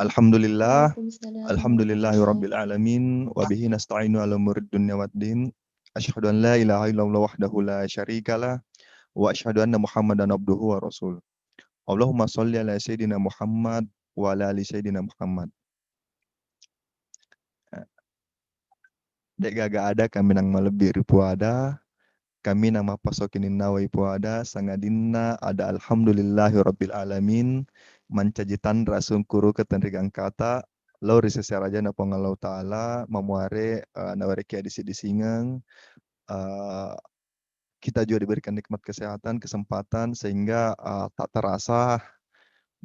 Alhamdulillah, Waalaikumsalam warahmatullahi. alhamdulillahirabbil alamin wa bihi nasta'inu ala umurid dunya waddin. Asyhadu an la ilaha illallah wahdahu la syarikalah wa asyhadu anna Muhammadan abduhu wa rasul. Allahumma shalli ala sayyidina Muhammad wa ala ali sayyidina Muhammad. Dek gaga ada kami nang malebir puada, kami nama pasokinin nawai puada, sangadinna ada alhamdulillahirabbil alamin, mancajitan rasun kuru ketenrigang kata, lau riseseraja na pongalau ta'ala, mamuare naware kia disi-disingang, kita juga diberikan nikmat kesehatan, kesempatan, sehingga tak terasa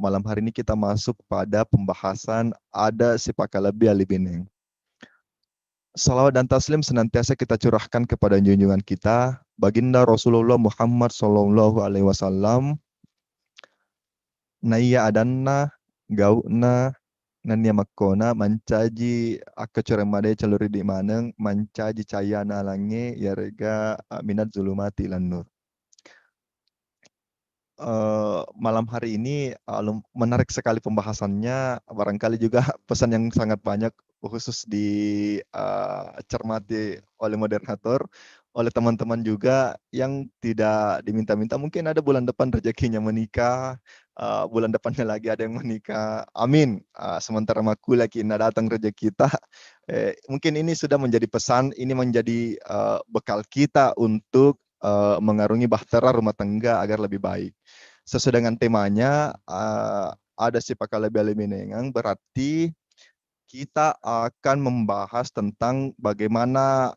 malam hari ini kita masuk pada pembahasan ada si pakalabi alibineng. Salawat dan taslim senantiasa kita curahkan kepada junjungan kita, baginda Rasulullah Muhammad Sallallahu Alaihi Wasallam, naya adanna, gauna, nanya makona, mancaji akacoremade caluri di maneng, mancaji cayana lange, yarega minat zulumati lan nur. Malam hari ini menarik sekali pembahasannya, barangkali juga pesan yang sangat banyak khusus dicermati oleh moderator, oleh teman-teman juga yang tidak diminta-minta. Mungkin ada bulan depan rezekinya menikah, bulan depannya lagi ada yang menikah, amin. Sementara maku lagi datang rezeki kita, mungkin ini sudah menjadi pesan, ini menjadi bekal kita untuk mengarungi bahtera rumah tangga agar lebih baik. Sesuai dengan temanya, ada si pakalabi aliminengang, berarti kita akan membahas tentang bagaimana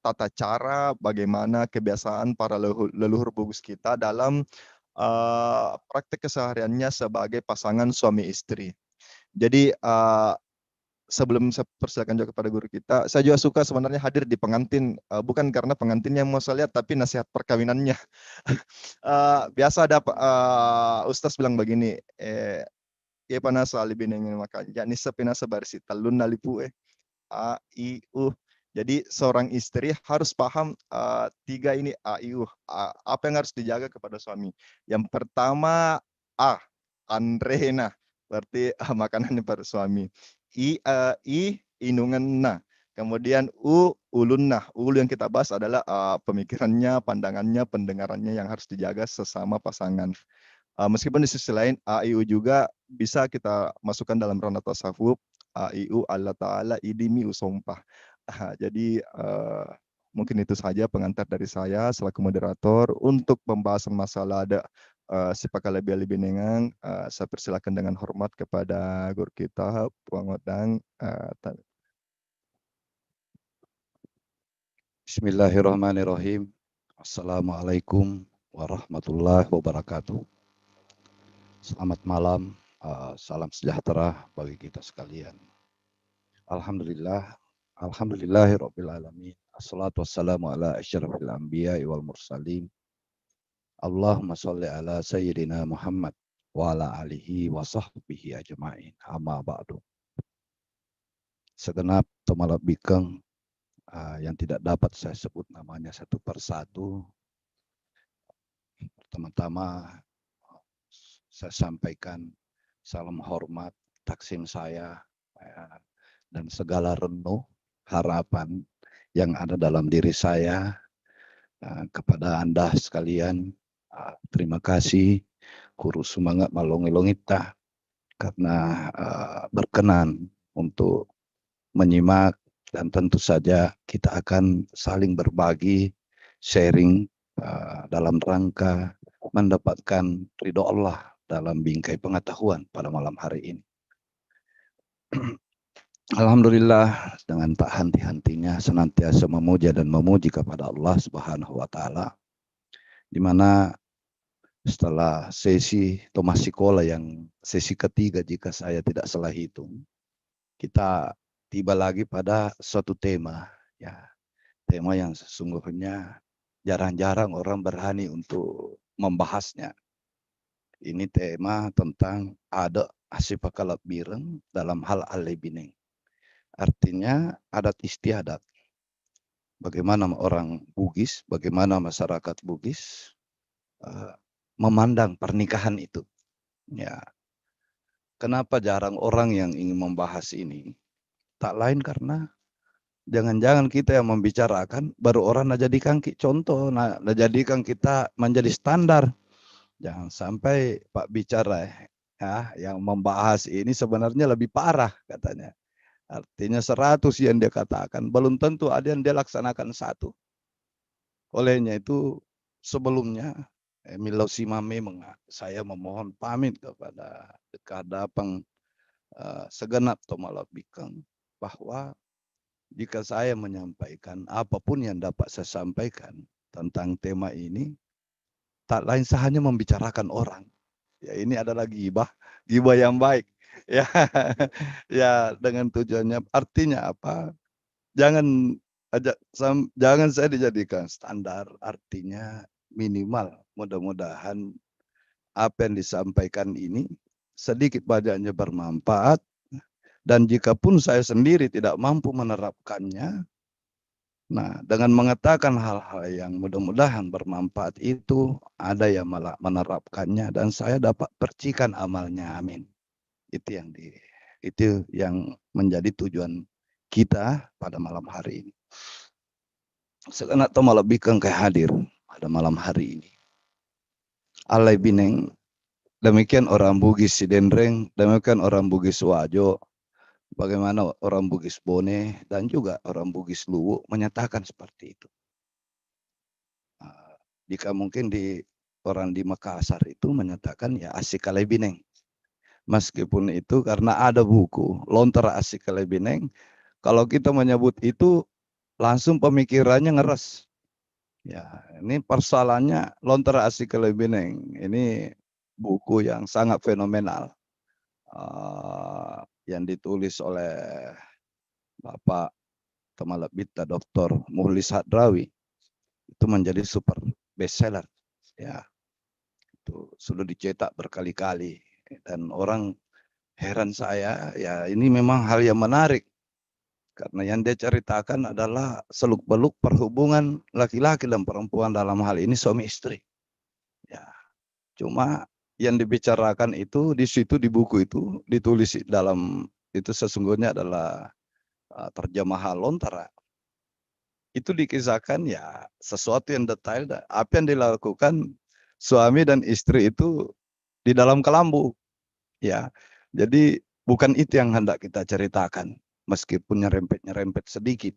tata cara, bagaimana kebiasaan para leluhur bugis kita dalam praktek kesehariannya sebagai pasangan suami istri. Jadi sebelum saya persilakan juga kepada guru kita, saya juga suka sebenarnya hadir di pengantin, bukan karena pengantinnya mau saya lihat, tapi nasihat perkawinannya. Biasa ada Ustaz bilang begini, ya panasa libin yang makan, ya nisa pinasa barisi talun nalipu a i u. Jadi seorang istri harus paham tiga ini a i u. Apa yang harus dijaga kepada suami? Yang pertama a andrena, berarti makanannya pada suami. I inungan. Kemudian ulunna. Ulu yang kita bahas adalah pemikirannya, pandangannya, pendengarannya yang harus dijaga sesama pasangan. Meskipun di sisi lain AIU juga bisa kita masukkan dalam ranah tasawuf, AIU Allah Ta'ala idimi usompah. Jadi mungkin itu saja pengantar dari saya selaku moderator untuk pembahasan masalah ada sipakalabi alibinengang. Saya persilakan dengan hormat kepada guru kita Puang Odang. Bismillahirrahmanirrahim. Assalamualaikum warahmatullahi wabarakatuh. Selamat malam, salam sejahtera bagi kita sekalian. Alhamdulillahirabbil alamin. Assalatu wassalamu ala asyrafil anbiya'i wal mursalin. Allahumma sholli ala sayyidina Muhammad wa ala alihi wa sahbihi ajma'in. Amma ba'du. Segenap temalap bikeng yang tidak dapat saya sebut namanya satu persatu. Pertama-tama saya sampaikan salam hormat, taksim saya, dan segala renung harapan yang ada dalam diri saya kepada Anda sekalian. Terima kasih Guru Semangat Malongilongita karena berkenan untuk menyimak, dan tentu saja kita akan saling berbagi, sharing dalam rangka mendapatkan ridho Allah dalam bingkai pengetahuan pada malam hari ini. Alhamdulillah, dengan tak henti-hentinya senantiasa memuja dan memuji kepada Allah Subhanahu wa Ta'ala, di mana setelah sesi Thomas Sikola yang sesi ketiga jika saya tidak salah hitung, kita tiba lagi pada suatu tema, ya, tema yang sesungguhnya jarang-jarang orang berani untuk membahasnya. Ini tema tentang ada asipakalap bireng dalam hal alibineng. Artinya adat istiadat. Bagaimana orang Bugis, bagaimana masyarakat Bugis memandang pernikahan itu. Ya, kenapa jarang orang yang ingin membahas ini? Tak lain karena jangan-jangan kita yang membicarakan, baru orang nak jadikan contoh, nak jadikan kita menjadi standar. Jangan sampai Pak bicara ya, yang membahas ini sebenarnya lebih parah katanya. Artinya 100 yang dia katakan, belum tentu ada yang dia laksanakan 1. Olehnya itu sebelumnya Emil Simame saya memohon pamit kepada Kadapang segenap Tomalabikang bahwa jika saya menyampaikan apapun yang dapat saya sampaikan tentang tema ini, tak lain hanya membicarakan orang. Ya ini adalah gibah, gibah yang baik. Ya, ya dengan tujuannya artinya apa? Jangan jangan saya dijadikan standar, artinya minimal mudah-mudahan apa yang disampaikan ini sedikit banyaknya bermanfaat, dan jikapun saya sendiri tidak mampu menerapkannya, nah dengan mengatakan hal-hal yang mudah-mudahan bermanfaat itu ada yang malah menerapkannya dan saya dapat percikan amalnya, amin. Itu yang menjadi tujuan kita pada malam hari ini. Sekarang atau malah bikang kayak hadir pada malam hari ini. Alai bineng, demikian orang Bugis Sidendreng, demikian orang Bugis Wajo, bagaimana orang Bugis Bone dan juga orang Bugis Luwu menyatakan seperti itu. Jika mungkin orang di Makassar itu menyatakan ya asik alai bineng. Meskipun itu karena ada buku Lontar Asik alai bineng, kalau kita menyebut itu langsung pemikirannya ngeres. Ya, ini persoalannya Lontar Asik alai bineng. Ini buku yang sangat fenomenal. Yang ditulis oleh Bapak Temalabita Dr. Muhlis Hadrawi. Itu menjadi super bestseller. Ya, itu sudah dicetak berkali-kali. Dan orang heran saya, ya ini memang hal yang menarik. Karena yang dia ceritakan adalah seluk-beluk perhubungan laki-laki dan perempuan, dalam hal ini suami istri. Ya, cuma yang dibicarakan itu di situ di buku itu ditulis dalam itu sesungguhnya adalah terjemahan Lontara. Itu dikisahkan ya sesuatu yang detail, apa yang dilakukan suami dan istri itu di dalam kelambu. Ya, jadi bukan itu yang hendak kita ceritakan. Meskipun nyerempet sedikit,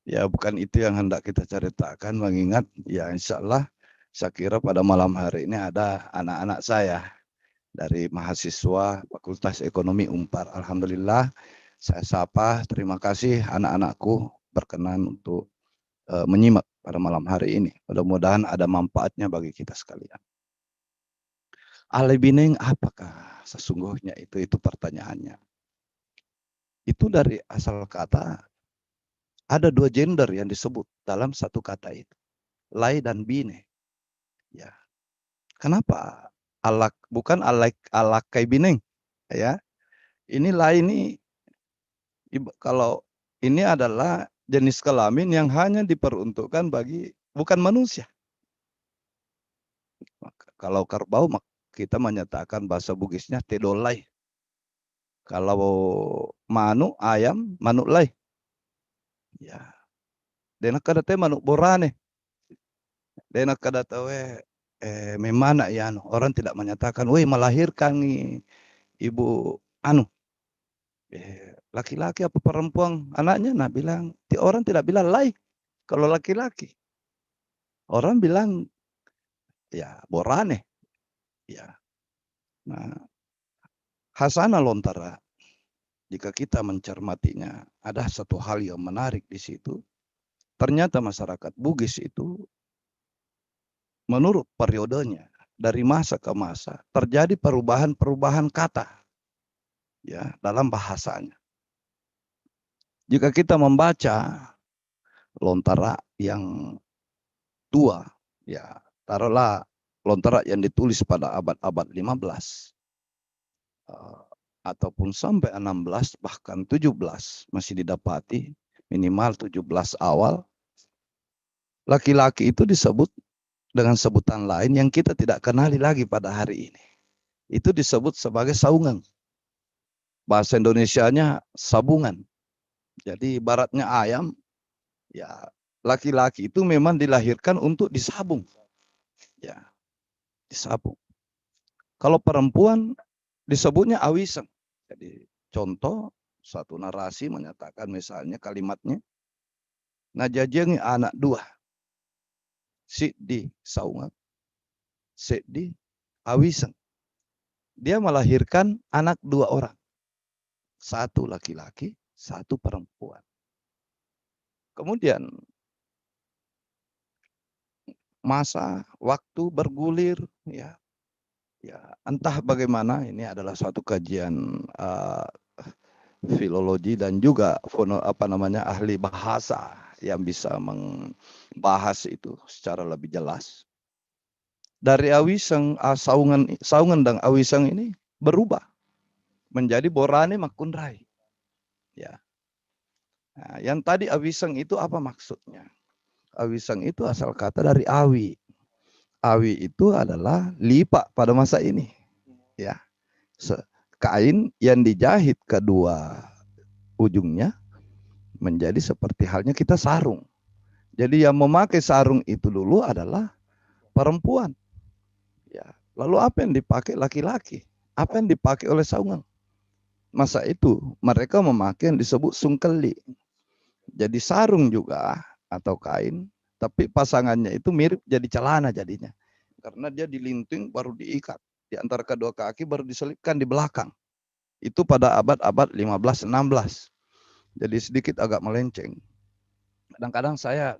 ya bukan itu yang hendak kita ceritakan, mengingat ya insya Allah saya kira pada malam hari ini ada anak-anak saya dari mahasiswa Fakultas Ekonomi Unpar. Alhamdulillah saya sapa, terima kasih anak-anakku berkenan untuk menyimak pada malam hari ini. Mudah-mudahan ada manfaatnya bagi kita sekalian. Alai bineng apakah sesungguhnya itu pertanyaannya. Itu dari asal kata ada 2 gender yang disebut dalam satu kata itu. Lai dan bine. Ya. Kenapa? Bukan alakai bineng. Ya. Ini lai ini kalau ini adalah jenis kelamin yang hanya diperuntukkan bagi bukan manusia. Kalau kerbau kita menyatakan bahasa Bugisnya tedolai. Kalau manu ayam manuk lai. Ya. Denak kada te manuk borane. Denak kada tawe memana ya orang tidak menyatakan, "Woi melahirkan nih ibu anu laki-laki apa perempuan anaknya." Nah bilang, orang tidak bilang lai kalau laki-laki. Orang bilang ya borane. Ya. Nah, Hasana Lontara jika kita mencermatinya, ada satu hal yang menarik di situ. Ternyata masyarakat Bugis itu menurut periodenya dari masa ke masa terjadi perubahan-perubahan kata ya dalam bahasanya. Jika kita membaca Lontara yang tua, ya taruhlah Lontara yang ditulis pada abad-abad 15 ataupun sampai 16 bahkan 17 masih didapati minimal 17 awal, laki-laki itu disebut dengan sebutan lain yang kita tidak kenali lagi pada hari ini. Itu disebut sebagai saungan. Bahasa Indonesianya sabungan. Jadi ibaratnya ayam, ya laki-laki itu memang dilahirkan untuk disabung. Ya, disabung. Kalau perempuan disebutnya awiseng. Jadi contoh satu narasi menyatakan misalnya kalimatnya, najajengi anak dua, si di saungan, si di awiseng. Dia melahirkan anak dua orang. Satu laki-laki, satu perempuan. Kemudian masa waktu bergulir, ya, entah bagaimana, ini adalah suatu kajian filologi dan juga ahli bahasa yang bisa membahas itu secara lebih jelas. Dari awiseng, saungan dan awiseng ini berubah menjadi borane makunrai. Ya. Nah, yang tadi awiseng itu apa maksudnya? Awiseng itu asal kata dari awi. Awi itu adalah lipak pada masa ini. Ya. Kain yang dijahit kedua ujungnya menjadi seperti halnya kita sarung. Jadi yang memakai sarung itu dulu adalah perempuan. Ya. Lalu apa yang dipakai laki-laki? Apa yang dipakai oleh saungan? Masa itu mereka memakai yang disebut sungkeli. Jadi sarung juga atau kain, tapi pasangannya itu mirip jadi celana jadinya. Karena dia dilinting baru diikat. Di antara kedua kaki baru diselipkan di belakang. Itu pada abad-abad 15-16. Jadi sedikit agak melenceng. Kadang-kadang saya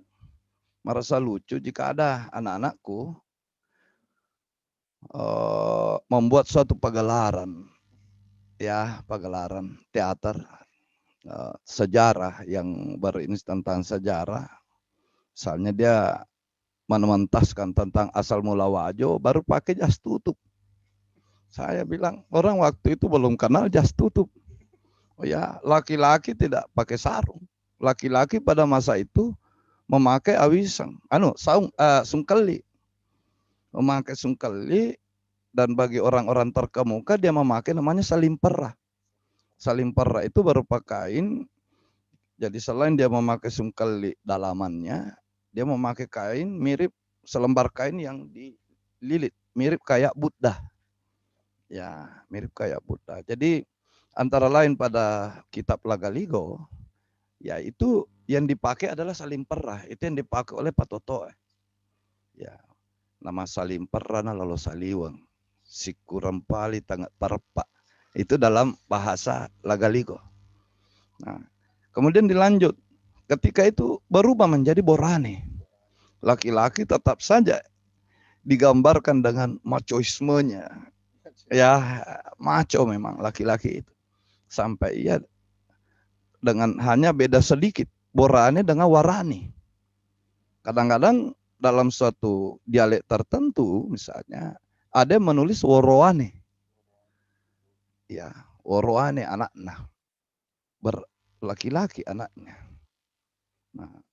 merasa lucu jika ada anak-anakku membuat suatu pagelaran, ya, pagelaran teater sejarah yang berinstan tentang sejarah. Misalnya dia mementaskan tentang asal mula Wajo, baru pakai jas tutup. Saya bilang, orang waktu itu belum kenal jas tutup. Oh ya, laki-laki tidak pakai sarung. Laki-laki pada masa itu memakai awiseng, sungkeli. Memakai sungkeli, dan bagi orang-orang terkemuka dia memakai namanya salimpera. Salimpera itu berupa kain. Jadi selain dia memakai sungkeli dalamannya, dia memakai kain mirip selembar kain yang dililit, mirip kayak Buddha. Ya, mirip kayak Buddha. Jadi antara lain pada kitab Lagaligo, ya itu yang dipakai adalah salimpera. Itu yang dipakai oleh Pak Toto. Ya, nama salimpera lalu saliwang. Siku rempali tangga terpak. Itu dalam bahasa Lagaligo. Nah, kemudian dilanjut. Ketika itu berubah menjadi borane. Laki-laki tetap saja digambarkan dengan machoismenya. Ya, macho memang laki-laki itu. Sampai ia dengan hanya beda sedikit. Borane dengan warani. Kadang-kadang dalam suatu dialek tertentu misalnya ada yang menulis woroane. Ya, woroane anaknya. Berlaki-laki anaknya. Nah,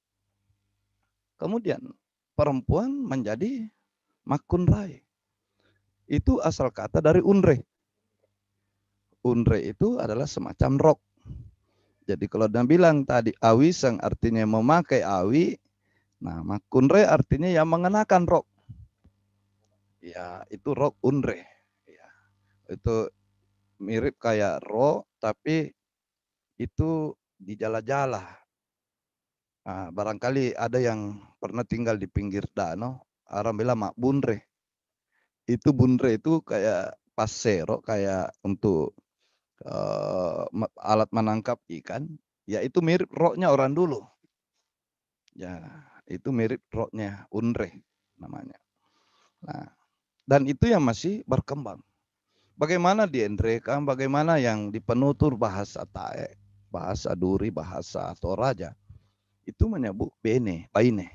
kemudian perempuan menjadi makunrai. Itu asal kata dari unre. Unre itu adalah semacam rok. Jadi kalau dia bilang tadi awiseng artinya memakai awi, nah makunre artinya yang mengenakan rok. Ya, itu rok unre. Ya, itu mirip kayak rok, tapi itu dijala-jala. Nah, barangkali ada yang pernah tinggal di pinggir danau, orang bilang mak bunre. Itu bunre itu kayak pasero, kayak untuk alat menangkap ikan. Ya itu mirip roknya orang dulu. Ya, itu mirip roknya unre namanya. Nah, dan itu yang masih berkembang. Bagaimana di Endrekam, bagaimana yang di penutur bahasa Tae, bahasa Duri, bahasa Toraja, itu menyebut bene, baine.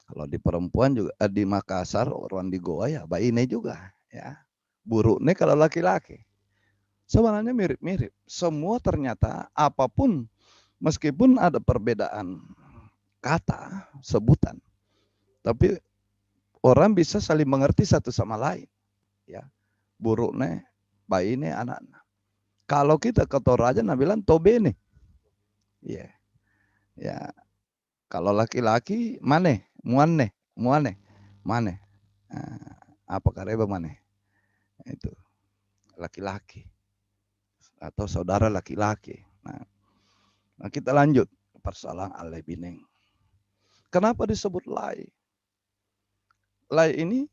Kalau di perempuan juga, di Makassar, orang di Goa ya baine juga. Ya. Buruknya kalau laki-laki. Sebenarnya mirip-mirip. Semua ternyata apapun, meskipun ada perbedaan kata, sebutan, tapi orang bisa saling mengerti satu sama lain. Ya. Buruknya, baine, anak-anak. Kalau kita ke Toraja, nah bilang Tobene. Iya. Ya. Kalau laki-laki, mane, muane, muane, mane. Apa kareba mane? Itu laki-laki atau saudara laki-laki. Nah, kita lanjut persoalan alai bineng. Kenapa disebut lai? Lai ini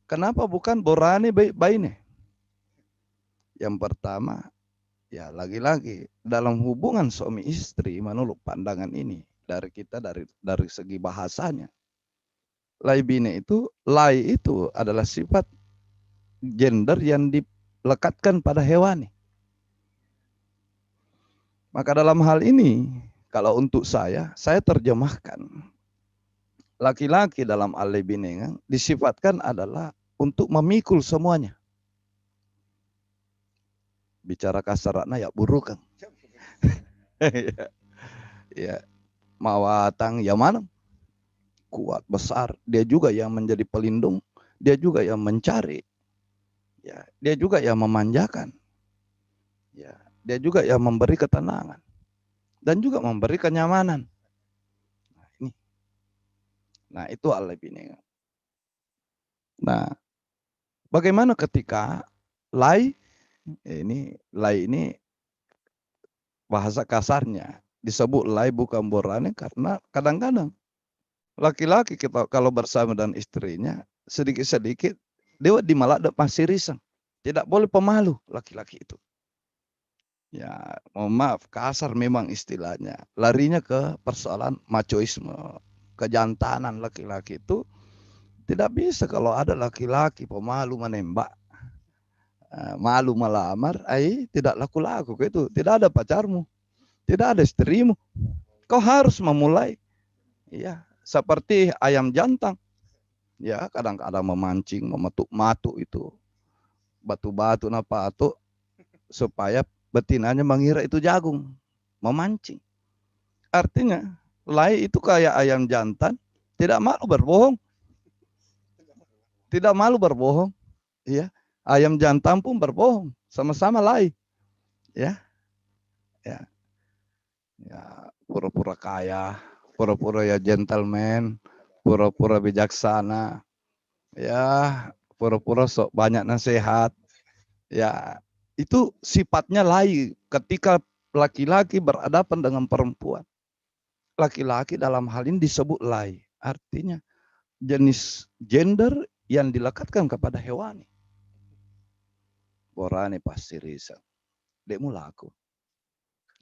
kenapa bukan borane baine? Yang pertama, ya lagi-lagi dalam hubungan suami istri menurut pandangan ini dari kita dari segi bahasanya. Lai bine itu, lai itu adalah sifat gender yang dilekatkan pada hewani. Maka dalam hal ini, kalau untuk saya terjemahkan laki-laki dalam alai binengan disifatkan adalah untuk memikul semuanya. Bicara kasarnya ya burukan. Ya, mawatang ya mana? Kuat, besar. Dia juga yang menjadi pelindung. Dia juga yang mencari. Ya, dia juga yang memanjakan. Ya, dia juga yang memberi ketenangan. Dan juga memberi kenyamanan. Nah, ini. Nah, itu alai binengan. Nah, bagaimana ketika lai ini bahasa kasarnya disebut lai bukan borane karena kadang-kadang laki-laki kita kalau bersama dan istrinya sedikit-sedikit dia dimalah masih risang. Tidak boleh pemalu laki-laki itu. Ya, mohon maaf kasar memang istilahnya. Larinya ke persoalan machoisme, kejantanan laki-laki itu tidak bisa kalau ada laki-laki pemalu menembak. Malu melamar, tidak laku-laku itu. Tidak ada pacarmu, tidak ada istrimu. Kau harus memulai, ya, seperti ayam jantan. Ya, kadang-kadang memancing, mematuk-matuk itu batu-batu napa atau supaya betinanya mengira itu jagung, memancing. Artinya, lai itu kayak ayam jantan, tidak malu berbohong. Tidak malu berbohong, ya. Ayam jantan pun berbohong, sama-sama lai. Ya, ya, ya, pura-pura kaya, pura-pura ya gentleman, pura-pura bijaksana, ya, pura-pura sok banyak nasihat, ya, itu sifatnya lai ketika laki-laki berhadapan dengan perempuan. Laki-laki dalam hal ini disebut lai, artinya jenis gender yang dilekatkan kepada hewani. Borane pasti risau, demu laku.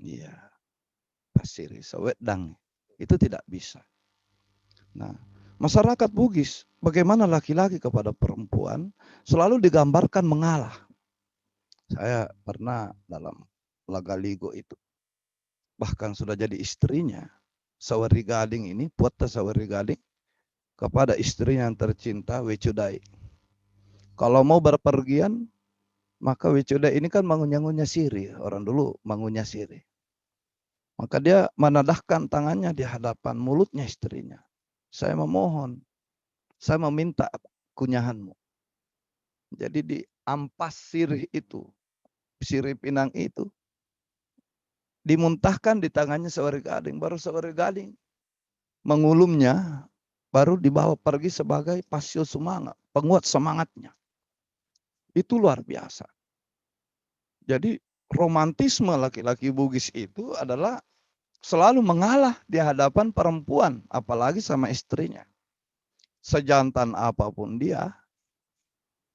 Iya, pasti risau, wedang. Itu tidak bisa. Nah, masyarakat Bugis, bagaimana laki-laki kepada perempuan selalu digambarkan mengalah. Saya pernah dalam Lagaligo itu, bahkan sudah jadi istrinya, Sawari Gading ini, Puata Sawari Gading, kepada istrinya yang tercinta, Wecudai. Kalau mau berpergian, maka Wecudai ini kan mengunyah-ngunyah siri, orang dulu mengunyah siri. Maka dia menadahkan tangannya di hadapan mulutnya istrinya. Saya memohon, saya meminta kunyahanmu. Jadi di ampas sirih itu, sirih pinang itu, dimuntahkan di tangannya Sawari Gading. Baru Sawari Gading mengulumnya, baru dibawa pergi sebagai pasio semangat, penguat semangatnya. Itu luar biasa. Jadi romantisme laki-laki Bugis itu adalah selalu mengalah di hadapan perempuan, apalagi sama istrinya. Sejantan apapun dia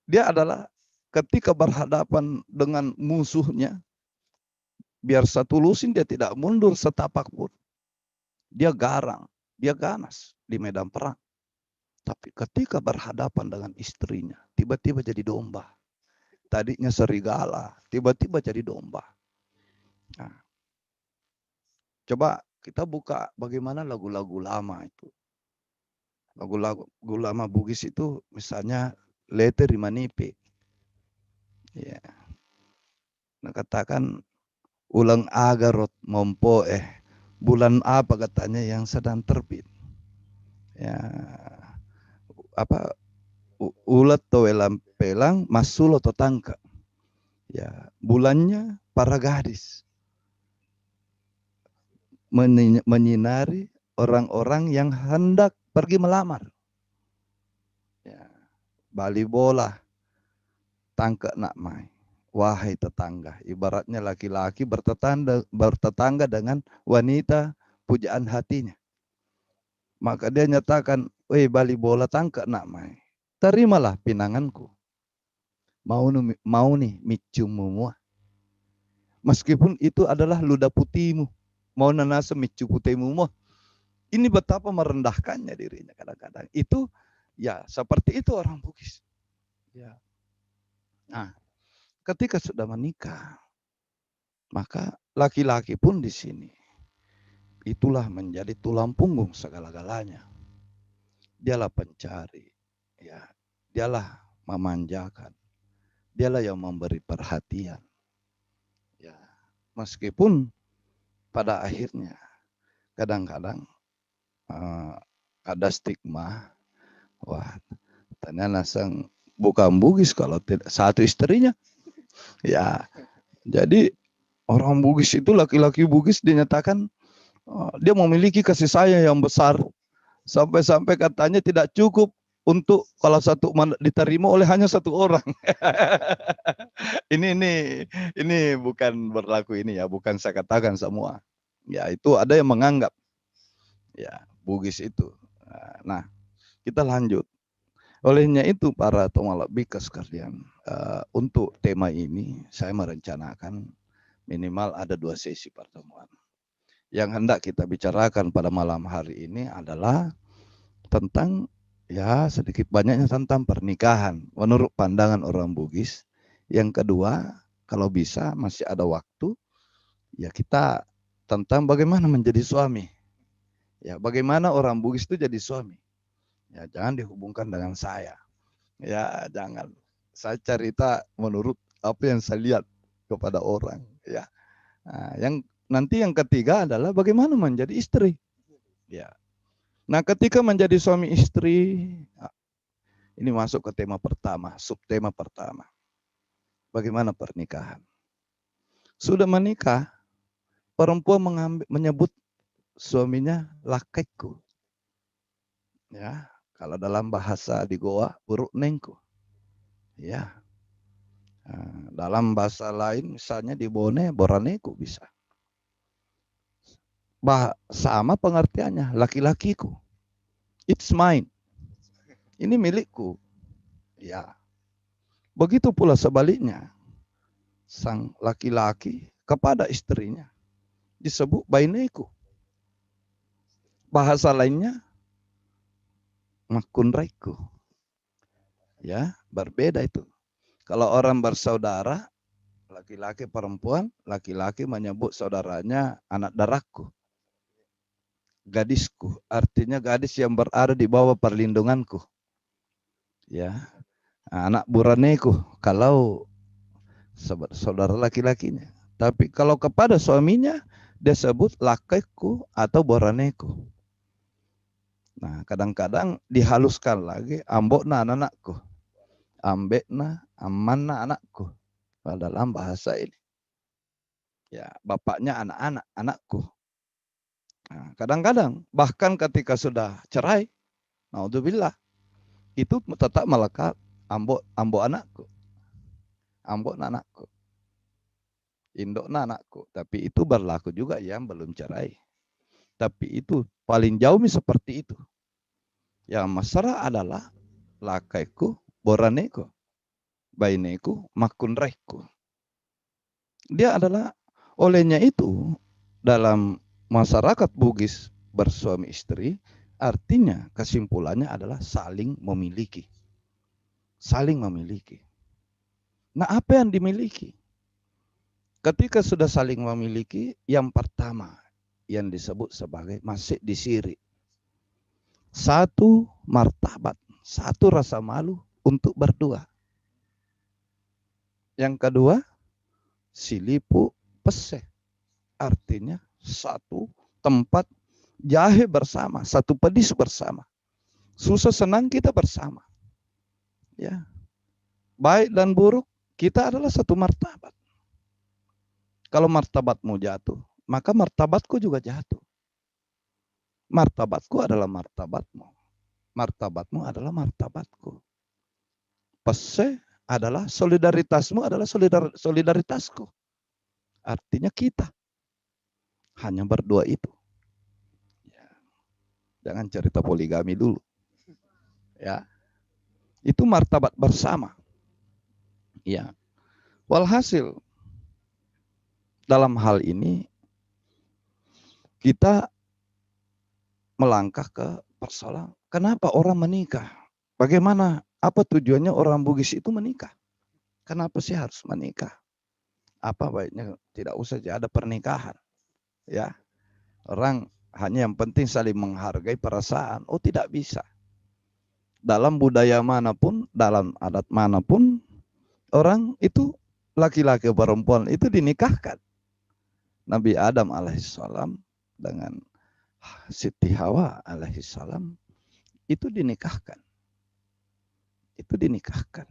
adalah ketika berhadapan dengan musuhnya, biar satu lusin dia tidak mundur setapak pun. Dia garang, dia ganas di medan perang. Tapi ketika berhadapan dengan istrinya, tiba-tiba jadi domba. Tadinya serigala, tiba-tiba jadi domba. Nah, coba kita buka bagaimana lagu-lagu lama itu. Lagu-lagu lama Bugis itu misalnya Lete Rimanipe. Ya. Nah, katakan ulang agarot mompo bulan apa katanya yang sedang terbit. Ya, apa ulat to welam pelang masulo to tangka. Ya, bulannya para gadis, menyinari orang-orang yang hendak pergi melamar. Ya, bali bola, tangkap nak mai. Wahai tetangga, ibaratnya laki-laki bertetangga dengan wanita pujaan hatinya. Maka dia nyatakan, weh bali bola tangkap nak mai. Terimalah pinanganku. Mau nih micumu. Meskipun itu adalah ludah putihmu. Mau nanasa micu putihmu. Ini betapa merendahkannya dirinya kadang-kadang. Itu ya seperti itu orang Bugis. Ya. Nah, ketika sudah menikah, maka laki-laki pun di sini itulah menjadi tulang punggung segala-galanya. Dialah pencari, ya. Dialah memanjakan. Dialah yang memberi perhatian. Ya. Meskipun pada akhirnya kadang-kadang ada stigma, wah, ternyata sang bukan Bugis kalau tidak satu istrinya. Ya, jadi orang Bugis itu, laki-laki Bugis dinyatakan dia memiliki kasih sayang yang besar, sampai-sampai katanya tidak cukup untuk kalau satu diterima oleh hanya satu orang. ini bukan berlaku ini ya, bukan saya katakan semua. Ya, itu ada yang menganggap ya Bugis itu. Nah, kita lanjut. Olehnya itu para Tomalabika sekalian, untuk tema ini saya merencanakan minimal ada 2 sesi pertemuan. Yang hendak kita bicarakan pada malam hari ini adalah tentang ya sedikit banyaknya tentang pernikahan menurut pandangan orang Bugis. Yang kedua, kalau bisa masih ada waktu, ya kita tentang bagaimana menjadi suami. Ya, bagaimana orang Bugis itu jadi suami. Ya, jangan dihubungkan dengan saya. Ya, jangan. Saya cerita menurut apa yang saya lihat kepada orang. Ya, nah, yang ketiga adalah bagaimana menjadi istri. Ya. Nah, ketika menjadi suami istri, ini masuk ke tema pertama, subtema pertama. Bagaimana pernikahan? Sudah menikah, perempuan menyebut suaminya lakaiku. Ya, kalau dalam bahasa di Goa, buruk nengku. Ya. Nah, dalam bahasa lain misalnya di Bone, boraneku bisa. Sama pengertiannya, laki-lakiku. It's mine. Ini milikku. Ya. Begitu pula sebaliknya. Sang laki-laki kepada istrinya disebut baineku. Bahasa lainnya makunraiku. Ya, berbeda itu. Kalau orang bersaudara, laki-laki perempuan, laki-laki menyebut saudaranya anak darahku. Gadisku, artinya gadis yang berada di bawah perlindunganku. Ya, anak buraneku kalau saudara laki-lakinya. Tapi kalau kepada suaminya dia sebut lakaiku atau boraneku. Nah, kadang-kadang dihaluskan lagi ambokna anakku. Ambekna amanna anakku. Dalam bahasa ini. Ya, bapaknya anak-anak, anakku. Nah, kadang-kadang bahkan ketika sudah cerai, naudzubillah, itu tetap melekat ambok anakku. Ambok anakku. Indok anakku. Tapi itu berlaku juga yang belum cerai. Tapi itu paling jauh seperti itu. Yang masalah adalah lakaiku, boraneku, baineku, makunraiku. Dia adalah olehnya itu dalam masyarakat Bugis bersuami istri, artinya kesimpulannya adalah saling memiliki. Saling memiliki. Nah, apa yang dimiliki? Ketika sudah saling memiliki, yang pertama yang disebut sebagai masih disiri. Satu martabat, satu rasa malu untuk berdua. Yang kedua, silipu pese. Artinya satu tempat jahe bersama, satu pedis bersama. Susah senang kita bersama. Ya. Baik dan buruk kita adalah satu martabat. Kalau martabatmu jatuh, maka martabatku juga jatuh. Martabatku adalah martabatmu. Martabatmu adalah martabatku. Pese adalah solidaritasmu adalah solidaritasku. Artinya kita hanya berdua itu. Ya. Jangan cerita poligami dulu. Ya, itu martabat bersama. Ya, walhasil dalam hal ini kita melangkah ke persoalan kenapa orang menikah? Bagaimana? Apa tujuannya orang Bugis itu menikah? Kenapa sih harus menikah? Apa baiknya tidak usah ada pernikahan? Ya, orang hanya yang penting saling menghargai perasaan. Oh, tidak bisa. Dalam budaya manapun, dalam adat manapun, orang itu laki-laki perempuan itu dinikahkan. Nabi Adam alaihissalam dengan Siti Hawa alaihissalam itu dinikahkan. Itu dinikahkan.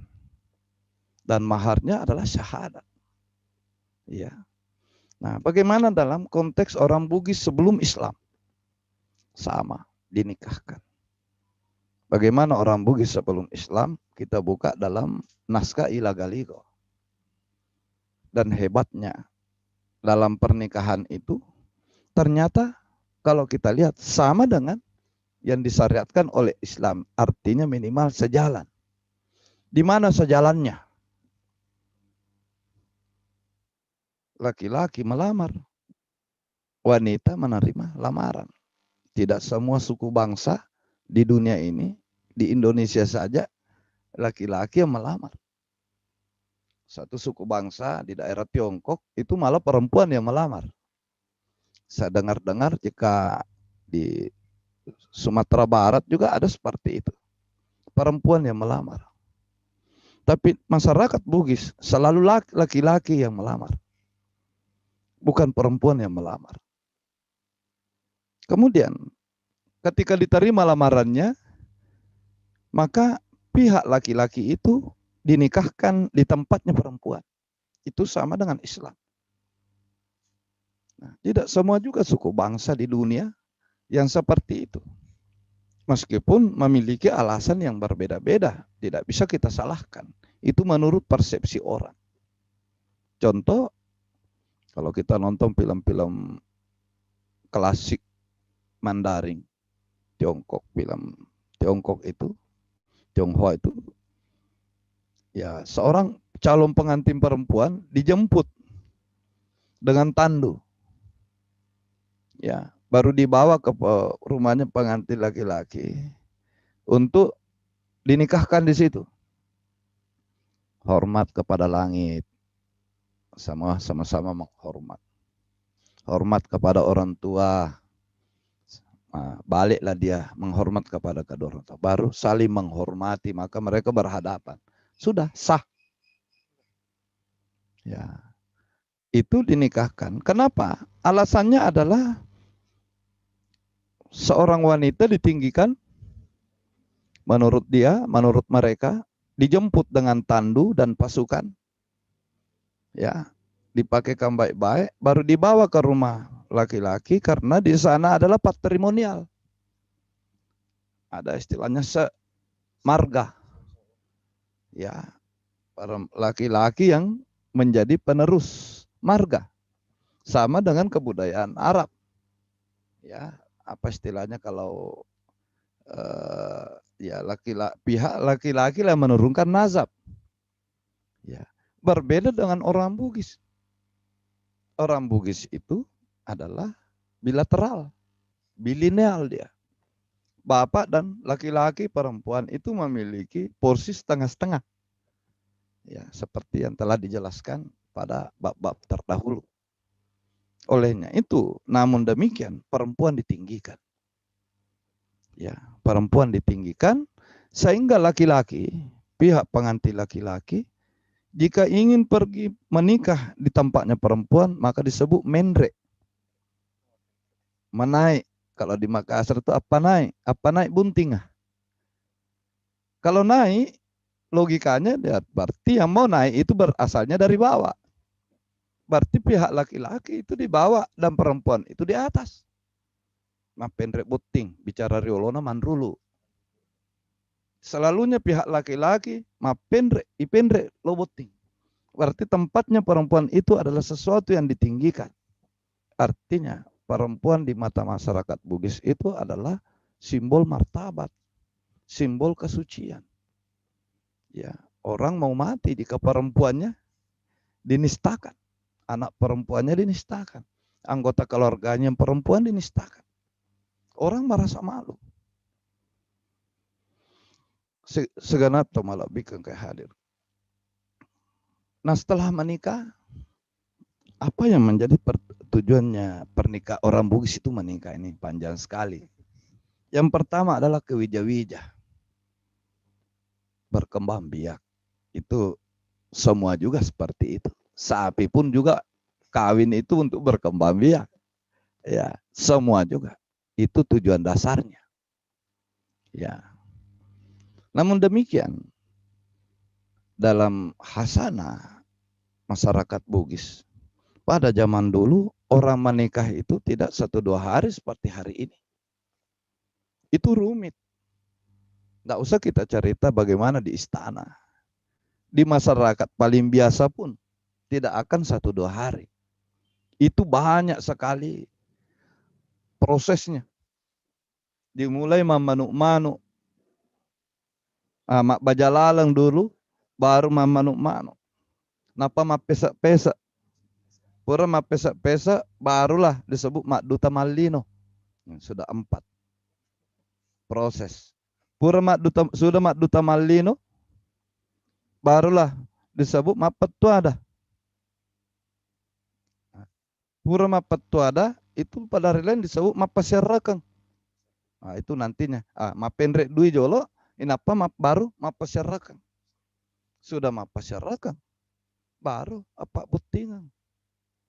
Dan maharnya adalah syahadat. Ya. Nah, bagaimana dalam konteks orang Bugis sebelum Islam? Sama, dinikahkan. Bagaimana orang Bugis sebelum Islam? Kita buka dalam naskah Ilagaligo. Dan hebatnya dalam pernikahan itu ternyata kalau kita lihat sama dengan yang disyariatkan oleh Islam. Artinya minimal sejalan. Di mana sejalannya? Laki-laki melamar, wanita menerima lamaran. Tidak semua suku bangsa di dunia ini, di Indonesia saja, laki-laki yang melamar. Satu suku bangsa di daerah Tiongkok, itu malah perempuan yang melamar. Saya dengar-dengar jika di Sumatera Barat juga ada seperti itu. Perempuan yang melamar. Tapi masyarakat Bugis selalu laki-laki yang melamar. Bukan perempuan yang melamar. Kemudian ketika diterima lamarannya, maka pihak laki-laki itu dinikahkan di tempatnya perempuan. Itu sama dengan Islam. Nah, tidak semua juga suku bangsa di dunia yang seperti itu. Meskipun memiliki alasan yang berbeda-beda, tidak bisa kita salahkan. Itu menurut persepsi orang. Contoh, kalau kita nonton film-film klasik Mandarin, Tiongkok, film Tiongkok itu, Tionghoa itu, ya seorang calon pengantin perempuan dijemput dengan tandu, ya baru dibawa ke rumahnya pengantin laki-laki untuk dinikahkan di situ. Hormat kepada langit, sama-sama menghormat. Hormat kepada orang tua. Nah, baliklah dia menghormat kepada kedua orang tua. Baru saling menghormati, maka mereka berhadapan. Sudah sah. Ya, itu dinikahkan. Kenapa? Alasannya adalah seorang wanita ditinggikan, menurut dia, menurut mereka, dijemput dengan tandu dan pasukan. Ya, dipakaikan baik-baik, baru dibawa ke rumah laki-laki karena di sana adalah patrimonial. Ada istilahnya semarga. Ya, para laki-laki yang menjadi penerus marga. Sama dengan kebudayaan Arab. Ya, apa istilahnya kalau ya pihak laki-laki lah menurunkan nazab. Ya, berbeda dengan orang Bugis. Orang Bugis itu adalah bilateral, bilineal dia. Bapak dan laki-laki perempuan itu memiliki porsi setengah-setengah. Ya, seperti yang telah dijelaskan pada bab-bab terdahulu. Olehnya itu, namun demikian perempuan ditinggikan. Ya, perempuan ditinggikan sehingga laki-laki, pihak pengantin laki-laki, jika ingin pergi menikah di tempatnya perempuan, maka disebut mendre. Menaik. Kalau di Makassar itu apa naik? Apa naik bunting. Kalau naik, logikanya berarti yang mau naik itu berasalnya dari bawah. Berarti pihak laki-laki itu di bawah dan perempuan itu di atas. Mapendrek buting bicara riolona manrulu. Selalunya pihak laki-laki mapendrek ipendrek lo buting. Berarti tempatnya perempuan itu adalah sesuatu yang ditinggikan. Artinya perempuan di mata masyarakat Bugis itu adalah simbol martabat, simbol kesucian. Ya, orang mau mati jika perempuannya dinistakan. Anak perempuannya dinistakan. Anggota keluarganya yang perempuan dinistakan. Orang merasa malu. Segenap malah bikin kayak hadir. Nah setelah menikah, apa yang menjadi tujuannya pernikahan orang Bugis itu menikah ini panjang sekali. Yang pertama adalah kewija-wija. Berkembang biak. Itu semua juga seperti itu. Sapi pun juga kawin itu untuk berkembang biak. Ya, semua juga. Itu tujuan dasarnya. Ya. Namun demikian, dalam hasanah masyarakat Bugis, pada zaman dulu orang menikah itu tidak 1-2 hari seperti hari ini. Itu rumit. Nggak usah kita cerita bagaimana di istana. Di masyarakat paling biasa pun tidak akan 1-2 hari. Itu banyak sekali prosesnya. Dimulai memanuk-manuk. Mak bajalalang dulu, baru memanuk-manuk. Napa mak pesak-pesak. Pura mak pesak-pesak, barulah disebut mak duta malino. Sudah 4 proses. Pura mak duta, sudah mak duta malino, barulah disebut mak petuada. Pura mak petuada itu pada hari lain disebut mak pasyarakang. Nah, itu nantinya. Mak pendrek dui jolo, inapa mak baru mak pasyarakang. Sudah mak pasyarakang, baru apa butingan.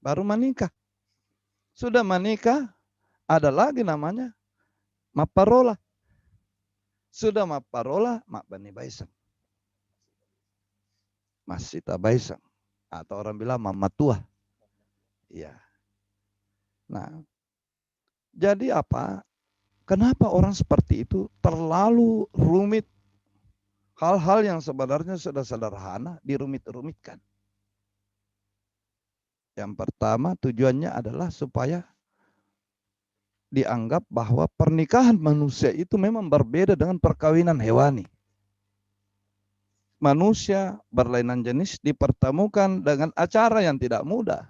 Baru menikah. Sudah menikah, ada lagi namanya mak parola. Sudah mak parola, mak bani baisang. Masita baisang. Atau orang bilang mama tua. Iya. Nah, jadi apa? Kenapa orang seperti itu terlalu rumit? Hal-hal yang sebenarnya sudah sederhana dirumit-rumitkan. Yang pertama tujuannya adalah supaya dianggap bahwa pernikahan manusia itu memang berbeda dengan perkawinan hewani. Manusia berlainan jenis dipertemukan dengan acara yang tidak mudah.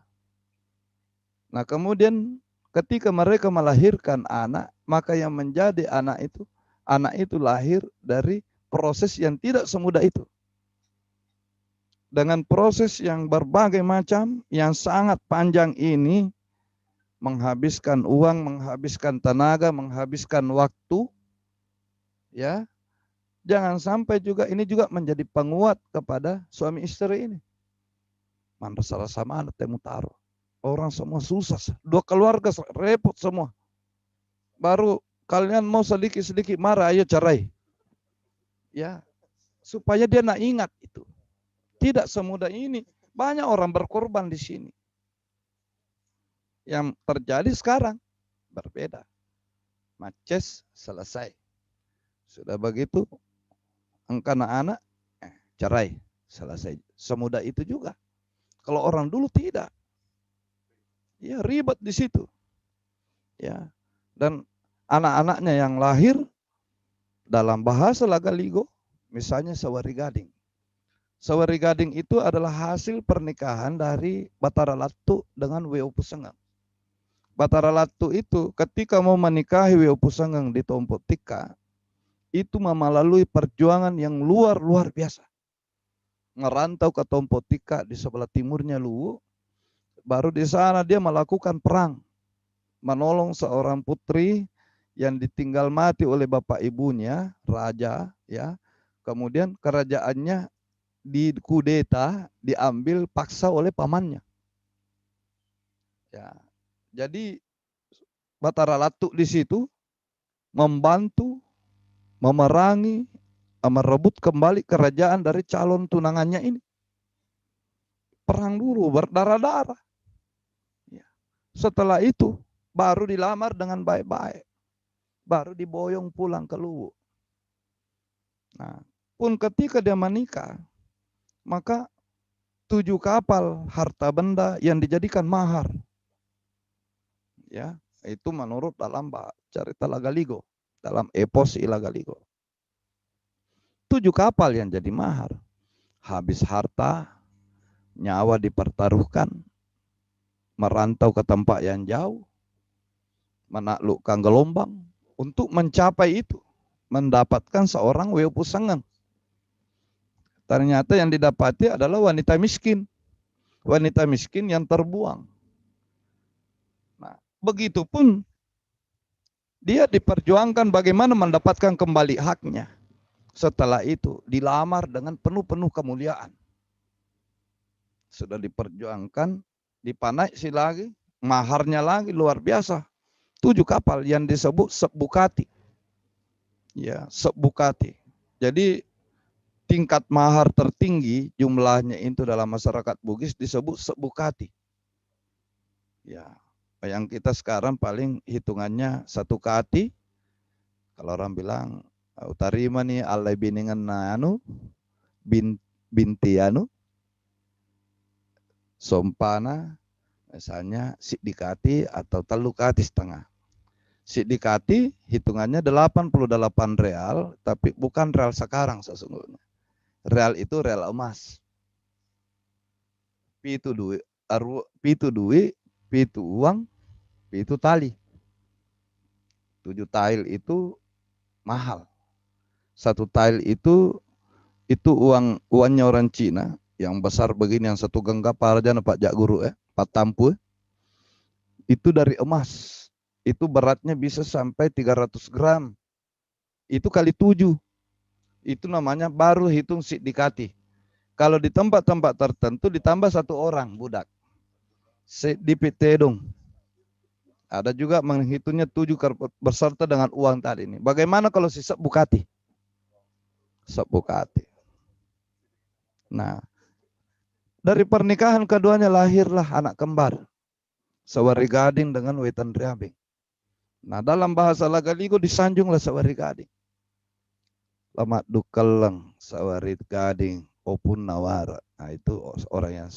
Nah kemudian ketika mereka melahirkan anak, maka yang menjadi anak itu lahir dari proses yang tidak semudah itu. Dengan proses yang berbagai macam, yang sangat panjang ini, menghabiskan uang, menghabiskan tenaga, menghabiskan waktu, ya. Jangan sampai juga ini juga menjadi penguat kepada suami istri ini. Mana salah sama anak temu taruh. Orang semua susah, 2 keluarga repot semua. Baru kalian mau sedikit-sedikit marah, ayo cerai. Ya, supaya dia nak ingat itu. Tidak semudah ini. Banyak orang berkorban di sini. Yang terjadi sekarang berbeda. Maces selesai. Sudah begitu, engkau anak cerai, selesai. Semudah itu juga. Kalau orang dulu tidak. Ya ribet di situ. Ya. Dan anak-anaknya yang lahir dalam bahasa Lagaligo, misalnya Sawari Gading. Sawari Gading itu adalah hasil pernikahan dari Batara Latu dengan W.O. Pusengang. Batara Latu itu ketika mau menikahi W.O. Pusengang di Tompo Tika, itu melalui perjuangan yang luar biasa. Ngerantau ke Tompo Tika di sebelah timurnya Luwu, baru di sana dia melakukan perang, menolong seorang putri yang ditinggal mati oleh bapak ibunya, raja, ya. Kemudian kerajaannya dikudeta, diambil paksa oleh pamannya. Ya. Jadi Batara Latu di situ membantu memerangi, merebut kembali kerajaan dari calon tunangannya ini. Perang dulu berdarah-darah. Setelah itu baru dilamar dengan baik-baik. Baru diboyong pulang ke Luwu. Nah, pun ketika dia menikah, maka 7 kapal harta benda yang dijadikan mahar. Ya, itu menurut dalam cerita Lagaligo, dalam epos Ilagaligo. 7 kapal yang jadi mahar. Habis harta, nyawa dipertaruhkan, merantau ke tempat yang jauh, menaklukkan gelombang untuk mencapai itu, mendapatkan seorang Weu Pusengan. Ternyata yang didapati adalah wanita miskin yang terbuang. Nah, begitupun dia diperjuangkan bagaimana mendapatkan kembali haknya. Setelah itu dilamar dengan penuh kemuliaan. Sudah diperjuangkan, dipanaisi lagi, maharnya lagi luar biasa. 7 kapal yang disebut Sebukati. Ya, Sebukati. Jadi tingkat mahar tertinggi jumlahnya itu dalam masyarakat Bugis disebut Sebukati. Ya, yang kita sekarang paling hitungannya 1 kati. Kalau orang bilang utarima nih alai biningan anu binti anu sompana misalnya sidikati atau telukati setengah. Sidikati hitungannya 88 real, tapi bukan real sekarang sesungguhnya. Real itu real emas. Pitu duit, pitu uang, pitu tali. 7 tail itu mahal. 1 tail itu uangnya orang Cina yang besar begini, yang 1 genggam paraja Pak Jak Guru 4 tampu. Itu dari emas. Itu beratnya bisa sampai 300 gram. Itu kali 7. Itu namanya baru hitung sidikati. Kalau di tempat-tempat tertentu ditambah 1 orang budak. Sidipitedong. Ada juga menghitungnya 7 berserta dengan uang tadi ini. Bagaimana kalau si Sebukati? Sebukati. Nah, dari pernikahan keduanya lahirlah anak kembar. Sawari Gading dengan Wetan Riabing. Nah, dalam bahasa Lagaligo disanjunglah Sawari Gading. Lamat dukeleng Sawari Gading opun nawara. Nah, itu orang yang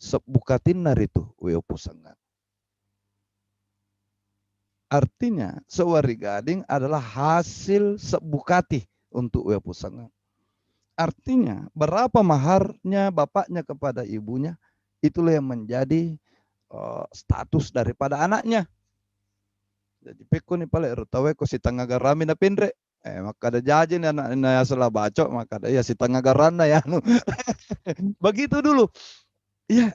Sebukatin itu Weu Pusengan. Artinya Sawari Gading adalah hasil Sebukati untuk Weu Pusengan. Artinya berapa maharnya bapaknya kepada ibunya, itulah yang menjadi status daripada anaknya. Jadi peko ni pala erotawe ko si tangagarami na pindre. Maka ada jaji ni anak na salah bacok, maka ada ya si tangagarana ya. Begitu dulu. Iya,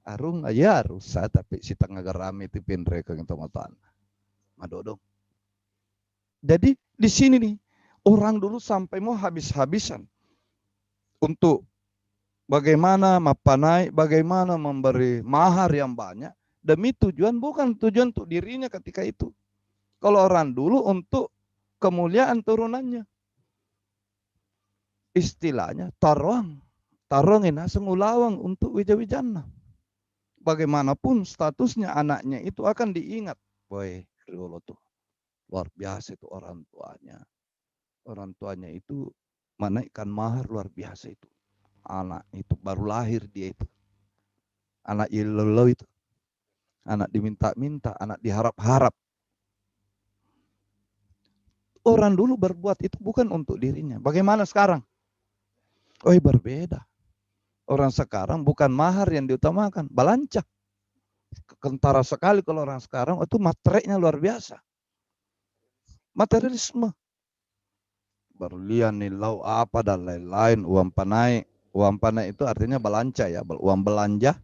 arung aja rusa tapi si tangagarami itu pindre ke ngotan. Madodong. Jadi di sini nih orang dulu sampai mau habis-habisan untuk bagaimana mapanai, bagaimana memberi mahar yang banyak demi tujuan, bukan tujuan untuk dirinya ketika itu. Kalau orang dulu untuk kemuliaan turunannya. Istilahnya tarongin aseng ulawang untuk wija-wijana. Bagaimanapun statusnya anaknya itu akan diingat. Boy, dulu tuh luar biasa itu orang tuanya. Orang tuanya itu menaikkan mahar luar biasa itu. Anak itu baru lahir dia itu. Anak ilolo itu. Anak diminta-minta, anak diharap-harap. Orang dulu berbuat itu bukan untuk dirinya. Bagaimana sekarang? Oh, berbeda. Orang sekarang bukan mahar yang diutamakan, balancah. Kentara sekali kalau orang sekarang itu materainya luar biasa. Materialisme. Berlian nilau apa dan lain-lain, uang panai. Uang panai itu artinya balanca ya, uang belanja.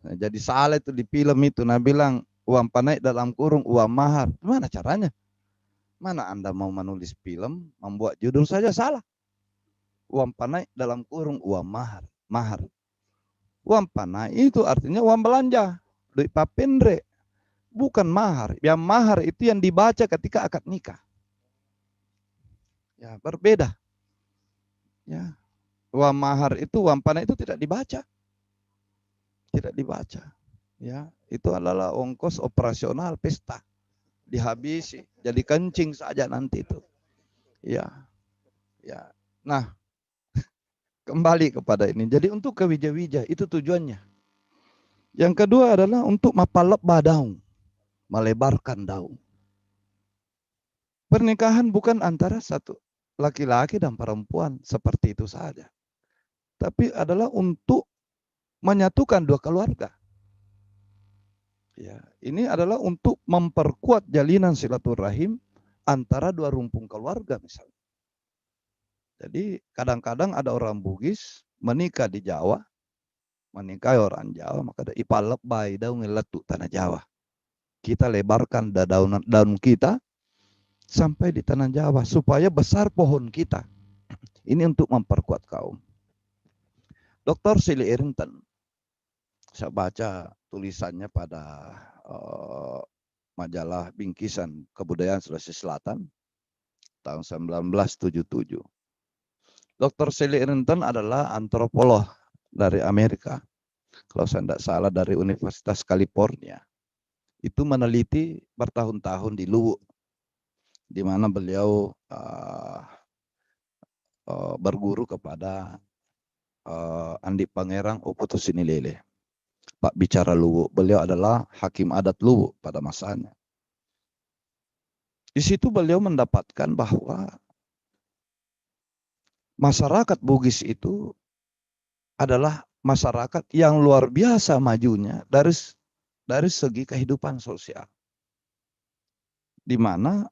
Nah, jadi salah itu di film itu, nah bilang uang panai dalam kurung uang mahar. Gimana caranya? Mana Anda mau menulis film, membuat judul saja salah. Uang panai dalam kurung uang mahar. Uang panai itu artinya uang belanja. Duit papendre. Bukan mahar. Yang mahar itu yang dibaca ketika akad nikah. Ya, berbeda. Ya. Uang mahar itu, uang panai itu tidak dibaca. Tidak dibaca. Ya. Itu adalah ongkos operasional pesta. Dihabisi, jadi kencing saja nanti itu. Ya, ya. Nah, kembali kepada ini. Jadi untuk ke wija-wija itu tujuannya. Yang kedua adalah untuk mapalep daun, melebarkan daun. Pernikahan bukan antara satu laki-laki dan perempuan seperti itu saja. Tapi adalah untuk menyatukan dua keluarga. Ya, ini adalah untuk memperkuat jalinan silaturahim antara dua rumpun keluarga misalnya. Jadi kadang-kadang ada orang Bugis menikah di Jawa, menikahi orang Jawa, maka ada ipalep bayi daun ngeletuk tanah Jawa. Kita lebarkan daun kita sampai di tanah Jawa supaya besar pohon kita. Ini untuk memperkuat kaum. Dr. Sili Irrington, saya baca tulisannya pada majalah Bingkisan Kebudayaan Sulawesi Selatan tahun 1977. Dr. Sili Irrington adalah antropolog dari Amerika, kalau saya tidak salah dari Universitas California. Itu meneliti bertahun-tahun di Luwu, di mana beliau berguru kepada Andi Pangerang Oputusinilele, Pak Bicara Luwu. Beliau adalah hakim adat Luwu pada masanya. Di situ beliau mendapatkan bahwa masyarakat Bugis itu adalah masyarakat yang luar biasa majunya dari segi kehidupan sosial. Di mana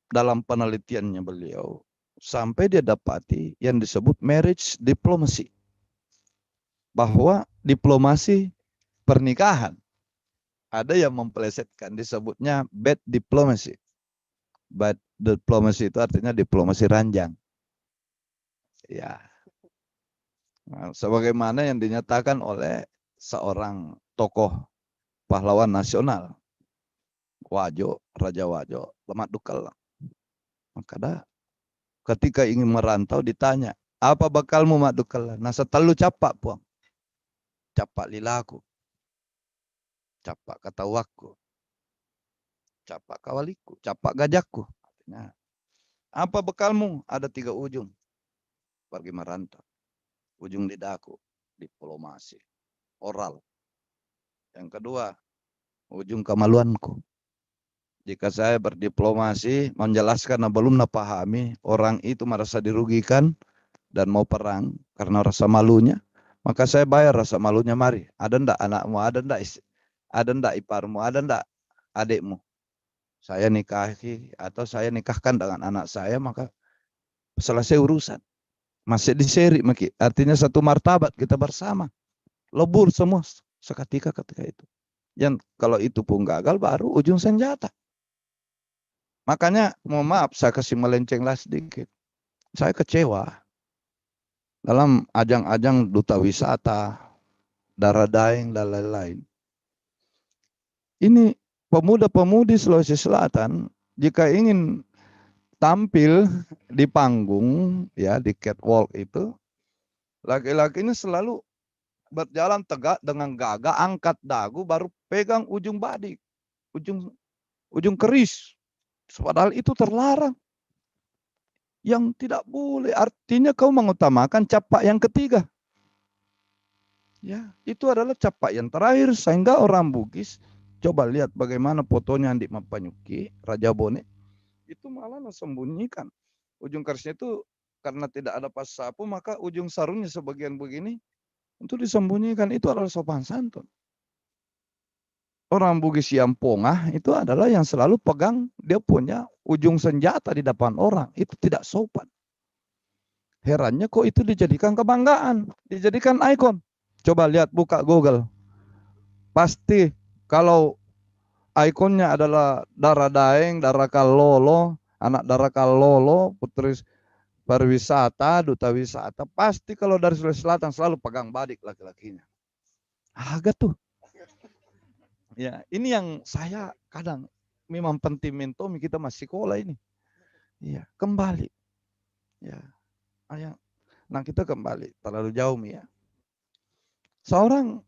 dalam penelitiannya beliau sampai dia dapati yang disebut marriage diplomacy. Bahwa diplomasi pernikahan ada yang mempelesetkan, disebutnya bad diplomacy. Bad diplomacy itu artinya diplomasi ranjang. Ya. Nah, sebagaimana yang dinyatakan oleh seorang tokoh pahlawan nasional, Wajo, Raja Wajo, Lemat Dukal. Maka ketika ingin merantau ditanya, apa bakalmu Mak Dukal? Nah setalu capak puang. Capak lilaku. Capak katawaku. Capak kawaliku. Capak gajakku. Artinya, apa bekalmu? Ada 3 ujung. Pergi merantau. Ujung lidahku. Diplomasi. Oral. Yang kedua, ujung kemaluanku. Jika saya berdiplomasi, menjelaskan belum pahami, orang itu merasa dirugikan dan mau perang karena rasa malunya, maka saya bayar rasa malunya, mari. Ada ndak anakmu, ada ndak iparmu, ada ndak adikmu. Saya nikahi atau saya nikahkan dengan anak saya, maka selesai urusan. Masih di seri, artinya satu martabat kita bersama. Lebur semua seketika ketika itu. Yang kalau itu pun gagal, baru ujung senjata. Makanya, mohon maaf, saya kasih melencenglah sedikit. Saya kecewa dalam ajang-ajang duta wisata, darah daeng, dan lain-lain. Ini pemuda-pemudi Sulawesi Selatan, jika ingin tampil di panggung, ya di catwalk itu, laki-lakinya selalu berjalan tegak dengan gagah, angkat dagu, baru pegang ujung badik, ujung keris. Padahal itu terlarang. Yang tidak boleh, artinya kau mengutamakan capak yang ketiga. Ya, itu adalah capak yang terakhir, sehingga orang Bugis, coba lihat bagaimana fotonya di Mapanyuki, Raja Bone, itu malah sembunyikan. Ujung kerisnya itu karena tidak ada pas sapu, maka ujung sarungnya sebagian begini untuk disembunyikan. Itu adalah sopan santun. Orang Bugis yang pongah itu adalah yang selalu pegang, dia punya ujung senjata di depan orang. Itu tidak sopan. Herannya kok itu dijadikan kebanggaan, dijadikan ikon. Coba lihat, buka Google. Pasti kalau ikonnya adalah Dara Daeng, Dara Kalolo, anak Dara Kalolo, putri pariwisata, duta wisata, pasti kalau dari Sulawesi Selatan selalu pegang badik laki-lakinya. Agak tuh. Ya, ini yang saya kadang memang penting mentomi kita masih sekolah ini. Iya, kembali. Ya. Nah, kita kembali terlalu jauh ya. Seorang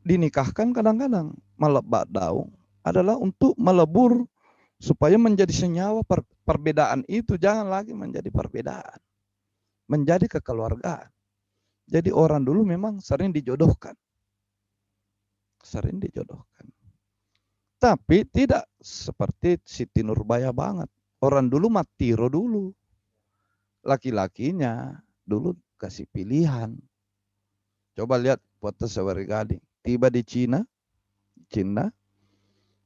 dinikahkan kadang-kadang melebat daun adalah untuk melebur supaya menjadi senyawa perbedaan itu jangan lagi menjadi perbedaan, menjadi kekeluargaan. Jadi orang dulu memang sering dijodohkan. Sering dijodohkan. Tapi tidak seperti Siti Nurbaya banget. Orang dulu matiro dulu. Laki-lakinya dulu kasih pilihan. Coba lihat foto Sawari Gading. Tiba di Cina,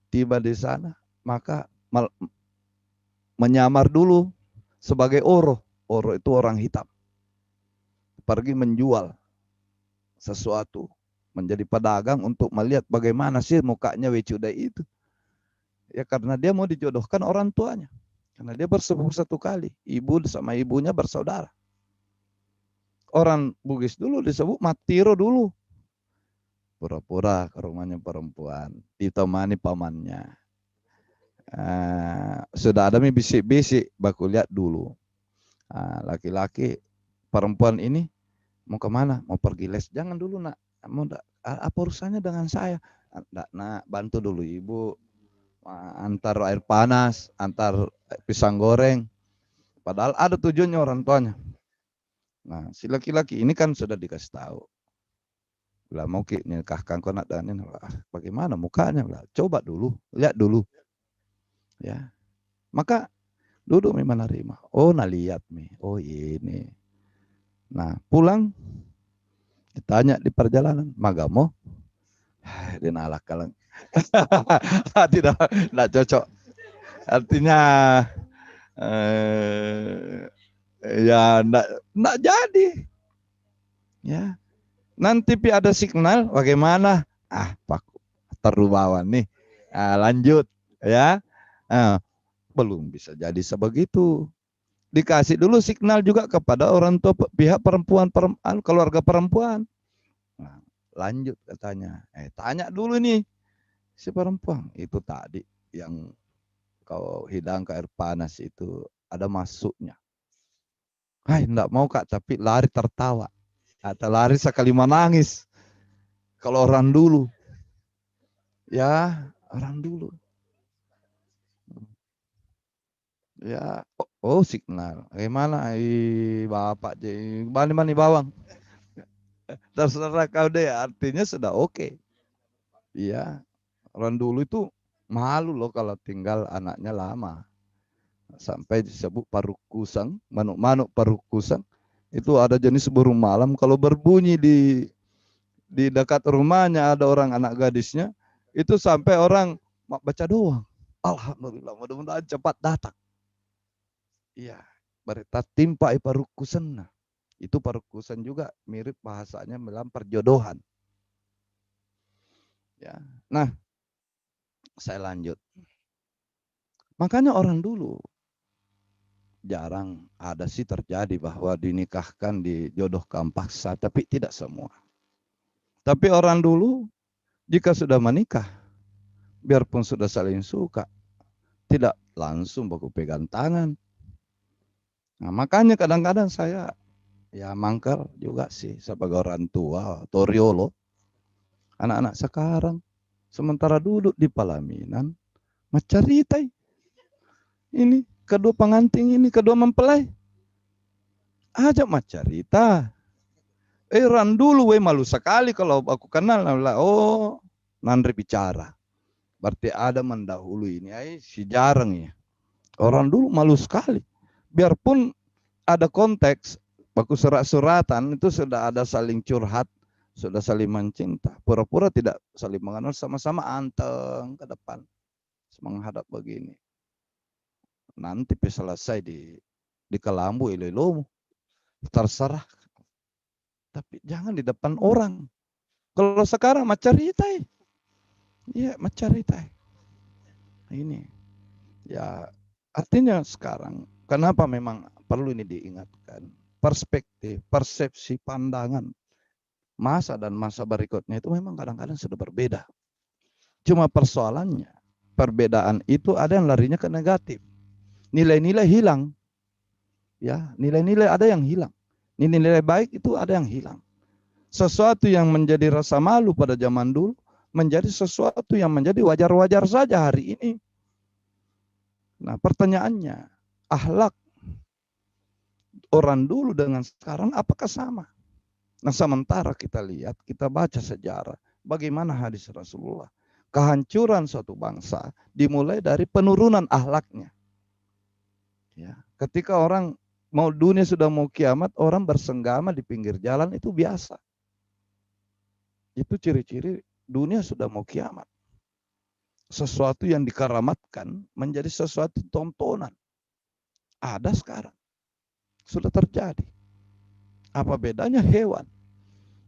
tiba di sana, maka menyamar dulu sebagai Oro. Oro itu orang hitam. Pergi menjual sesuatu, menjadi pedagang untuk melihat bagaimana sih mukanya Wecuda itu. Ya karena dia mau dijodohkan orang tuanya. Karena dia bersepupu satu kali. Ibu sama ibunya bersaudara. Orang Bugis dulu disebut matiro dulu. Pura-pura ke rumahnya perempuan. Ditemani pamannya. Sudah ada bisik-bisik. Baku lihat dulu. Laki-laki perempuan ini mau kemana? Mau pergi les. Jangan dulu nak. Mau apa urusannya dengan saya? Nak, bantu dulu ibu. Antar air panas, antar pisang goreng. Padahal ada tujuannya orang tuanya. Nah, si laki-laki ini kan sudah dikasih tahu. Lah mau nikahkan kau nak dan ini. Bagaimana mukanya? Lah, coba dulu, lihat dulu. Ya. Maka duduk memang menerima. Oh, nah lihat nih. Oh, ini. Nah, pulang ditanya di perjalanan, magamo? Dinalak kalang. Tidak cocok. Artinya ya enggak jadi. Ya. Nanti ada signal bagaimana? Pak terubawan nih. Lanjut ya. Belum bisa jadi sebegitu. Dikasih dulu signal juga kepada orang tua pihak perempuan, keluarga perempuan. Nah, lanjut katanya. Tanya dulu nih si perempuan itu tadi yang kau hidang ke air panas itu ada masuknya. Enggak mau kak, tapi lari tertawa. Atau lari sekali menangis. Kalau orang dulu. Ya, orang dulu. Ya, signal. Bagaimana? Bapak jadi mani bawang. Terserah kau deh, artinya sudah oke. Iya, orang dulu itu malu loh kalau tinggal anaknya lama. Sampai disebut parukusang, manuk-manuk parukusang. Itu ada jenis burung malam kalau berbunyi di dekat rumahnya ada orang anak gadisnya, itu sampai orang baca doang. Alhamdulillah, mudah-mudahan cepat datang. Iya, berita timpa parukusan. Itu parukusan juga mirip bahasanya dalam perjodohan. Ya. Nah, saya lanjut. Makanya orang dulu jarang ada sih terjadi bahwa dinikahkan, dijodohkan paksa, tapi tidak semua. Tapi orang dulu jika sudah menikah, biarpun sudah saling suka, tidak langsung baku pegang tangan. Nah, makanya kadang-kadang saya ya mangkal juga sih sebagai orang tua, toriolo. Anak-anak sekarang sementara duduk di pelaminan, macaritai. Ini kedua pengantin ini, kedua mempelai. Ajak macarita. Ran dulu malu sekali kalau aku kenal. Oh, Nandri bicara. Berarti ada mendahului ini. Si jarang ya. Orang dulu malu sekali. Biarpun ada konteks, baku surat-suratan itu sudah ada saling curhat, sudah saling mencinta. Pura-pura tidak saling mengenal, sama-sama anteng ke depan. Menghadap begini. Nanti selesai di kelambu ilomu. Terserah. Tapi jangan di depan orang. Kalau sekarang macaritai. Iya, macaritai. Ini. Ya, artinya sekarang, kenapa memang perlu ini diingatkan? Perspektif, persepsi, pandangan masa dan masa berikutnya itu memang kadang-kadang sudah berbeda. Cuma persoalannya, perbedaan itu ada yang larinya ke negatif. Nilai-nilai hilang. Ya, nilai-nilai ada yang hilang. Nilai-nilai baik itu ada yang hilang. Sesuatu yang menjadi rasa malu pada zaman dulu menjadi sesuatu yang menjadi wajar-wajar saja hari ini. Nah, pertanyaannya, akhlak orang dulu dengan sekarang apakah sama? Nah, sementara kita lihat, kita baca sejarah, bagaimana hadis Rasulullah. Kehancuran suatu bangsa dimulai dari penurunan akhlaknya. Ya, ketika orang mau dunia sudah mau kiamat, orang bersenggama di pinggir jalan itu biasa. Itu ciri-ciri dunia sudah mau kiamat. Sesuatu yang dikeramatkan menjadi sesuatu tontonan. Ada sekarang. Sudah terjadi. Apa bedanya hewan?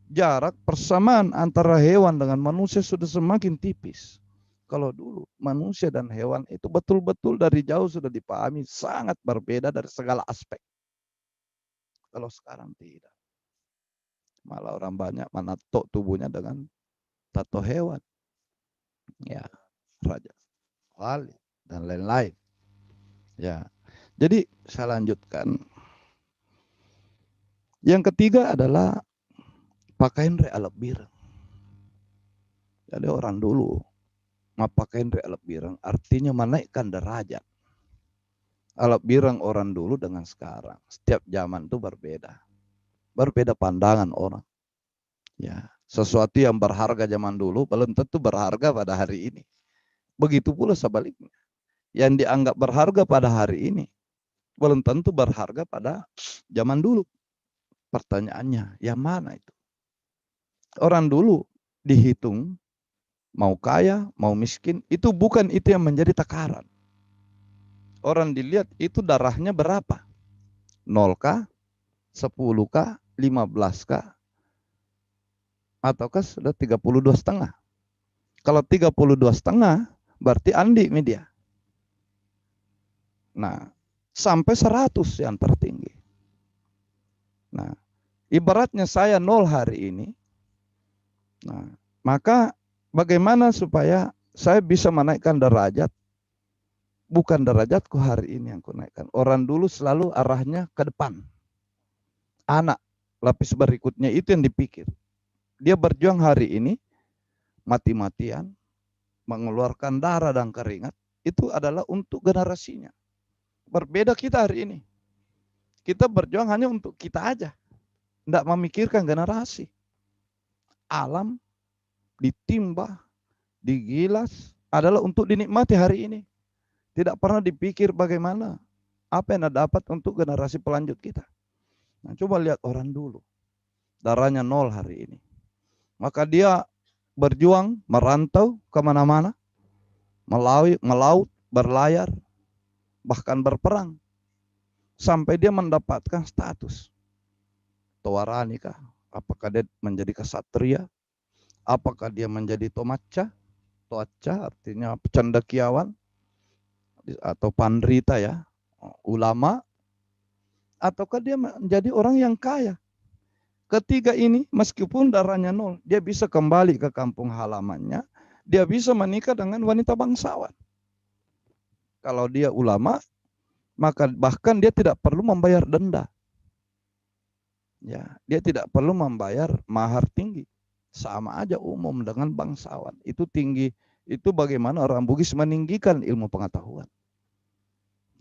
Jarak persamaan antara hewan dengan manusia sudah semakin tipis. Kalau dulu manusia dan hewan itu betul-betul dari jauh sudah dipahami sangat berbeda dari segala aspek. Kalau sekarang tidak. Malah orang banyak menato tubuhnya dengan tato hewan. Ya, raja, wali, dan lain-lain. Ya. Jadi saya lanjutkan. Yang ketiga adalah pakaian realep bireng. Jadi orang dulu pakaian realep bireng artinya menaikkan derajat. Alep bireng orang dulu dengan sekarang. Setiap zaman itu berbeda. Berbeda pandangan orang. Ya, sesuatu yang berharga zaman dulu belum tentu berharga pada hari ini. Begitu pula sebaliknya. Yang dianggap berharga pada hari ini belum tentu berharga pada zaman dulu. Pertanyaannya, yang mana itu? Orang dulu dihitung mau kaya, mau miskin, itu bukan itu yang menjadi takaran. Orang dilihat itu darahnya berapa? 0 kah? 10 kah? 15 kah? Ataukah sudah 32,5? Kalau 32,5 berarti Andi media. Nah, sampai 100 yang tertinggi. Nah, ibaratnya saya 0 hari ini. Nah, maka bagaimana supaya saya bisa menaikkan derajat? Bukan derajatku hari ini yang kunaikkan. Orang dulu selalu arahnya ke depan. Anak lapis berikutnya itu yang dipikir. Dia berjuang hari ini, mati-matian, mengeluarkan darah dan keringat, itu adalah untuk generasinya. Berbeda kita hari ini. Kita berjuang hanya untuk kita aja. Tidak memikirkan generasi. Alam ditimba, digilas, adalah untuk dinikmati hari ini. Tidak pernah dipikir bagaimana apa yang dapat untuk generasi pelanjut kita. Nah, coba lihat orang dulu. Darahnya 0 hari ini. Maka dia berjuang, merantau kemana-mana. Melaut, berlayar, bahkan berperang. Sampai dia mendapatkan status. Tawarani kah? Apakah dia menjadi kesatria? Apakah dia menjadi tomaca? Toaca artinya cendekiawan. Atau pandrita ya, ulama, ataukah dia menjadi orang yang kaya. Ketiga ini meskipun darahnya 0, dia bisa kembali ke kampung halamannya, dia bisa menikah dengan wanita bangsawan. Kalau dia ulama, maka bahkan dia tidak perlu membayar denda. Ya, dia tidak perlu membayar mahar tinggi. Sama aja umum dengan bangsawan. Itu tinggi, itu bagaimana orang Bugis meninggikan ilmu pengetahuan.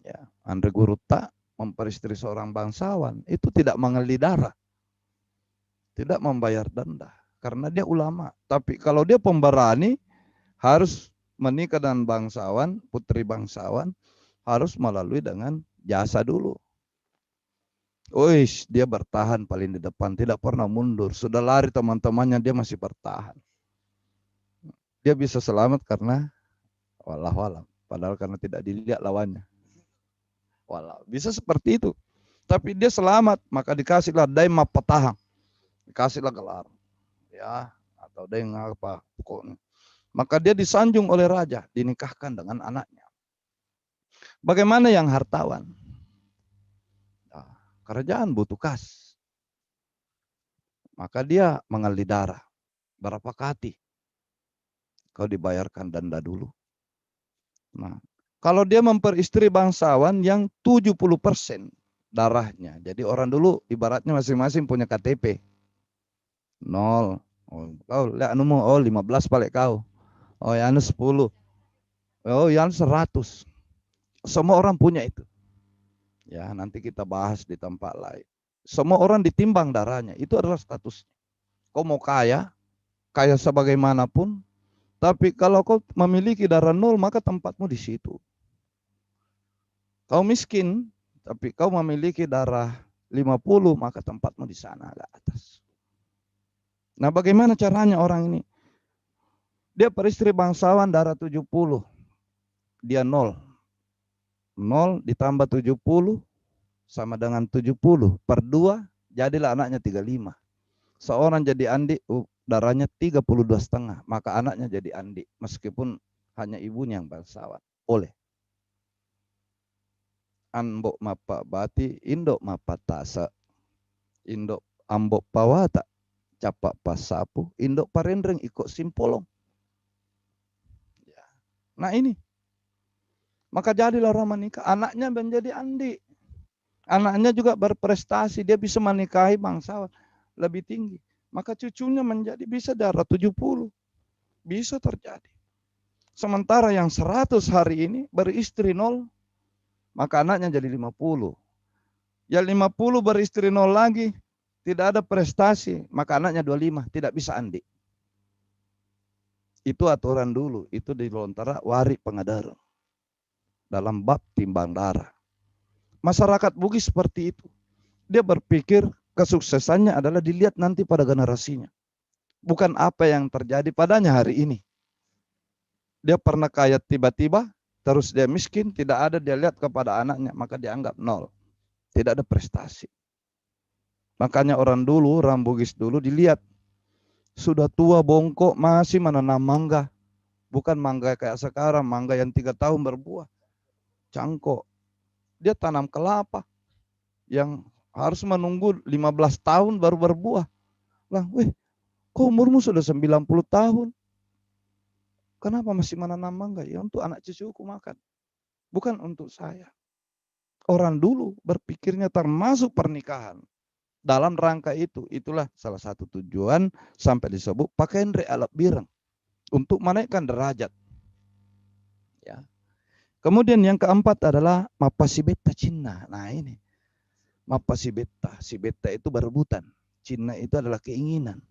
Ya, Andre Guruta memperistri seorang bangsawan itu tidak mengalir darah, tidak membayar denda karena dia ulama. Tapi kalau dia pemberani harus menikah dengan bangsawan, putri bangsawan harus melalui dengan jasa dulu. Wih, dia bertahan paling di depan, tidak pernah mundur. Sudah lari teman-temannya, dia masih bertahan. Dia bisa selamat karena wallahualam, padahal karena tidak dilihat lawannya. Walau bisa seperti itu. Tapi dia selamat, maka dikasihlah daimah petahang. Dikasihlah gelar. Ya, atau daimah apa pokoknya. Maka dia disanjung oleh raja, dinikahkan dengan anaknya. Bagaimana yang hartawan? Nah, kerajaan butuh kas. Maka dia mengalir darah. Berapa kati? Kau dibayarkan denda dulu. Nah, kalau dia memperistri bangsawan yang 70% darahnya. Jadi orang dulu ibaratnya masing-masing punya KTP. 0. Oh, kau lihat anumu, oh 15 balik kau. Oh ya anu 10. Oh yang 100. Semua orang punya itu. Ya, nanti kita bahas di tempat lain. Semua orang ditimbang darahnya. Itu adalah status. Kau mau kaya, kaya sebagaimanapun, tapi kalau kau memiliki darah 0, maka tempatmu di situ. Kau miskin, tapi kau memiliki darah 50, maka tempatmu di sana agak atas. Nah, bagaimana caranya orang ini? Dia peristri bangsawan darah 70. Dia 0. 0 ditambah 70 sama dengan 70 per 2, jadilah anaknya 35. Seorang jadi Andi, darahnya 32,5, maka anaknya jadi Andi, meskipun hanya ibunya yang bangsawan. Boleh. Anbok mapa bati, indok mapa tasa, indok ambok pawata, capak pasapu, indok parendreng ikut simpolong. Nah ini, maka jadilah orang menikah, anaknya menjadi Andi. Anaknya juga berprestasi, dia bisa menikahi bangsawan lebih tinggi. Maka cucunya menjadi bisa darah 70. Bisa terjadi. Sementara yang 100 hari ini beristri 0, maka anaknya jadi 50. Yang 50 beristri 0 lagi, tidak ada prestasi, maka anaknya 25, tidak bisa Andi. Itu aturan dulu, itu di lontara wari pengadara. Dalam bab timbang darah. Masyarakat Bugis seperti itu. Dia berpikir kesuksesannya adalah dilihat nanti pada generasinya. Bukan apa yang terjadi padanya hari ini. Dia pernah kaya tiba-tiba, terus dia miskin, tidak ada dia lihat kepada anaknya, maka dianggap 0. Tidak ada prestasi. Makanya orang dulu, orang Bugis dulu dilihat, sudah tua bongkok masih menanam mangga. Bukan mangga kayak sekarang, mangga yang 3 tahun berbuah. Cangkok. Dia tanam kelapa yang harus menunggu 15 tahun baru berbuah. Lah, weh, kok umurmu sudah 90 tahun? Kenapa masih menanam mangga? Ya untuk anak cucuku makan. Bukan untuk saya. Orang dulu berpikirnya termasuk pernikahan. Dalam rangka itu, itulah salah satu tujuan sampai disebut pakaian alat bireng. Untuk menaikkan derajat. Ya. Kemudian yang keempat adalah mapasibeta cinna. Nah ini. Mapasibeta. Sibeta itu berebutan. Cinna itu adalah keinginan.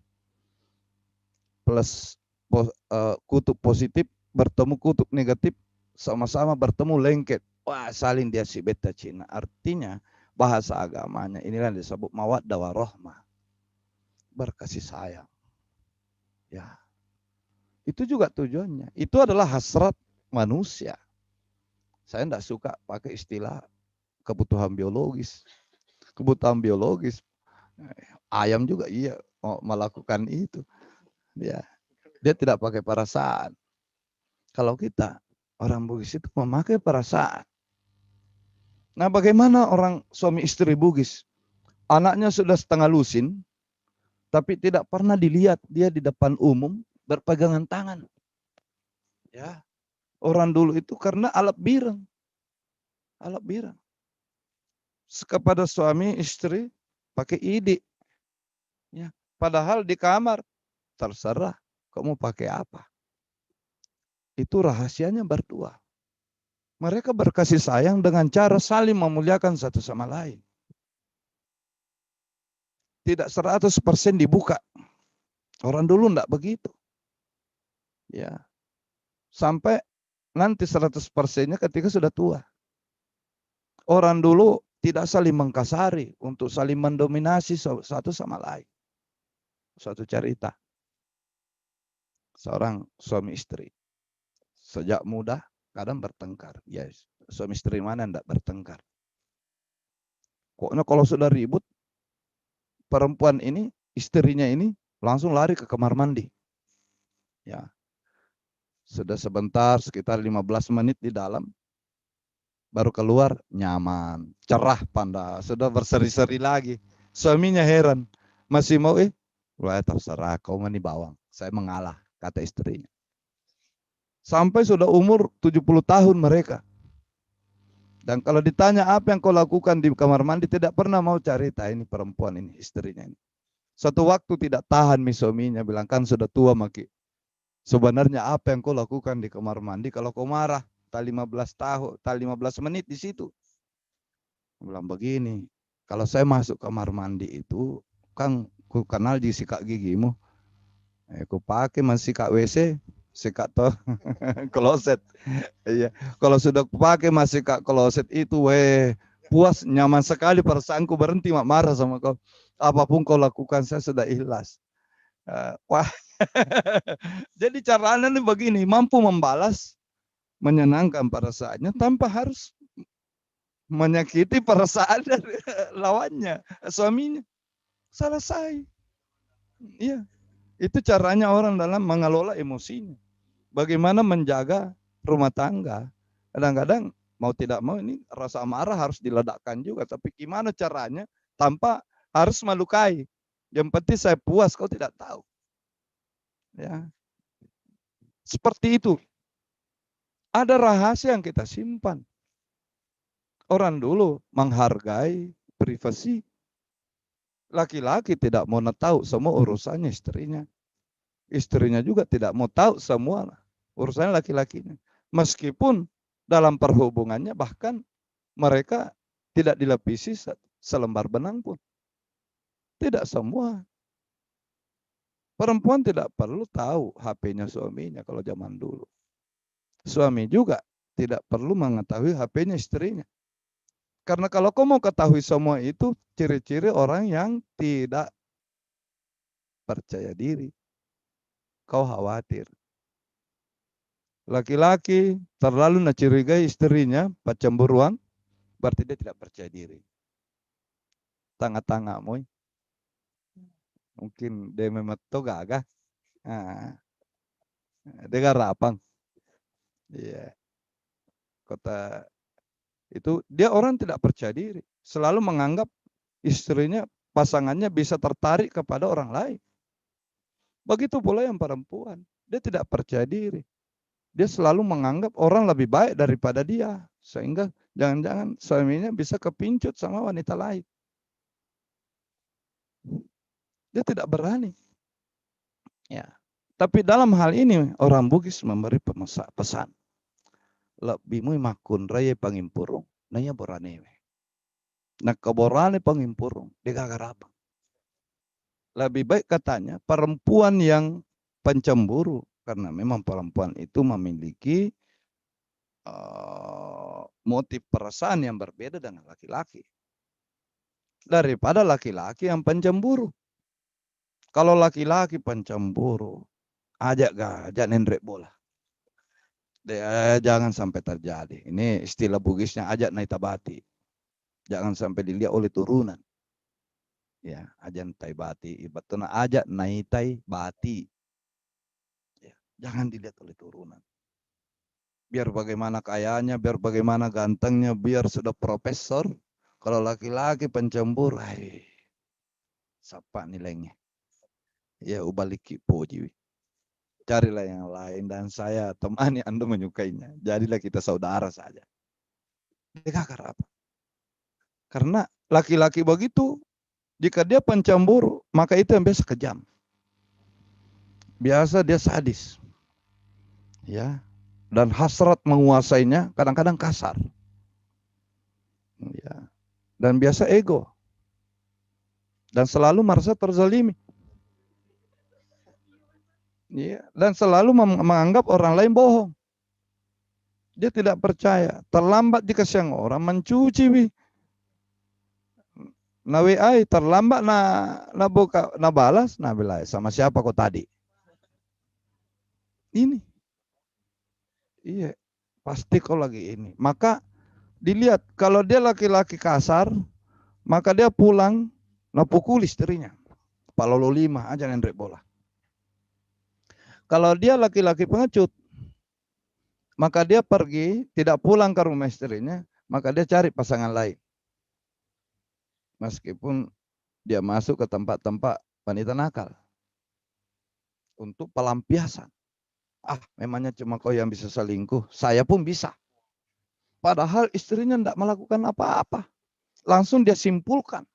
Plus kutub positif bertemu kutub negatif, sama-sama bertemu lengket. Wah, saling dia sibeta cinna. Artinya bahasa agamanya inilah disebut mawaddah warahmah. Berkasih sayang. Ya. Itu juga tujuannya. Itu adalah hasrat manusia. Saya tidak suka pakai istilah kebutuhan biologis. Kebutuhan biologis. Ayam juga iya melakukan itu. Ya. Dia tidak pakai perasaan. Kalau kita, orang Bugis itu memakai perasaan. Nah bagaimana orang suami istri Bugis? Anaknya sudah setengah lusin, tapi tidak pernah dilihat dia di depan umum berpegangan tangan. Ya, orang dulu itu karena alat bireng. Alat bireng. Kepada suami istri pakai ide. Ya, padahal di kamar terserah kamu pakai apa. Itu rahasianya berdua. Mereka berkasih sayang dengan cara saling memuliakan satu sama lain. Tidak 100% dibuka. Orang dulu enggak begitu. Ya. Sampai nanti 100%-nya ketika sudah tua. Orang dulu tidak saling mengkasari untuk saling mendominasi satu sama lain. Suatu cerita. Seorang suami istri. Sejak muda kadang bertengkar. Ya, suami istri mana enggak bertengkar. Pokoknya kalau sudah ribut, perempuan ini, istrinya ini langsung lari ke kamar mandi. Ya. Sudah sebentar, sekitar 15 menit di dalam, baru keluar nyaman, cerah pandai, sudah berseri-seri lagi. Suaminya heran, masih mau wah terserah kau mani bawang, saya mengalah, kata istrinya. Sampai sudah umur 70 tahun mereka. Dan kalau ditanya apa yang kau lakukan di kamar mandi, tidak pernah mau cerita ini perempuan ini, istrinya ini. Suatu waktu tidak tahan suaminya, bilang, kan sudah tua Maki. Sebenarnya apa yang kau lakukan di kamar mandi kalau kau marah? Tak 15 tahun, tak 15 menit di situ. Bilang begini, kalau saya masuk kamar mandi itu, kan ku kenal di sikat gigimu. Ku pakai masih sikat WC, sikat toh kloset. Iya, kalau sudah pakai masih sikat kloset itu, puas, nyaman sekali perasaanku, berhenti marah sama kau. Apapun kau lakukan, saya sudah ikhlas. Wah, jadi caranya nih begini, mampu membalas, menyenangkan perasaannya tanpa harus menyakiti perasaan dari lawannya, suaminya. Selesai. Iya, itu caranya orang dalam mengelola emosinya. Bagaimana menjaga rumah tangga. Kadang-kadang mau tidak mau ini rasa marah harus diledakkan juga. Tapi gimana caranya tanpa harus melukai. Yang penting saya puas, kau tidak tahu. Ya, seperti itu. Ada rahasia yang kita simpan. Orang dulu menghargai privasi. Laki-laki tidak mau tahu semua urusannya istrinya. Istrinya juga tidak mau tahu semua urusannya laki-lakinya. Meskipun dalam perhubungannya bahkan mereka tidak dilapisi selembar benang pun. Tidak semua. Perempuan tidak perlu tahu HP-nya suaminya kalau zaman dulu. Suami juga tidak perlu mengetahui HP-nya istrinya. Karena kalau kau mau ketahui semua itu, ciri-ciri orang yang tidak percaya diri. Kau khawatir. Laki-laki terlalu mencurigai istrinya, pacemburuan, berarti dia tidak percaya diri. Tengah-tengah moy. Mungkin dia memang gagah. Nah, dia rapang. Iya. Kota itu dia orang tidak percaya diri. Selalu menganggap istrinya, pasangannya bisa tertarik kepada orang lain. Begitu pula yang perempuan. Dia tidak percaya diri. Dia selalu menganggap orang lebih baik daripada dia. Sehingga jangan-jangan suaminya bisa kepincut sama wanita lain. Dia tidak berani. Ya. Tapi dalam hal ini orang Bugis memberi pesan. Lebih makun raya pangimpurung. Nanya borane. Nah keborane pangimpurung. Dia gak apa. Lebih baik katanya perempuan yang pencemburu. Karena memang perempuan itu memiliki motif perasaan yang berbeda dengan laki-laki. Daripada laki-laki yang pencemburu. Kalau laki-laki pencemburu, ajak nendrek bola. Jangan sampai terjadi. Ini istilah Bugisnya, ajak naik tabati. Jangan sampai dilihat oleh turunan. Ya, ajak naik bati. Ibaratnya ajak naik bati. Ya, jangan dilihat oleh turunan. Biar bagaimana kayanya, biar bagaimana gantengnya, biar sudah profesor. Kalau laki-laki pencemburu, siapa nilainya? Ya, ubaliki puji. Carilah yang lain dan saya temani Anda menyukainya. Jadilah kita saudara saja. Dia apa? Karena laki-laki begitu, jika dia pencemburu, maka itu yang biasa kejam. Biasa dia sadis. Ya. Dan hasrat menguasainya kadang-kadang kasar. Ya. Dan biasa ego. Dan selalu merasa terzalimi. Ya. Dan selalu menganggap orang lain bohong. Dia tidak percaya. Terlambat jika siang orang mencuci. Na WA terlambat na buka na balas, na bilang sama siapa kau tadi? Ini. Iya. Pasti kau lagi ini. Maka dilihat kalau dia laki-laki kasar, maka dia pulang na pukul istrinya. Palolo 5 aja nendrek bola. Kalau dia laki-laki pengecut, maka dia pergi, tidak pulang ke rumah istrinya, maka dia cari pasangan lain. Meskipun dia masuk ke tempat-tempat wanita nakal. Untuk pelampiasan. Memangnya cuma kau yang bisa selingkuh, saya pun bisa. Padahal istrinya tidak melakukan apa-apa. Langsung dia simpulkan.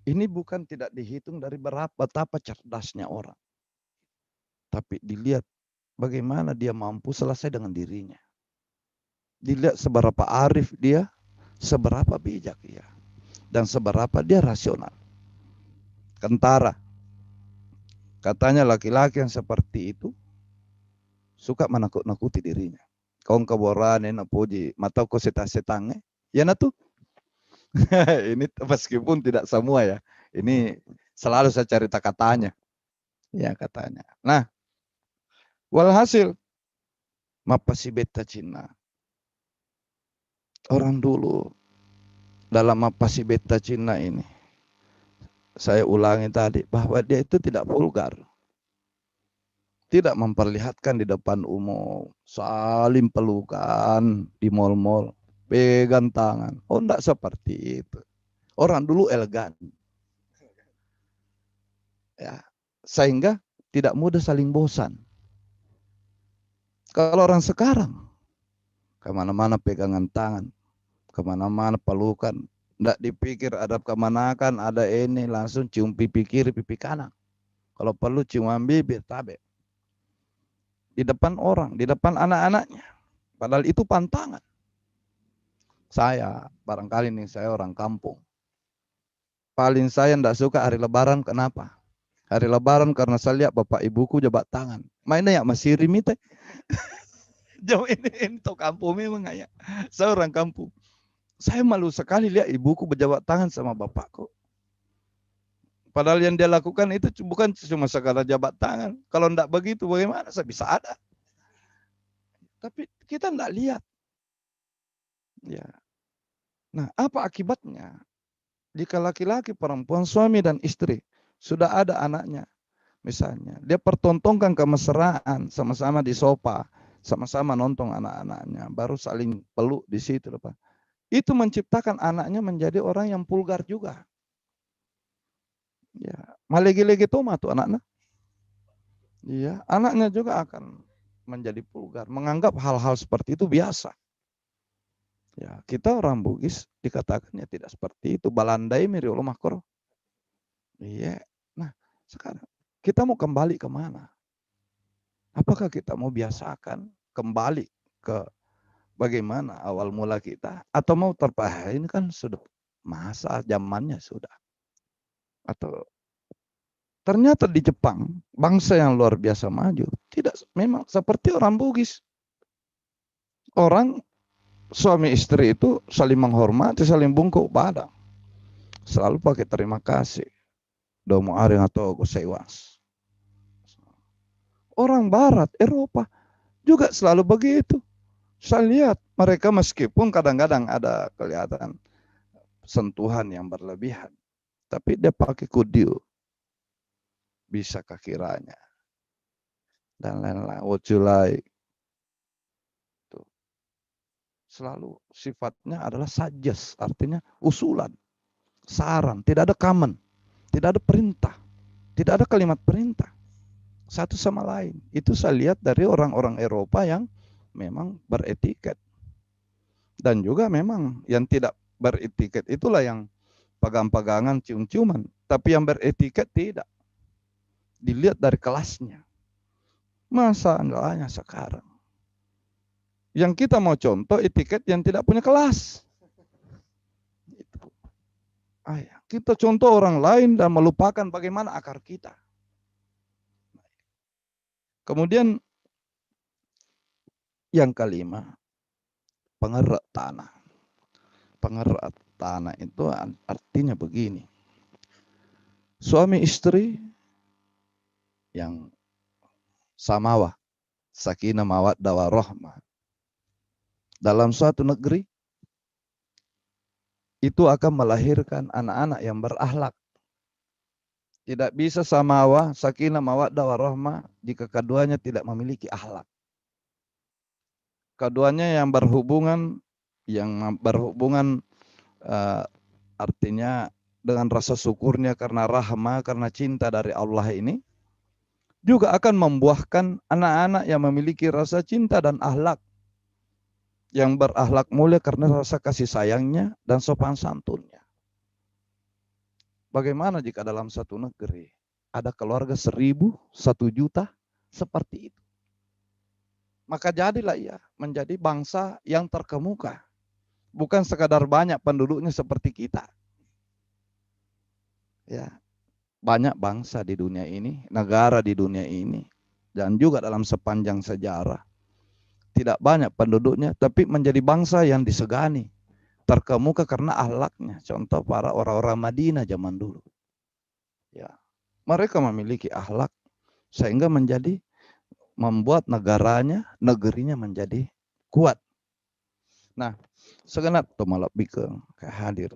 Ini bukan tidak dihitung dari betapa cerdasnya orang, tapi dilihat bagaimana dia mampu selesai dengan dirinya. Dilihat seberapa arif dia, seberapa bijak dia, dan seberapa dia rasional. Kentara, katanya laki-laki yang seperti itu suka menakut-nakuti dirinya. Kau kaborane na puji matau ko seta-setange. Ya na tuh. Ini meskipun tidak semua ya. Ini selalu saya cerita katanya. Ya katanya. Nah, walhasil mapasi beta Cina. Orang dulu dalam mapasi beta Cina ini, saya ulangi tadi bahwa dia itu tidak vulgar. Tidak memperlihatkan di depan umum, saling pelukan di mal-mal, pegang tangan. Oh, enggak seperti itu. Orang dulu elegan. Ya, sehingga tidak mudah saling bosan. Kalau orang sekarang, kemana-mana pegangan tangan, kemana-mana pelukan, enggak dipikir ada kemanakan, ada ini, langsung cium pipi kiri, pipi kanan. Kalau perlu ciuman bibir, tabe. Di depan orang, di depan anak-anaknya. Padahal itu pantangan. Saya, barangkali nih saya orang kampung. Paling saya tidak suka hari lebaran, kenapa? Hari lebaran karena saya lihat bapak ibuku jabat tangan. Mainnya ya masih rimite. Jauh ini tuh kampung memang ya. Saya orang kampung. Saya malu sekali lihat ibuku berjabat tangan sama bapakku. Padahal yang dia lakukan itu bukan cuma sekadar jabat tangan. Kalau tidak begitu bagaimana saya bisa ada? Tapi kita tidak lihat. Ya. Nah, apa akibatnya? Jika laki-laki, perempuan, suami dan istri sudah ada anaknya, misalnya dia pertontonkan kemesraan sama-sama di sofa, sama-sama nonton anak-anaknya, baru saling peluk di situ, Pak. Itu menciptakan anaknya menjadi orang yang vulgar juga. Ya, malegi-legi toma tuh anaknya. Iya, anaknya juga akan menjadi vulgar, menganggap hal-hal seperti itu biasa. Ya, kita orang Bugis dikatakannya tidak seperti itu. Balandai miri ulama koro. Iya. Nah, sekarang kita mau kembali ke mana? Apakah kita mau biasakan kembali ke bagaimana awal mula kita? Atau mau terpakai ini kan sudah masa zamannya sudah. Atau ternyata di Jepang, bangsa yang luar biasa maju, tidak memang seperti orang Bugis. Orang suami istri itu saling menghormati, saling bungkuk badan. Selalu pakai terima kasih. Domo arigatou gozaimasu. Orang barat, Eropa juga selalu begitu. Saya lihat mereka meskipun kadang-kadang ada kelihatan sentuhan yang berlebihan. Tapi dia pakai kudiu. Bisa kiranya. Dan lain-lain. What you like. Tuh. Selalu sifatnya adalah suggest. Artinya usulan. Saran. Tidak ada command. Tidak ada perintah. Tidak ada kalimat perintah. Satu sama lain. Itu saya lihat dari orang-orang Eropa yang memang beretiket. Dan juga memang yang tidak beretiket itulah yang pegang-pegangan, cium-ciuman. Tapi yang beretiket tidak. Dilihat dari kelasnya. Masalahnya sekarang. Yang kita mau contoh etiket yang tidak punya kelas. Kita contoh orang lain dan melupakan bagaimana akar kita. Kemudian yang kelima, pengerat tanah. Pengerat tanah itu artinya begini. Suami istri yang samawa, sakinah mawaddah warahmah. Dalam suatu negeri itu akan melahirkan anak-anak yang berakhlak. Tidak bisa samawa, sakinah mawaddah warahmah jika keduanya tidak memiliki akhlak. Keduanya yang berhubungan artinya dengan rasa syukurnya karena rahmah, karena cinta dari Allah ini juga akan membuahkan anak-anak yang memiliki rasa cinta dan akhlak, yang berakhlak mulia karena rasa kasih sayangnya dan sopan santunnya. Bagaimana jika dalam satu negeri ada keluarga 1.000, 1 juta seperti itu? Maka jadilah ia menjadi bangsa yang terkemuka. Bukan sekadar banyak penduduknya seperti kita. Ya, banyak bangsa di dunia ini, negara di dunia ini, dan juga dalam sepanjang sejarah. Tidak banyak penduduknya, tapi menjadi bangsa yang disegani. Terkemuka karena akhlaknya. Contoh para orang-orang Madinah zaman dulu. Ya, mereka memiliki akhlak sehingga membuat negerinya menjadi kuat. Nah, segenap tomalak bikeng hadir.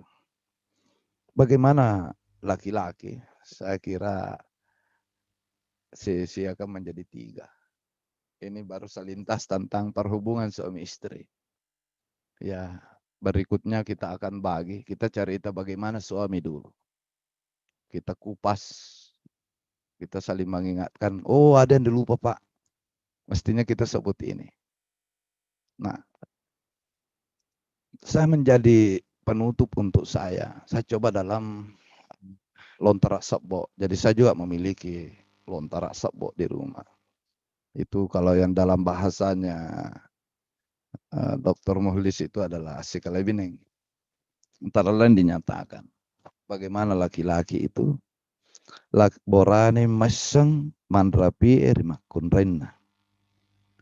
Bagaimana laki-laki? Saya kira sesi akan menjadi 3. Ini baru selintas tentang perhubungan suami istri. Ya, berikutnya kita akan kita cerita bagaimana suami dulu. Kita kupas, kita saling mengingatkan, oh ada yang dilupa Pak. Mestinya kita sebut ini. Nah, saya menjadi penutup untuk saya. Saya coba dalam lontara sebo. Jadi saya juga memiliki lontara sebo di rumah. Itu kalau yang dalam bahasanya Dr. Muhlis itu adalah sikalebining. Antara lain dinyatakan bagaimana laki-laki itu borane maseng manrapi rimakun renna.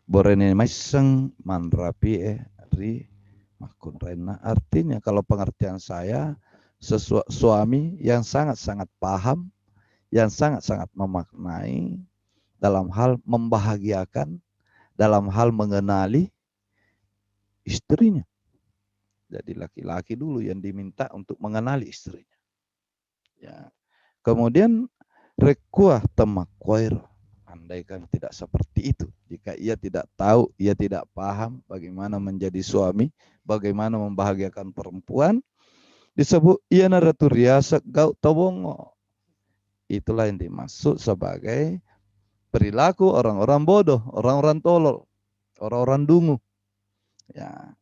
Borane maseng manrapi rimakun renna. Artinya kalau pengertian saya suami yang sangat-sangat paham, yang sangat-sangat memaknai dalam hal membahagiakan, dalam hal mengenali istrinya. Jadi laki-laki dulu yang diminta untuk mengenali istrinya. Ya. Kemudian rekuah temakwair. Andaikan tidak seperti itu. Jika ia tidak tahu, ia tidak paham bagaimana menjadi suami, bagaimana membahagiakan perempuan, disebut ia naraturiasa gau tobongo. Itulah yang dimaksud sebagai perilaku orang-orang bodoh, orang-orang tolol, orang-orang dungu. Ya.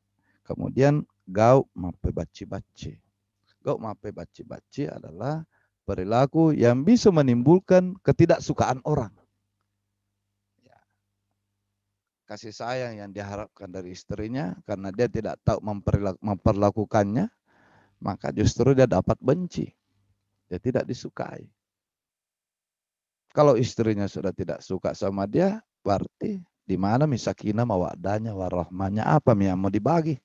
Kemudian gau mape baci-baci. Gau mape baci-baci adalah perilaku yang bisa menimbulkan ketidaksukaan orang. Ya. Kasih sayang yang diharapkan dari istrinya karena dia tidak tahu memperlakukannya, maka justru dia dapat benci. Dia tidak disukai. Kalau istrinya sudah tidak suka sama dia, berarti di mana misakina mawadanya warahmanya apa yang mau dibagi.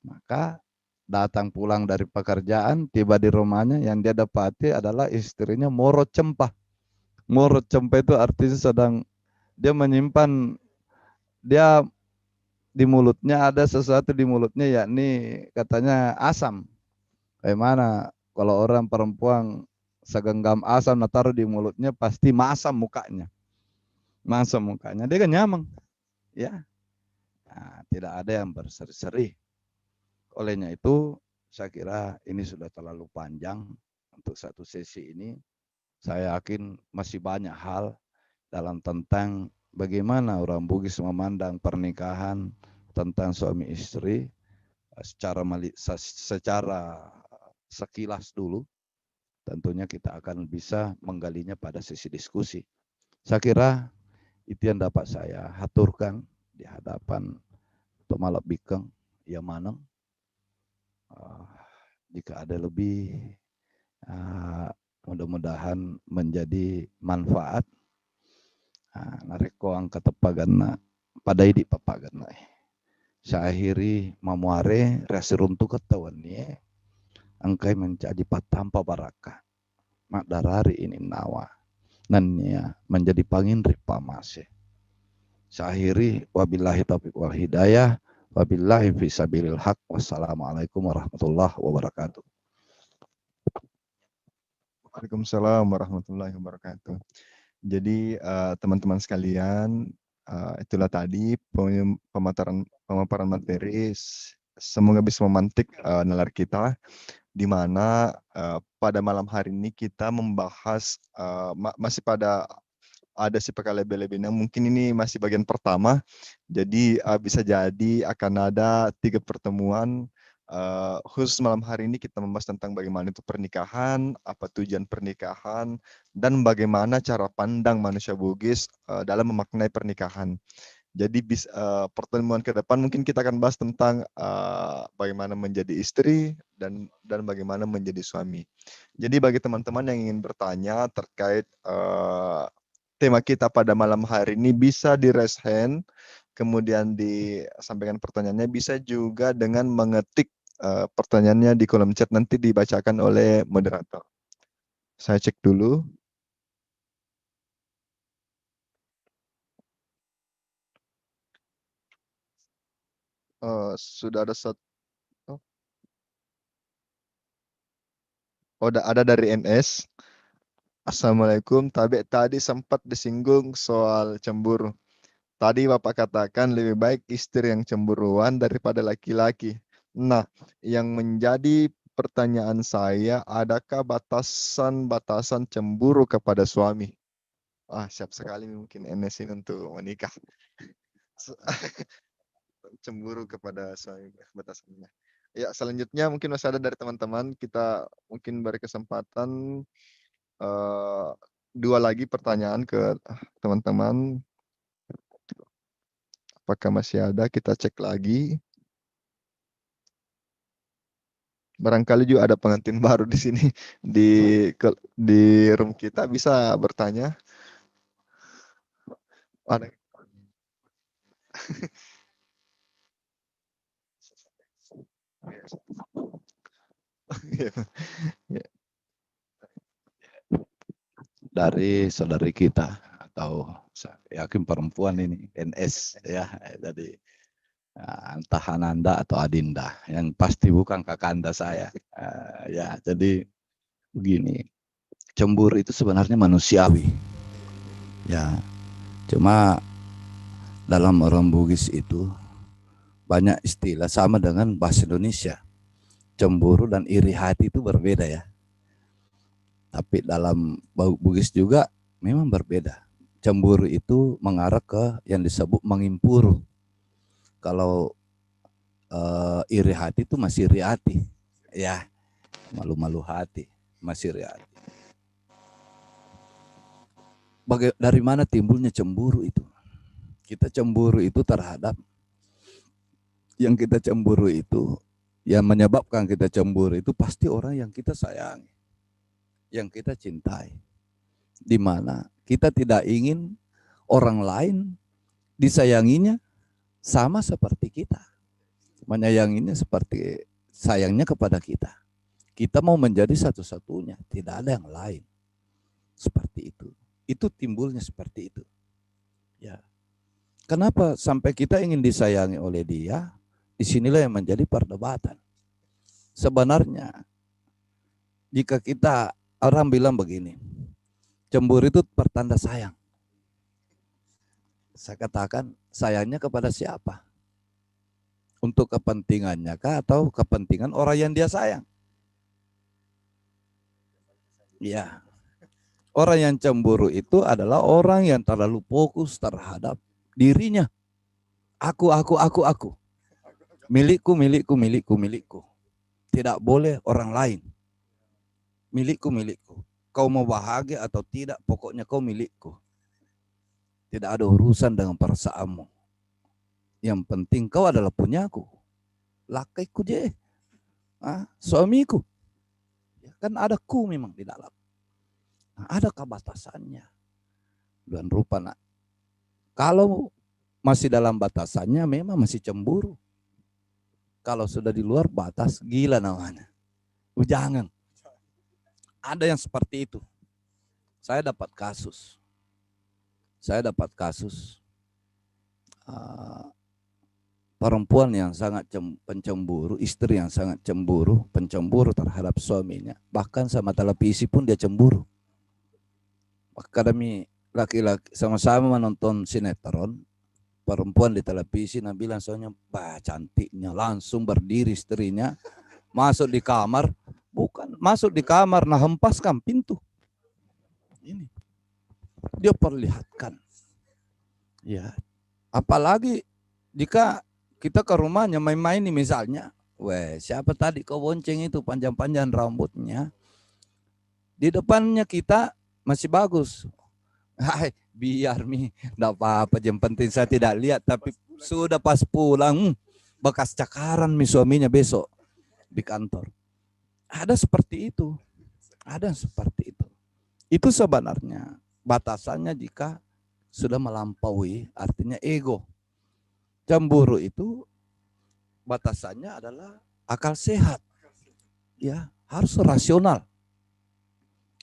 Maka datang pulang dari pekerjaan, tiba di rumahnya, yang dia dapati adalah istrinya moro cempah. Moro cempah itu artinya dia menyimpan, dia di mulutnya ada sesuatu di mulutnya, yakni katanya asam. Bagaimana kalau orang perempuan segenggam asam taruh di mulutnya pasti masam mukanya. Masam mukanya, dia kan nyamang. Ya, nah, tidak ada yang berseri-seri. Olehnya itu, saya kira ini sudah terlalu panjang untuk satu sesi ini. Saya yakin masih banyak hal tentang bagaimana orang Bugis memandang pernikahan, tentang suami istri secara sekilas dulu. Tentunya kita akan bisa menggalinya pada sesi diskusi. Saya kira itu yang dapat saya haturkan di hadapan Tomalak Bikeng yang Maneng. Jika ada lebih, mudah-mudahan menjadi manfaat. Nareko angka tepagan pada idi papagan. Saya akhiri mamuare resiruntu ketahuan ni angkai menjadi patampa barakah. Mak darari ini nawa. Nannya menjadi pangindri pamase. Saya akhiri wabillahi taufiq wal hidayah. Wabillahi fisabilil haq. Wassalamualaikum warahmatullahi wabarakatuh. Waalaikumsalam warahmatullahi wabarakatuh. Jadi teman-teman sekalian, itulah tadi pemaparan materi. Semoga bisa memantik nalar kita, di mana pada malam hari ini kita membahas masih pada ada si lebih-lebihnya. Mungkin ini masih bagian pertama, jadi bisa jadi akan ada 3 pertemuan Khusus malam hari ini kita membahas tentang bagaimana itu pernikahan, apa tujuan pernikahan, dan bagaimana cara pandang manusia Bugis, dalam memaknai pernikahan. Jadi pertemuan ke depan mungkin kita akan bahas tentang, bagaimana menjadi istri dan bagaimana menjadi suami. Jadi bagi teman-teman yang ingin bertanya terkait, tema kita pada malam hari ini bisa di-raise hand, kemudian disampaikan pertanyaannya, bisa juga dengan mengetik, pertanyaannya di kolom chat, nanti dibacakan oleh moderator. Saya cek dulu. Sudah ada oh, ada dari NS. Assalamualaikum, tadi sempat disinggung soal cemburu. Tadi Bapak katakan lebih baik istri yang cemburuan daripada laki-laki. Nah, yang menjadi pertanyaan saya, adakah batasan-batasan cemburu kepada suami? Siap sekali mungkin NS ini untuk menikah. Cemburu kepada suami, batasannya. Ya, selanjutnya mungkin masih ada dari teman-teman, kita mungkin beri kesempatan, eee, 2 lagi pertanyaan ke teman-teman. Apakah masih ada? Kita cek lagi. Barangkali juga ada pengantin baru di sini, di room kita, bisa bertanya. Ada. Iya, iya. Dari saudari kita atau yakin perempuan ini NS ya. Jadi entah Ananda atau Adinda, yang pasti bukan kakanda saya. Ya, jadi begini, cemburu itu sebenarnya manusiawi. Ya, cuma dalam orang Bugis itu banyak istilah sama dengan bahasa Indonesia. Cemburu dan iri hati itu berbeda ya. Tapi dalam Bugis juga memang berbeda. Cemburu itu mengarah ke yang disebut mengimpuru. Kalau iri hati itu masih iri hati. Ya, malu-malu hati, masih iri hati. Dari mana timbulnya cemburu itu? Kita cemburu itu terhadap yang kita cemburu itu, yang menyebabkan kita cemburu itu pasti orang yang kita sayangi, yang kita cintai. Di mana kita tidak ingin orang lain disayanginya sama seperti kita. Menyayanginya seperti sayangnya kepada kita. Kita mau menjadi satu-satunya, tidak ada yang lain. Seperti itu. Itu timbulnya seperti itu. Ya. Kenapa sampai kita ingin disayangi oleh dia? Disinilah yang menjadi perdebatan. Sebenarnya, jika kita, orang bilang begini, cemburu itu pertanda sayang. Saya katakan, sayangnya kepada siapa? Untuk kepentingannya kah atau kepentingan orang yang dia sayang? Ya. Orang yang cemburu itu adalah orang yang terlalu fokus terhadap dirinya. Aku. Milikku, milikku, milikku, milikku. Tidak boleh orang lain. Milikku, milikku. Kau mau bahagia atau tidak, pokoknya kau milikku. Tidak ada urusan dengan perasaanmu. Yang penting kau adalah punyaku. Lakiku je. Suamiku. Ya, kan ada ku memang di dalam. Ada batasannya. Dan rupa nak. Kalau masih dalam batasannya memang masih cemburu. Kalau sudah di luar batas, gila namanya. Jangan. Ada yang seperti itu. Saya dapat kasus. Perempuan yang sangat pencemburu, istri yang sangat pencemburu terhadap suaminya. Bahkan sama televisi pun dia cemburu. Kami laki-laki sama-sama menonton sinetron, perempuan di televisi, nah bilang soalnya, cantiknya, langsung berdiri istrinya, masuk di kamar, masuk di kamar, nah hempaskan pintu. Ini dia perlihatkan. Ya, apalagi jika kita ke rumahnya main-main nih misalnya, Weh, siapa tadi kau bonceng itu panjang-panjang rambutnya? Di depannya kita masih bagus. Hai, biar mi, enggak apa-apa. Yang penting saya tidak lihat. Tapi sudah pas pulang, bekas cakaran mi suaminya besok di kantor. Ada seperti itu. Ada seperti itu. Itu sebenarnya batasannya jika sudah melampaui, artinya ego. Cemburu itu batasannya adalah akal sehat. Ya, harus rasional.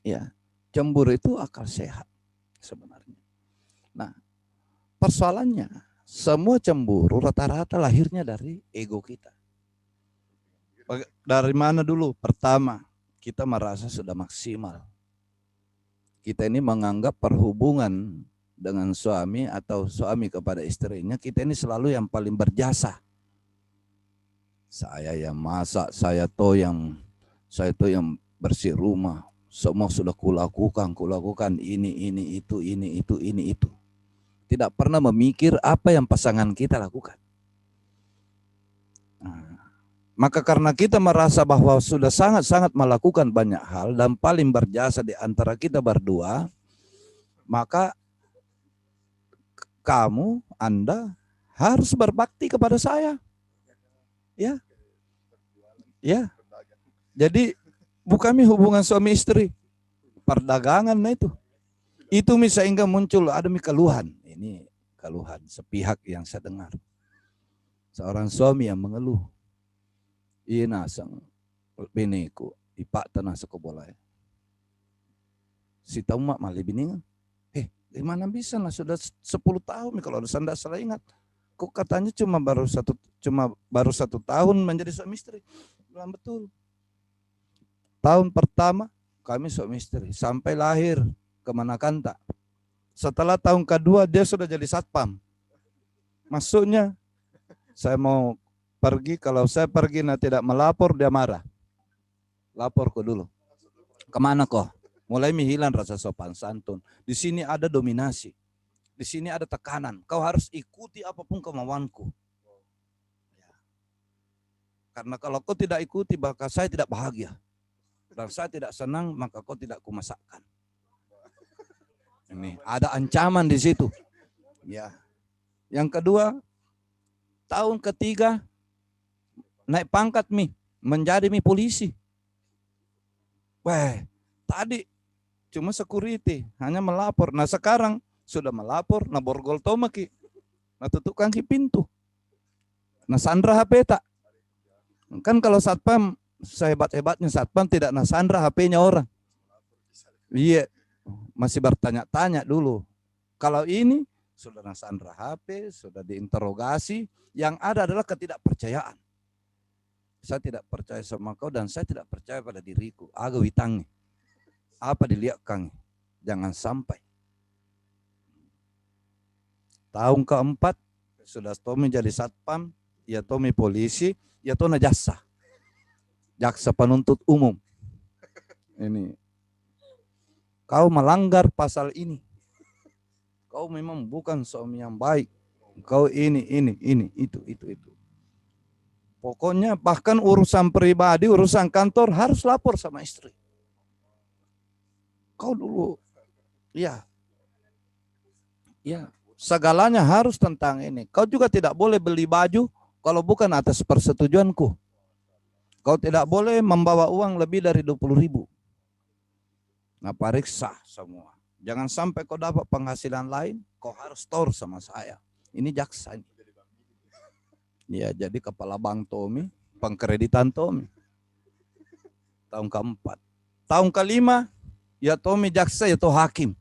Ya, cemburu itu akal sehat sebenarnya. Nah, persoalannya semua cemburu rata-rata lahirnya dari ego kita. Dari mana dulu? Pertama, kita merasa sudah maksimal. Kita ini menganggap perhubungan dengan suami atau suami kepada istrinya, kita ini selalu yang paling berjasa. Saya yang masak, saya tuh yang bersih rumah. Semua sudah kulakukan ini itu. Tidak pernah memikir apa yang pasangan kita lakukan. Nah, maka karena kita merasa bahwa sudah sangat-sangat melakukan banyak hal dan paling berjasa di antara kita berdua, maka kamu, Anda harus berbakti kepada saya. Ya. Ya. Jadi bukan hubungan suami istri, perdagangan itu. Itu sehingga muncul ada keluhan. Ini keluhan sepihak yang saya dengar. Seorang suami yang mengeluh. Ina sang biniku ipak tanah sekobolai. Si tahu mak mali biningan. Gimana bisa lah sudah 10 tahun kalau ada sandak salah ingat. Kok katanya cuma baru satu tahun menjadi suami istri. Bilang betul. Tahun pertama kami suami istri sampai lahir ke Manakanta. Setelah tahun kedua dia sudah jadi satpam. Maksudnya saya mau pergi, kalau saya pergi nah tidak melapor dia marah. Lapor kok dulu. Kemana kok? Mulai hilang rasa sopan santun. Di sini ada dominasi. Di sini ada tekanan. Kau harus ikuti apapun kemauanku. Karena kalau kau tidak ikuti, maka saya tidak bahagia. Dan saya tidak senang, maka kau tidak kumasakkan. Ini ada ancaman di situ. Ya. Yang kedua, tahun ketiga naik pangkat menjadi polisi. Wah, tadi cuma security, hanya melapor. Nah sekarang sudah melapor, nah borgol tomaki, nah tutupkan pintu, nah sandra HP tak. Kan kalau satpam, sehebat-hebatnya satpam tidak nah sandra HP-nya orang. Iya, masih bertanya-tanya dulu. Kalau ini sudah nah sandra HP, sudah diinterogasi, yang ada adalah ketidakpercayaan. Saya tidak percaya sama kau dan saya tidak percaya pada diriku. Aga witangi. Apa dilihat Kang? Jangan sampai. Tahun keempat sudah Tommy jadi satpam, ya Tommy polisi, ya Tona jaksa penuntut umum. Ini kau melanggar pasal ini. Kau memang bukan suami yang baik. Kau ini, itu. Pokoknya bahkan urusan pribadi, urusan kantor harus lapor sama istri. Kau dulu, ya, segalanya harus tentang ini. Kau juga tidak boleh beli baju kalau bukan atas persetujuanku. Kau tidak boleh membawa uang lebih dari 20.000. Nah, periksa semua. Jangan sampai kau dapat penghasilan lain, kau harus store sama saya. Ini jaksa. Ya, jadi kepala bank Tommy, pengkreditan Tommy. Tahun keempat. Tahun kelima, ya Tommy jaksa, ya toh hakim.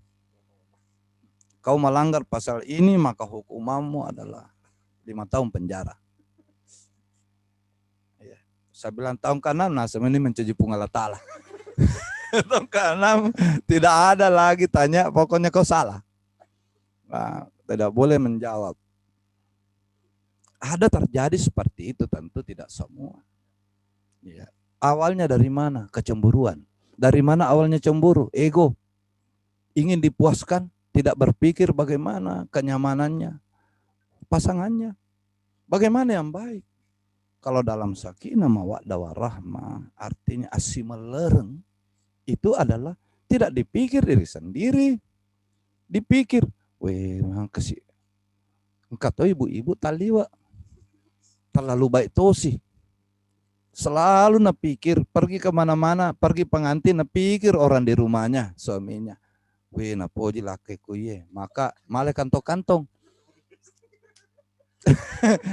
Kau melanggar pasal ini, maka hukumanmu adalah 5 tahun penjara. Ya. Saya bilang tahun ke-6, nah ini mencuci punggala ta'ala. Tahun ke-6 tidak ada lagi tanya, pokoknya kau salah. Nah, tidak boleh menjawab. Ada terjadi seperti itu, tentu tidak semua. Ya. Awalnya dari mana? Kecemburuan. Dari mana awalnya cemburu? Ego. Ingin dipuaskan, tidak berpikir bagaimana kenyamanannya pasangannya. Bagaimana yang baik. kalau dalam sakinah mawaddah warahmah artinya asimelereng itu adalah tidak dipikir diri sendiri, dipikir, weh memang kasih kata ibu-ibu taliwa terlalu baik tosi. Selalu napikir, pergi kemana-mana, pergi pengantin, napikir orang di rumahnya, suaminya. Wih, napoji lakiku ye, maka malah kantong-kantong.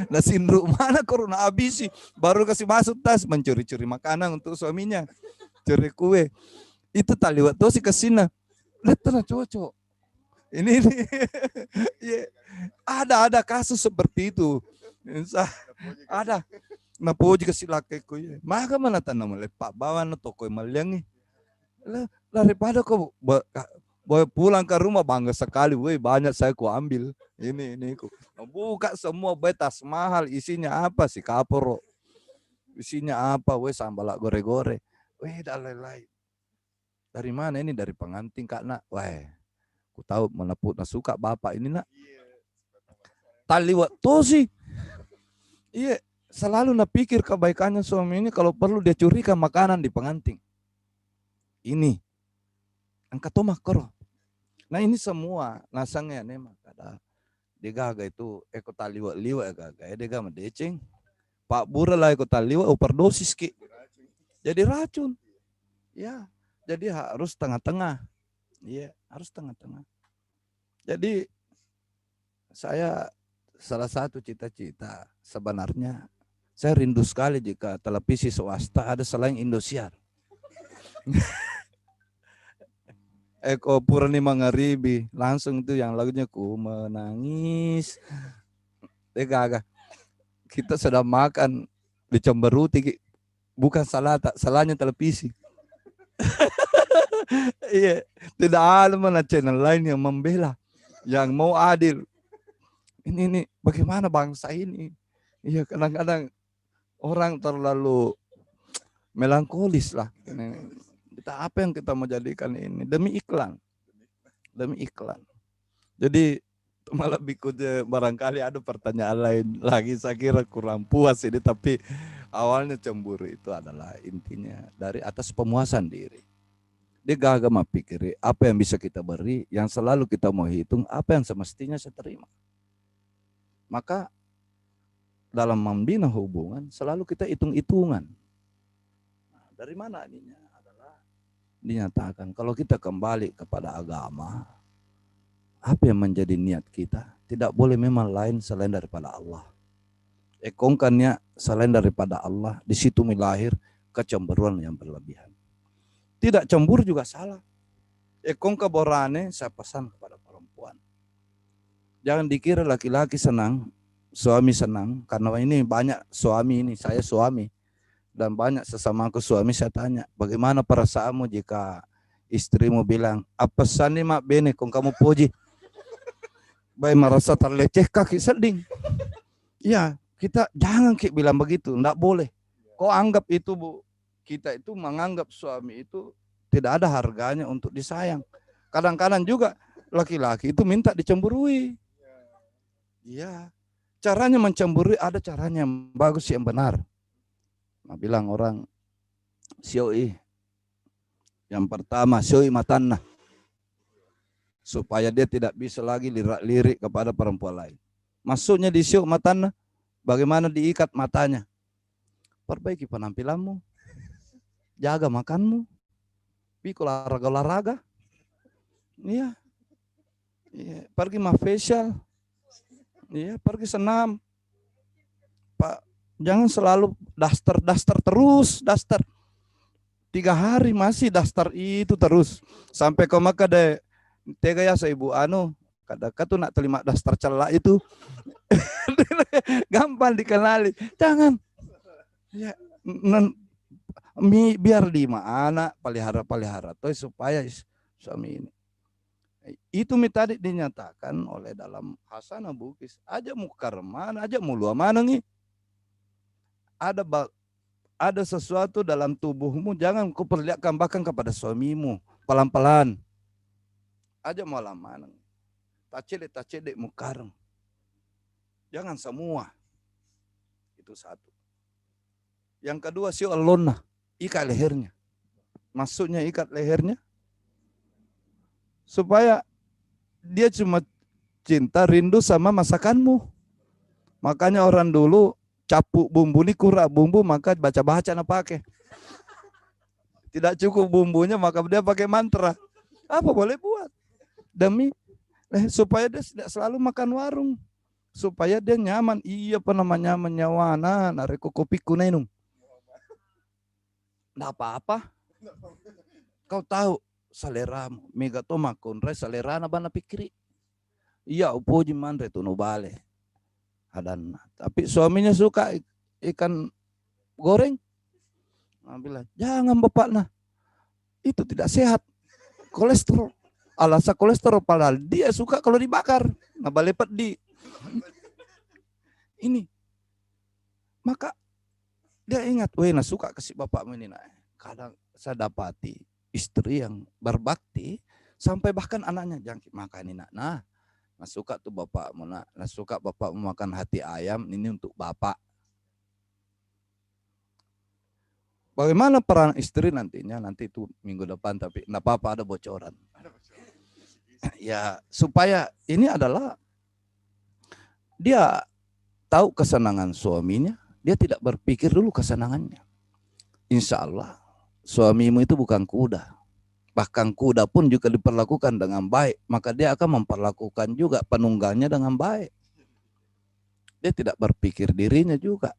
Nah sindru mana corona habisi, baru kasih masuk tas, mencuri-curi makanan untuk suaminya, curi kue. Itu taliwat tosi kesina, lihat tanah cocok. Ini yeah. Ada kasus seperti itu, ada. Na puji kasih lakiku ya. Maka mana tanam lepak bawa na toko maliangi. Daripada kau pulang ke rumah bangga sekali, woi banyak saya ku ambil. Ini ku. Buka semua betas mahal, isinya apa sih kaporo. Isinya apa, woi sambal gore-gore. Weh dan lain-lain. Dari mana ini? Dari pengantin kak nak. Wah, ku tahu mana pun suka bapak ini nak. Tali waktu sih. Iya. Selalu napikir kebaikannya suami ini, kalau perlu dia curikan makanan di pengantin. Ini angkat tomah koro. Nah ini semua nasangnya nih kada digaga itu eko taliwa liwa gaga dia gama deceng. Pak Bura lah eko taliwa overdosis ki. Jadi racun. Ya, jadi harus tengah-tengah. Iya, harus tengah-tengah. Jadi saya salah satu cita-cita sebenarnya saya rindu sekali jika televisi swasta ada selain Indosiar. Eko Purnima Ngaribi, langsung itu yang lagunya ku menangis. Agak kita sedang makan di Cemberuti, bukan salah, tak salahnya televisi. Iya, tidak ada mana channel lain yang membela, yang mau adil. Ini bagaimana bangsa ini? Iya, kadang-kadang orang terlalu melankolis lah. Kita apa yang kita mau jadikan ini demi iklan, demi iklan. Jadi malah berikutnya barangkali ada pertanyaan lain lagi. Saya kira kurang puas ini, tapi awalnya cemburu itu adalah intinya dari atas pemuasan diri. Dia gak pikir apa yang bisa kita beri, yang selalu kita mau hitung apa yang semestinya saya terima. Maka dalam membina hubungan selalu kita hitung-hitungan. Nah, dari mana ininya adalah dinyatakan kalau kita kembali kepada agama, apa yang menjadi niat kita tidak boleh memang lain selain daripada Allah. Ekongkannya selain daripada Allah, di situ lahir kecemburuan yang berlebihan. Tidak cemburu juga salah. Ekongka borane saya pesan kepada perempuan. Jangan dikira laki-laki senang, suami senang, karena ini banyak suami ini, saya suami, dan banyak sesamaku suami saya tanya, bagaimana perasaanmu jika istrimu bilang, apa sani mak bene kong kamu puji, baik merasa terleceh kaki seding. Ya, kita jangan bilang begitu, enggak boleh. Kau anggap itu Bu, kita itu menganggap suami itu tidak ada harganya untuk disayang. Kadang-kadang juga laki-laki itu minta dicemburui. Iya. Caranya mencemburui ada caranya yang bagus, yang benar. Nah, bilang orang sioi. Yang pertama sioi matanna. Supaya dia tidak bisa lagi lirik kepada perempuan lain. Maksudnya di sioi matanna, bagaimana diikat matanya? Perbaiki penampilanmu. Jaga makanmu. Pikul olahraga. Iya. Iya, pergi mah facial. Iya, pergi senam. Pak, jangan selalu daster terus, daster. 3 hari masih daster itu terus. Sampai kau maka deh tega ya ibu anu, kadang-kadang tuh nak terima daster celak itu. Gampang dikenali. Jangan. Ya, biar di mana pelihara tuh supaya suami ini. Itu tadi dinyatakan oleh dalam Hasanah Bukis. Aja mukar mana, aja mulu mana nih. Ada sesuatu dalam tubuhmu, jangan kau perlihatkan bahkan kepada suamimu. Pelan-pelan. Aja malam mana. Tacedek mukar. Jangan semua. Itu satu. Yang kedua sio alonna, ikat lehernya. Maksudnya ikat lehernya supaya dia cuma cinta rindu sama masakanmu. Makanya orang dulu capuk bumbu ini kurang bumbu maka baca-baca na pakai. Tidak cukup bumbunya maka dia pakai mantra. Apa boleh buat? Demi supaya dia tidak selalu makan warung. Supaya dia nyaman. Iya apa namanya menyawana nareko kopi kunenung. Nggak apa-apa. Kau tahu seleramu. Mega to makonre selera na bana pikiri. Iya upoji manre tu no bale. Adan. Tapi suaminya suka ikan goreng. Nah, bilang, jangan bapak nah. Itu tidak sehat. Kolesterol. Alasan kolesterol padahal dia suka kalau dibakar. Nah balik di. Ini. Maka dia ingat, weh nah suka kasih bapak ini nah. Kadang saya dapati istri yang berbakti sampai bahkan anaknya jangkit makan ini nak. Nah suka tuh bapakmu nak. Nah suka bapakmu makan hati ayam ini untuk bapak. Bagaimana peran istri nantinya? Nanti itu minggu depan tapi enggak apa-apa ada bocoran. Ya supaya ini adalah dia tahu kesenangan suaminya, dia tidak berpikir dulu kesenangannya. Insya Allah suamimu itu bukan kuda. Bahkan kuda pun juga diperlakukan dengan baik, maka dia akan memperlakukan juga penunggannya dengan baik. Dia tidak berpikir dirinya juga.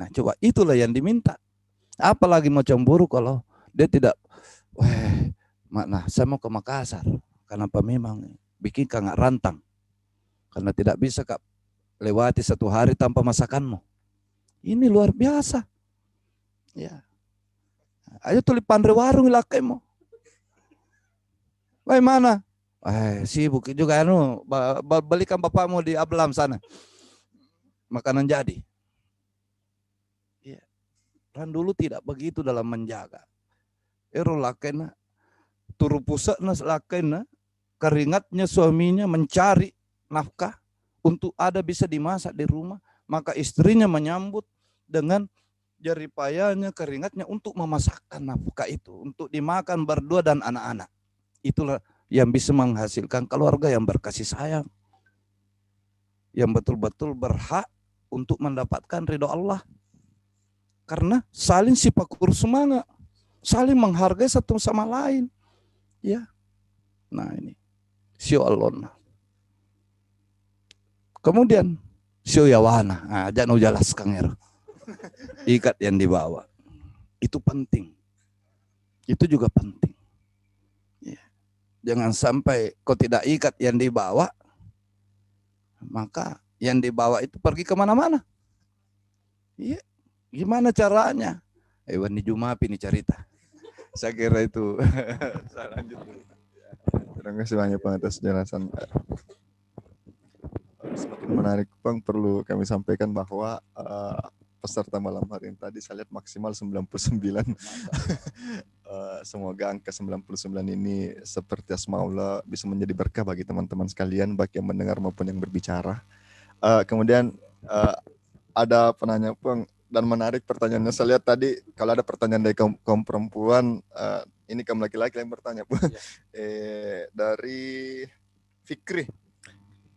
Nah coba itulah yang diminta. Apalagi mau cemburu kalau dia tidak, nah saya mau ke Makassar. Kenapa memang bikin kagak rantang. Karena tidak bisa kak lewati satu hari tanpa masakanmu. Ini luar biasa. Ya. Ayo tulipan warung lakemu. Bagaimana? Sibuk juga belikan bapakmu di Ablam sana. Makanan jadi. Dan dulu tidak begitu dalam menjaga. Ero lakena turu pusatna lakena keringatnya suaminya mencari nafkah untuk ada bisa dimasak di rumah, maka istrinya menyambut dengan jeripayanya keringatnya untuk memasakkan nafkah itu untuk dimakan berdua dan anak-anak. Itulah yang bisa menghasilkan keluarga yang berkasih sayang, yang betul-betul berhak untuk mendapatkan ridho Allah. Karena saling sipakur semangat, saling menghargai satu sama lain. Ya. Nah ini sio alona. Kemudian sio yawana. Nah, jangan jelaskan ya. Ikat yang dibawa. Itu penting. Itu juga penting. Ya. Jangan sampai kau tidak ikat yang dibawa, maka yang dibawa itu pergi kemana-mana. Iya. Gimana caranya? Wan di Jumapi ini cerita. Saya kira itu. Saya lanjut dulu. Terima kasih banyak Bang atas jelasan. Semakin menarik Bang, perlu kami sampaikan bahwa peserta malam hari ini tadi saya lihat maksimal 99. Semoga angka 99 ini seperti asmaullah bisa menjadi berkah bagi teman-teman sekalian, baik yang mendengar maupun yang berbicara. Kemudian ada penanya Bang, dan menarik pertanyaannya. Saya lihat tadi kalau ada pertanyaan dari kaum perempuan, ini kaum laki-laki yang bertanya Bang. Dari Fikri,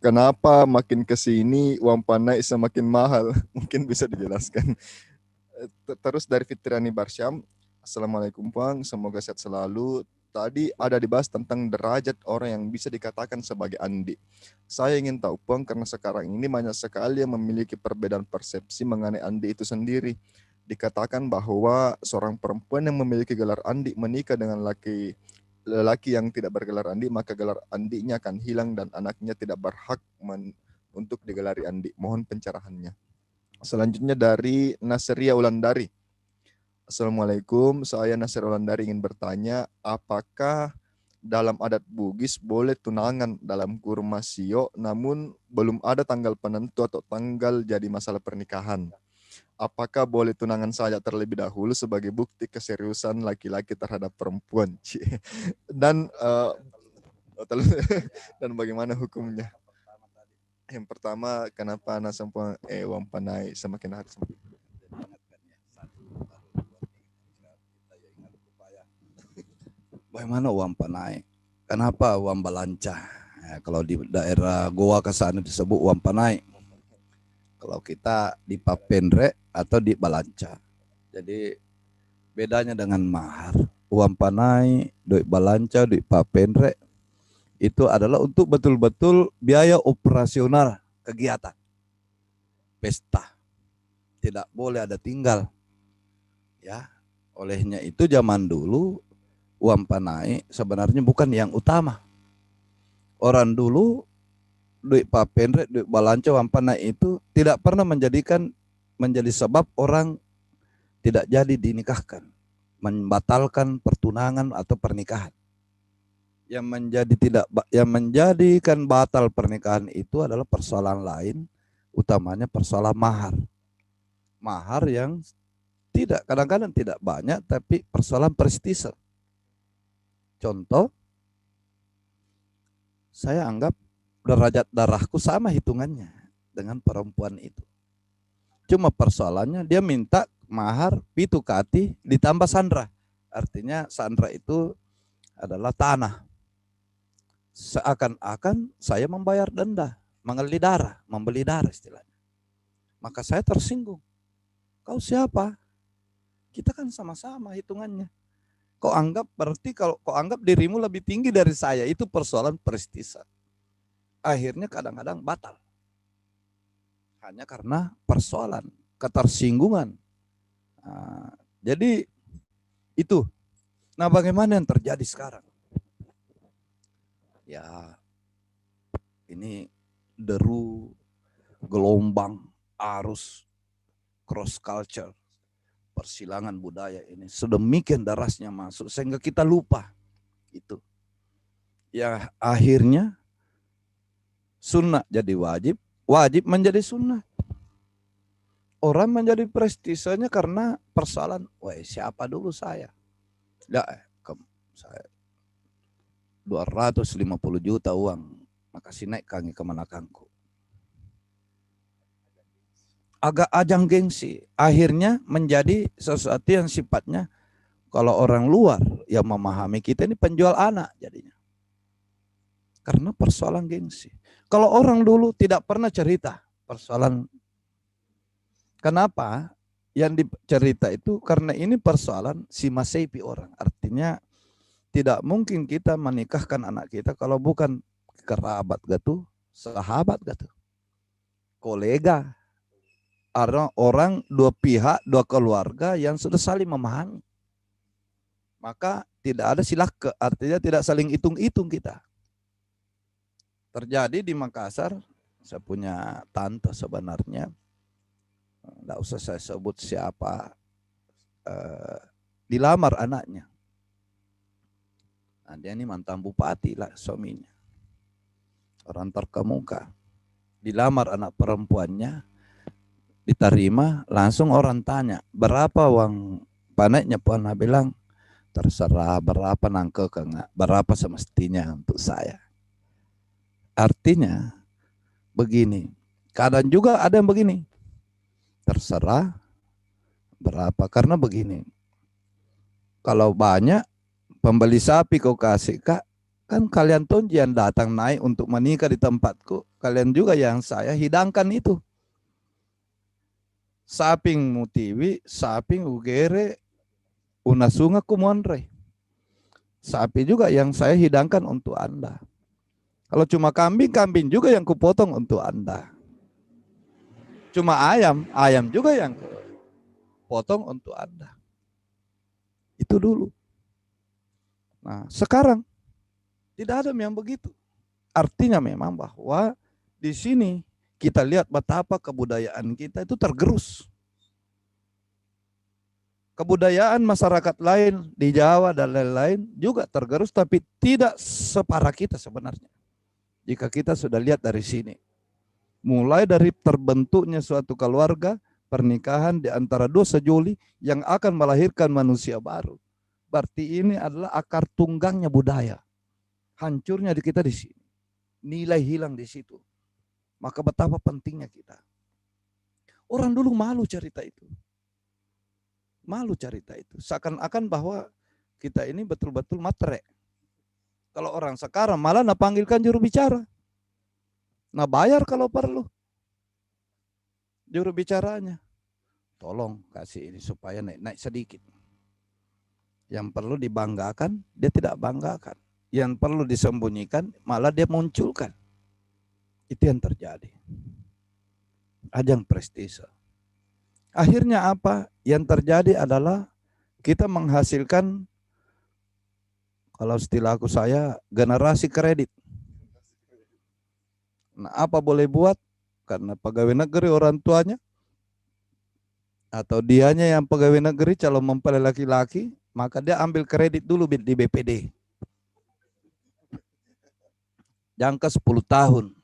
kenapa makin kesini uang panai semakin mahal? Mungkin bisa dijelaskan. Terus dari Fitriani Barsyam, Assalamualaikum Bang, semoga sehat selalu. Tadi ada dibahas tentang derajat orang yang bisa dikatakan sebagai andi. Saya ingin tahu Bang, karena sekarang ini banyak sekali yang memiliki perbedaan persepsi mengenai andi itu sendiri. Dikatakan bahwa seorang perempuan yang memiliki gelar andi menikah dengan lelaki yang tidak bergelar andi, maka gelar andinya akan hilang dan anaknya tidak berhak untuk digelari andi. Mohon pencerahannya. Selanjutnya dari Nasria Ulandari. Assalamualaikum, saya Nasir Ulandari ingin bertanya, apakah dalam adat Bugis boleh tunangan dalam kurun masio namun belum ada tanggal penentu atau tanggal jadi masalah pernikahan? Apakah boleh tunangan saja terlebih dahulu sebagai bukti keseriusan laki-laki terhadap perempuan? Dan dan bagaimana hukumnya? Yang pertama, kenapa uang panai semakin hari semakin bagaimana uang panai? Kenapa uang balanca? Ya, kalau di daerah Goa ke sana disebut uang panai. Kalau kita di Papendre atau di balanca. Jadi bedanya dengan mahar. Uang panai, duit balanca, duit Papendre itu adalah untuk betul-betul biaya operasional kegiatan pesta. Tidak boleh ada tinggal. Ya, olehnya itu zaman dulu uang panai sebenarnya bukan yang utama. Orang dulu duit Papendre, duit balanca, uang panai itu tidak pernah menjadi sebab orang tidak jadi dinikahkan, membatalkan pertunangan atau pernikahan. Yang menjadikan batal pernikahan itu adalah persoalan lain, utamanya persoalan mahar. Mahar yang kadang-kadang tidak banyak, tapi persoalan prestise. Contoh, saya anggap derajat darahku sama hitungannya dengan perempuan itu. Cuma persoalannya dia minta mahar pitu kati ditambah sandra. Artinya sandra itu adalah tanah. Seakan-akan saya membayar denda, membeli darah istilahnya. Maka saya tersinggung. Kau siapa? Kita kan sama-sama hitungannya. Kalau kau anggap dirimu lebih tinggi dari saya, itu persoalan prestise. Akhirnya kadang-kadang batal. Hanya karena persoalan ketersinggungan. Nah, jadi itu. Nah, bagaimana yang terjadi sekarang? Ya, ini deru, gelombang, arus, cross culture, persilangan budaya ini sedemikian derasnya masuk sehingga kita lupa itu. Ya, akhirnya sunnah jadi wajib, wajib menjadi sunnah. Orang menjadi prestisenya karena persoalan, wah siapa dulu saya? Ya, saya 250 juta uang, makasih naik kangi kemanakangku. Agak ajang gengsi, akhirnya menjadi sesuatu yang sifatnya kalau orang luar yang memahami kita ini penjual anak jadinya. Karena persoalan gengsi. Kalau orang dulu tidak pernah cerita persoalan, kenapa yang dicerita itu karena ini persoalan si masepi orang. Artinya tidak mungkin kita menikahkan anak kita kalau bukan kerabat gitu, sahabat gitu, kolega, orang dua pihak, dua keluarga yang sudah saling memahami. Maka tidak ada silake, artinya tidak saling hitung-hitung kita. Terjadi di Makassar, saya punya tante sebenarnya, tidak usah saya sebut siapa, dilamar anaknya. Nah, dia ini mantan bupati lah suaminya. Orang terkemuka. Dilamar anak perempuannya, diterima, langsung orang tanya, berapa uang paneknya? Puan bilang, terserah berapa nangke enggak, berapa semestinya untuk saya. Artinya begini, kadang juga ada yang begini, terserah berapa, karena begini, kalau banyak pembeli sapi kau kasih kak, kan kalian tuh yang datang naik untuk menikah di tempatku, kalian juga yang saya hidangkan itu. Saping mutiwi, saping ugere, unasunga kumonre. Sapi juga yang saya hidangkan untuk Anda. Kalau cuma kambing, kambing juga yang kupotong untuk Anda. Cuma ayam, ayam juga yang potong untuk Anda. Itu dulu. Nah, sekarang tidak ada yang begitu. Artinya memang bahwa di sini kita lihat betapa kebudayaan kita itu tergerus. Kebudayaan masyarakat lain di Jawa dan lain-lain juga tergerus, tapi tidak separah kita sebenarnya. Jika kita sudah lihat dari sini, mulai dari terbentuknya suatu keluarga, pernikahan di antara dua sejoli yang akan melahirkan manusia baru. Berarti ini adalah akar tunggangnya budaya. Hancurnya di kita di sini. Nilai hilang di situ. Maka betapa pentingnya kita. Orang dulu malu cerita itu. Malu cerita itu. Seakan-akan bahwa kita ini betul-betul matre. Kalau orang sekarang malah panggilkan juru bicara. Nah bayar kalau perlu. Juru bicaranya. Tolong kasih ini supaya naik sedikit. Yang perlu dibanggakan, dia tidak banggakan. Yang perlu disembunyikan, malah dia munculkan. Itu yang terjadi. Ajang prestise. Akhirnya apa? Yang terjadi adalah kita menghasilkan, kalau istilah saya, generasi kredit. Nah, apa boleh buat? Karena pegawai negeri orang tuanya, atau dianya yang pegawai negeri calon mempelai laki-laki, maka dia ambil kredit dulu di BPD. Jangka 10 tahun.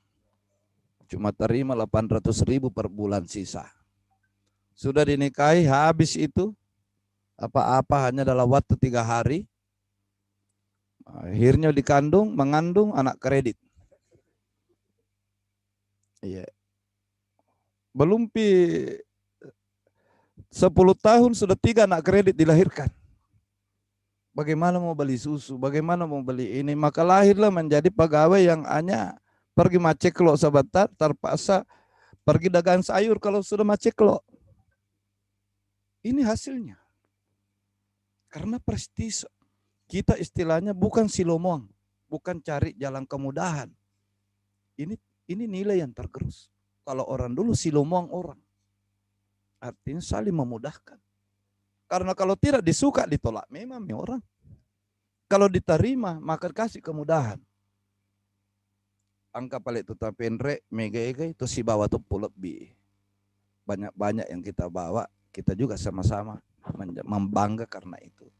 Cuma terima 800.000 per bulan sisa. Sudah dinikahi, habis itu, apa-apa hanya dalam waktu 3 hari. Akhirnya mengandung anak kredit. Iya. Belum 10 tahun sudah 3 anak kredit dilahirkan. Bagaimana mau beli susu, bagaimana mau beli ini, maka lahirlah menjadi pegawai yang hanya pergi maceklo sebentar, terpaksa pergi dagang sayur kalau sudah maceklo. Ini hasilnya. Karena prestise. Kita istilahnya bukan silomong, bukan cari jalan kemudahan. Ini nilai yang tergerus. Kalau orang dulu silomong orang, artinya saling memudahkan. Karena kalau tidak disuka ditolak memang orang. Kalau diterima maka kasih kemudahan. Angka paling itu tapendre mega itu si bawa tuh lebih. Banyak-banyak yang kita bawa, kita juga sama-sama membangga karena itu.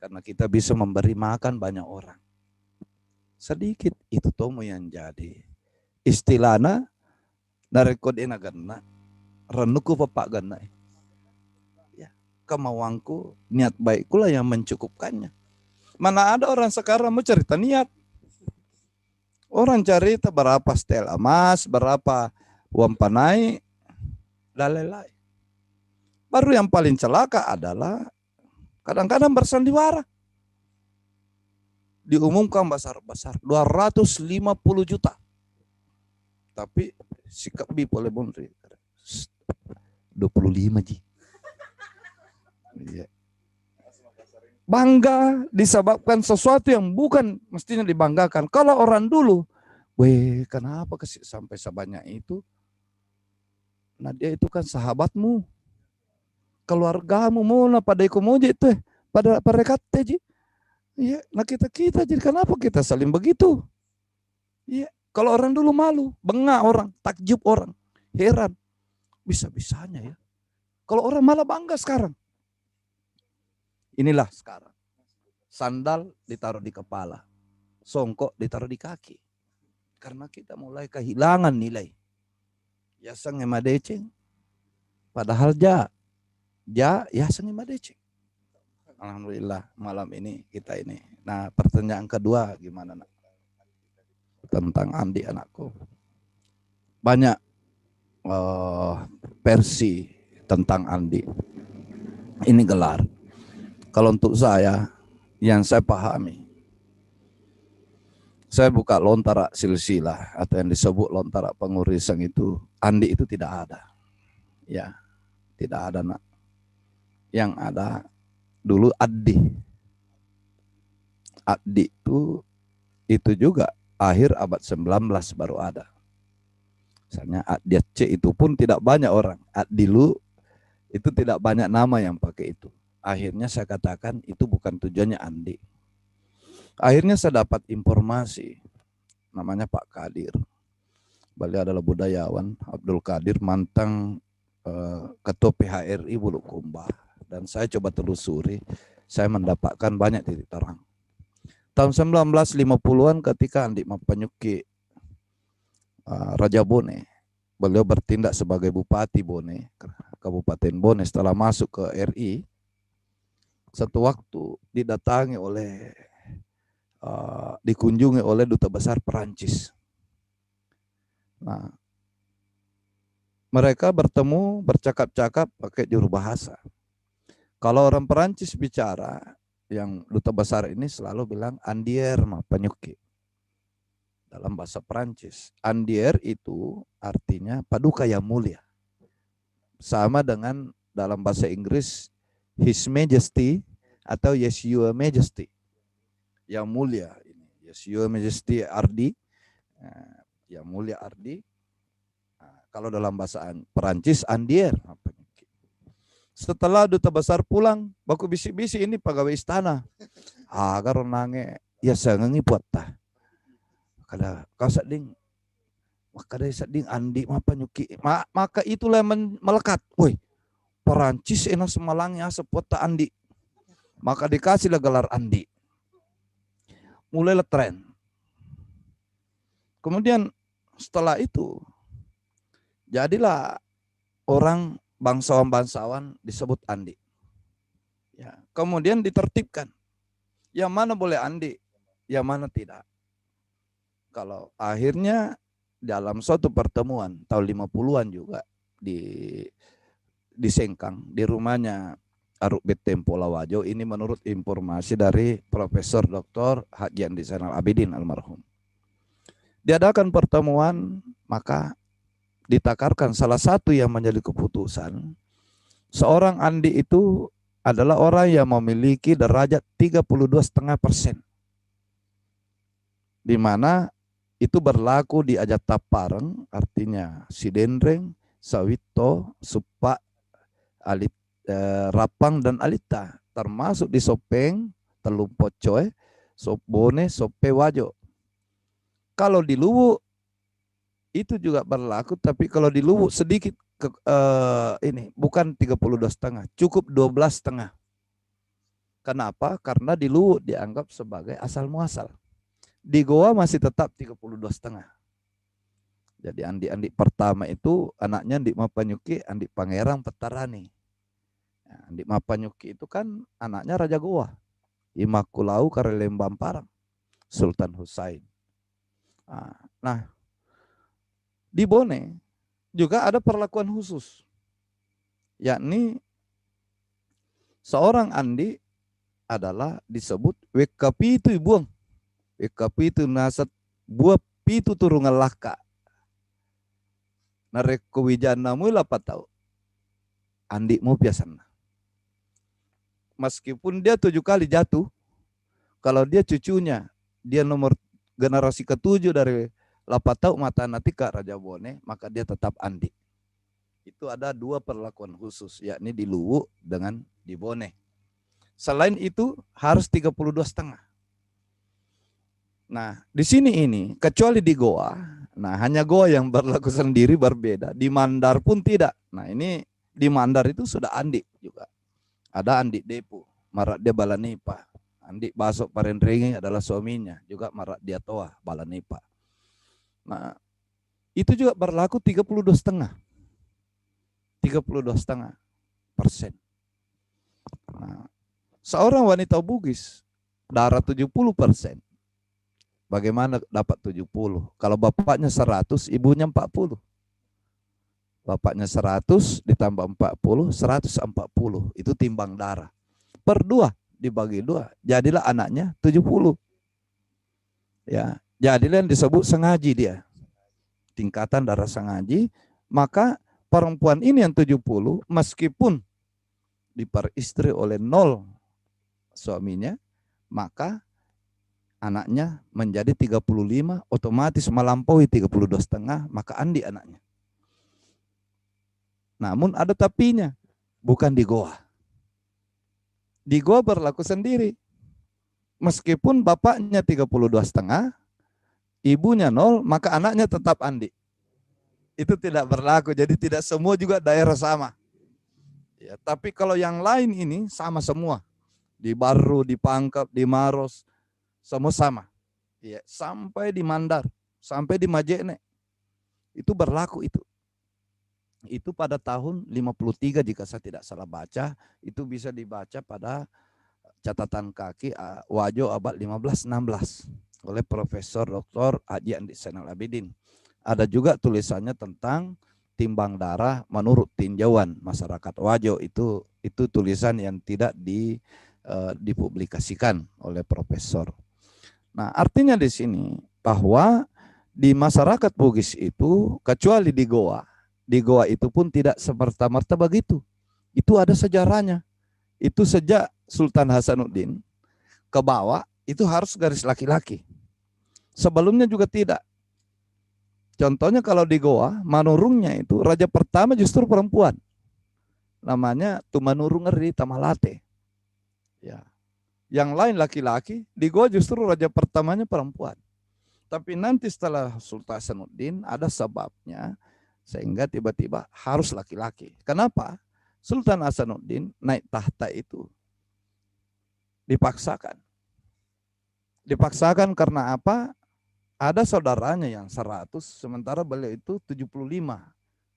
Karena kita bisa memberi makan banyak orang. Sedikit itu tomu yang jadi. Istilahnya narekodena gana renuku bapak gana. Ya, kemauanku, niat baikku lah yang mencukupkannya. Mana ada orang sekarang mau cerita niat. Orang cerita berapa setel emas, berapa uang panai, lalai. Baru yang paling celaka adalah kadang-kadang bersandiwara. Diumumkan besar-besar 250 juta. Tapi sikap boleh bundri 25 ji. Bangga disebabkan sesuatu yang bukan mestinya dibanggakan. Kalau orang dulu, weh kenapa sampai sebanyak itu? Nah dia itu kan sahabatmu, keluargamu mau pada ikomoji itu, pada rekate ji. Iya, nah kita jadi kenapa kita saling begitu? Iya, kalau orang dulu malu, bengak orang, takjub orang, heran, bisa-bisanya ya. Kalau orang malah bangga sekarang. Inilah sekarang. Sandal ditaruh di kepala, songkok ditaruh di kaki. Karena kita mulai kehilangan nilai. Ya sang emadeceng. Padahal ya sang emadeceng. Alhamdulillah malam ini kita ini. Nah pertanyaan kedua gimana nak? Tentang Andi anakku. Banyak versi tentang Andi. Ini gelar. Kalau untuk saya, yang saya pahami, saya buka lontara silsilah atau yang disebut lontara pengurisan itu, Andi itu tidak ada. Ya, tidak ada nak. Yang ada dulu Addi itu juga akhir abad 19 baru ada. Misalnya Addi C itu pun tidak banyak orang. Addilu itu tidak banyak nama yang pakai itu. Akhirnya saya katakan itu bukan tujuannya Andi. Akhirnya saya dapat informasi namanya Pak Kadir. Beliau adalah budayawan, Abdul Kadir, mantan ketua PHRI Bulukumba. Dan saya coba telusuri, saya mendapatkan banyak titik terang. Tahun 1950-an ketika Andi Mampanyuki Raja Bone, beliau bertindak sebagai Bupati Bone, Kabupaten Bone setelah masuk ke RI. Satu waktu didatangi dikunjungi oleh Duta Besar Perancis. Nah, mereka bertemu, bercakap-cakap pakai juru bahasa. Kalau orang Perancis bicara, yang duta besar ini selalu bilang Andier Mapanyuki dalam bahasa Perancis. Andier itu artinya paduka yang mulia. Sama dengan dalam bahasa Inggris His Majesty atau Yes Your Majesty. Yang mulia ini. Yes Your Majesty Ardi. Yang mulia Ardi. Kalau dalam bahasa Perancis Andier. Setelah duta besar pulang, baku bisi-bisi ini pegawai istana. Agar nange ya sengengi buat tah. Kada kau seding maka dari seding Andi Mapanyuki. Maka itulah yang melekat. Woi, Perancis enak semalangnya sepota Andi. Maka dikasihlah gelar Andi. Mulailah tren. Kemudian setelah itu jadilah orang bangsawan-bangsawan disebut Andi. Ya, kemudian ditertibkan. Yang mana boleh Andi, yang mana tidak. Kalau akhirnya dalam suatu pertemuan tahun 50-an juga di Sengkang, di rumahnya Aruk Betempo Lawajo, ini menurut informasi dari Profesor Dr. Haji Andi Zainal Abidin almarhum. Diadakan pertemuan, maka ditakarkan salah satu yang menjadi keputusan, seorang Andi itu adalah orang yang memiliki derajat 32,5%. Di mana itu berlaku di Ajat Tapareng, artinya Sidendreng, Sawito, Supa, Alit, Rapang, dan Alita. Termasuk di Sopeng, Teluk Pocoe, Sopbone, Sope Wajo. Kalau di Luwu, itu juga berlaku, tapi kalau di Luwu sedikit, ini bukan 32,5, cukup 12,5. Kenapa? Karena di Luwu dianggap sebagai asal muasal. Di Goa masih tetap 32,5. Jadi Andi pertama itu anaknya Andi Mapanyuki, Andi Pangerang Petarani. Nah, Andi Mapanyuki itu kan anaknya Raja Goa, Imakulau Karelembang Parang, Sultan Husain. Nah, di Bone juga ada perlakuan khusus, yakni seorang Andi adalah disebut Wekapi itu ibuang. Wekapi itu nasat buah pitu turungan laka. Nareko wijana mu apa tahu? Andi mu biasanya. Meskipun dia 7 kali jatuh, kalau dia cucunya, dia nomor generasi ke-7 dari Lapatau Mata Natika Raja Bone, maka dia tetap Andi. Itu ada 2 perlakuan khusus, yakni di Luwu dengan di Bone. Selain itu harus 32,5. Nah, di sini ini, kecuali di Goa, nah hanya Goa yang berlaku sendiri berbeda. Di Mandar pun tidak. Nah ini di Mandar itu sudah Andi juga. Ada Andi Depu, marak dia Balanipa. Andi Basok Parendrengi adalah suaminya, juga marak dia Toa, Balanipa. Nah, itu juga berlaku 32,5. 32,5%. Nah, seorang wanita Bugis, darah 70%. Bagaimana dapat 70? Kalau bapaknya 100, ibunya 40. Bapaknya 100 ditambah 40, 140. Itu timbang darah. Per 2 dibagi 2, jadilah anaknya 70. Ya, jadilah yang disebut sengaji dia. Tingkatan darah sengaji, maka perempuan ini yang 70 meskipun diperistri oleh 0 suaminya, maka anaknya menjadi 35, otomatis melampaui 32,5, maka Andi anaknya. Namun ada tapinya, bukan di Goa. Di Goa berlaku sendiri. Meskipun bapaknya 32,5, ibunya 0, maka anaknya tetap Andi. Itu tidak berlaku, jadi tidak semua juga daerah sama. Ya, tapi kalau yang lain ini sama semua. Di Baru, di Pangkep, di Maros, semua sama. Ya, sampai di Mandar, sampai di Majene. Itu berlaku itu. Itu pada tahun 53 jika saya tidak salah baca, itu bisa dibaca pada catatan kaki Wajo abad 15-16 oleh Profesor Dr. Haji Andi Zainal Abidin. Ada juga tulisannya tentang timbang darah menurut tinjauan masyarakat Wajo, itu tulisan yang tidak dipublikasikan oleh profesor. Nah, artinya di sini bahwa di masyarakat Bugis itu, kecuali di Goa itu pun tidak semerta-merta begitu. Itu ada sejarahnya. Itu sejak Sultan Hasanuddin ke bawah itu harus garis laki-laki. Sebelumnya juga tidak. Contohnya kalau di Goa, manurungnya itu raja pertama justru perempuan. Namanya Tumanurung Eri Tamalate. Ya. Yang lain laki-laki, di Goa justru raja pertamanya perempuan. Tapi nanti setelah Sultan Hasanuddin ada sebabnya sehingga tiba-tiba harus laki-laki. Kenapa? Sultan Hasanuddin naik tahta itu dipaksakan. Dipaksakan karena apa? Ada saudaranya yang 100, sementara beliau itu 75.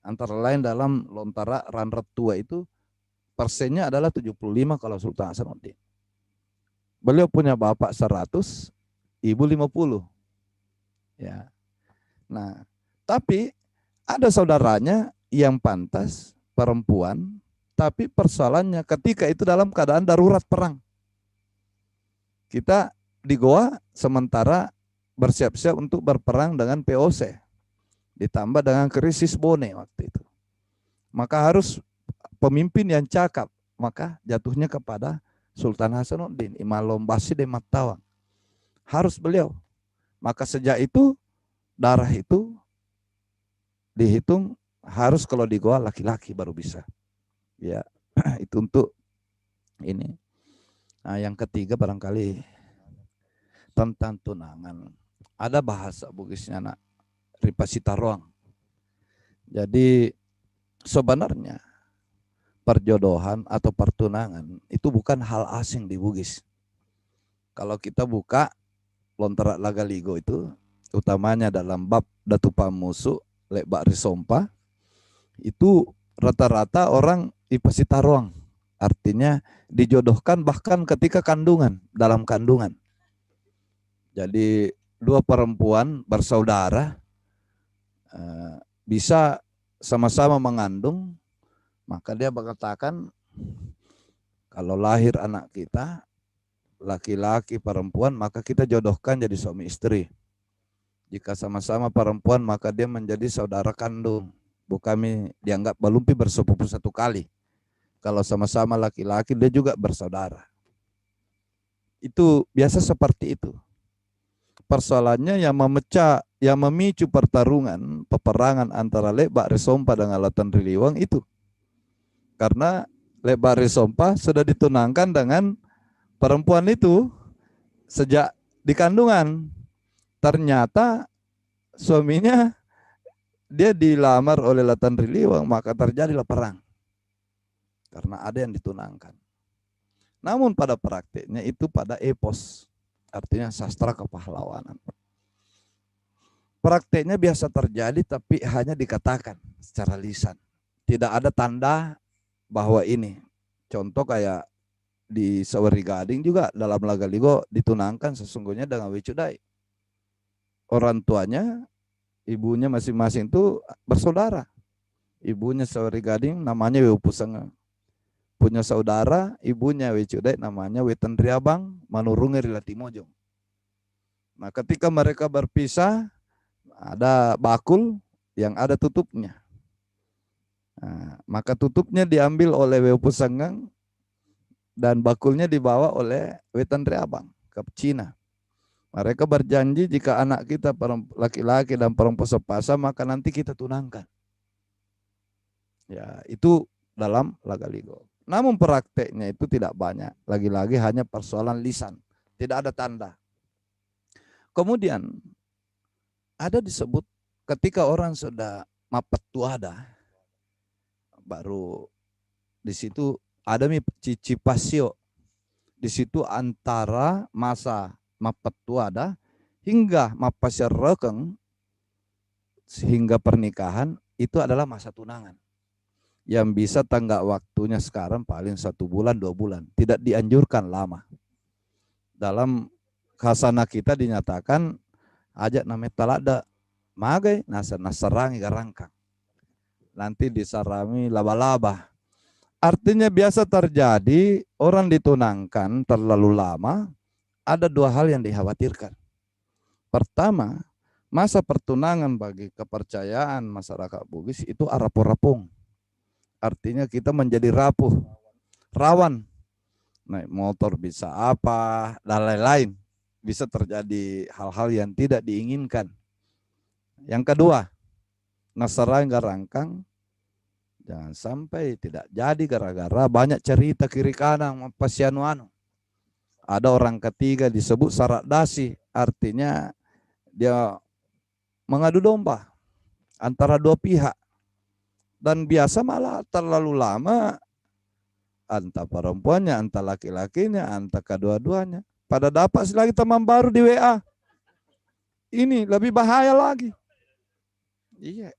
Antara lain dalam lontara Ranrat Tua itu persennya adalah 75 kalau Sultan Hasanuddin. Beliau punya bapak 100, ibu 50. Ya. Nah, tapi ada saudaranya yang pantas perempuan, tapi persoalannya ketika itu dalam keadaan darurat perang. Kita di Goa sementara bersiap-siap untuk berperang dengan POC, ditambah dengan krisis Bone waktu itu. Maka harus pemimpin yang cakap, maka jatuhnya kepada Sultan Hasanuddin, Imam Lombasi de Matawang. Harus beliau. Maka sejak itu darah itu dihitung harus kalau di Goa laki-laki baru bisa. Ya, itu untuk ini. Nah, yang ketiga barangkali tentang tunangan. Ada bahasa Bugisnya nak Ripasitaroang. Jadi sebenarnya perjodohan atau pertunangan itu bukan hal asing di Bugis. Kalau kita buka Lontara Lagaligo itu, utamanya dalam bab Datu Pamusu, Lebak Risompa, itu rata-rata orang Ipasitaroang. Artinya dijodohkan bahkan ketika kandungan, dalam kandungan. Jadi dua perempuan bersaudara bisa sama-sama mengandung, maka dia mengatakan kalau lahir anak kita, laki-laki perempuan, maka kita jodohkan jadi suami istri. Jika sama-sama perempuan, maka dia menjadi saudara kandung. Kami dianggap balumpi bersepupu satu kali. Kalau sama-sama laki-laki, dia juga bersaudara. Itu biasa seperti itu. Persoalannya yang memecah, yang memicu pertarungan, peperangan antara Lebak Risompa dengan Lautan Riliwang itu. Karena Lebak Risompa sudah ditunangkan dengan perempuan itu sejak di kandungan. Ternyata suaminya dia dilamar oleh Lautan Riliwang, maka terjadilah perang. Karena ada yang ditunangkan. Namun pada praktiknya itu pada epos, artinya sastra kepahlawanan. Praktiknya biasa terjadi tapi hanya dikatakan secara lisan. Tidak ada tanda bahwa ini. Contoh kayak di Saweri Gading juga dalam Lagaligo ditunangkan sesungguhnya dengan Wicudai. Orang tuanya, ibunya masing-masing itu bersaudara. Ibunya Saweri Gading namanya Wepusanga. Punya saudara, ibunya Wicudai namanya Wetandriabang, Manurungi Rilatimojong. Nah, ketika mereka berpisah, ada bakul yang ada tutupnya. Nah, maka tutupnya diambil oleh Wepusanggang dan bakulnya dibawa oleh Wetandriabang ke Cina. Mereka berjanji jika anak kita laki-laki dan perempuan sepasang, maka nanti kita tunangkan. Ya, itu dalam Lagaligo. Namun prakteknya itu tidak banyak. Lagi-lagi hanya persoalan lisan. Tidak ada tanda. Kemudian ada disebut ketika orang sudah mapet tuada, baru di situ ada cicipasio. Di situ antara masa mapet tuada hingga mapasir rekeng sehingga pernikahan itu adalah masa tunangan. Yang bisa tanggap waktunya sekarang paling 1 bulan 2 bulan. Tidak dianjurkan lama. Dalam khasana kita dinyatakan ajak namanya talada magai nasarangi garangkang. Nanti disarami laba-laba. Artinya biasa terjadi orang ditunangkan terlalu lama, ada dua hal yang dikhawatirkan. Pertama, masa pertunangan bagi kepercayaan masyarakat Bugis itu arapo-rapung. Artinya kita menjadi rapuh, rawan. Naik motor bisa apa, dan lain-lain. Bisa terjadi hal-hal yang tidak diinginkan. Yang kedua, nasara yang rangkang, jangan sampai tidak jadi gara-gara banyak cerita kiri kanan pasianu-anu. Ada orang ketiga disebut syarat dasi, artinya dia mengadu domba antara dua pihak. Dan biasa malah terlalu lama antara perempuannya, antara laki-lakinya, antara kedua-duanya. Pada dapat lagi teman baru di WA. Ini lebih bahaya lagi. Iya.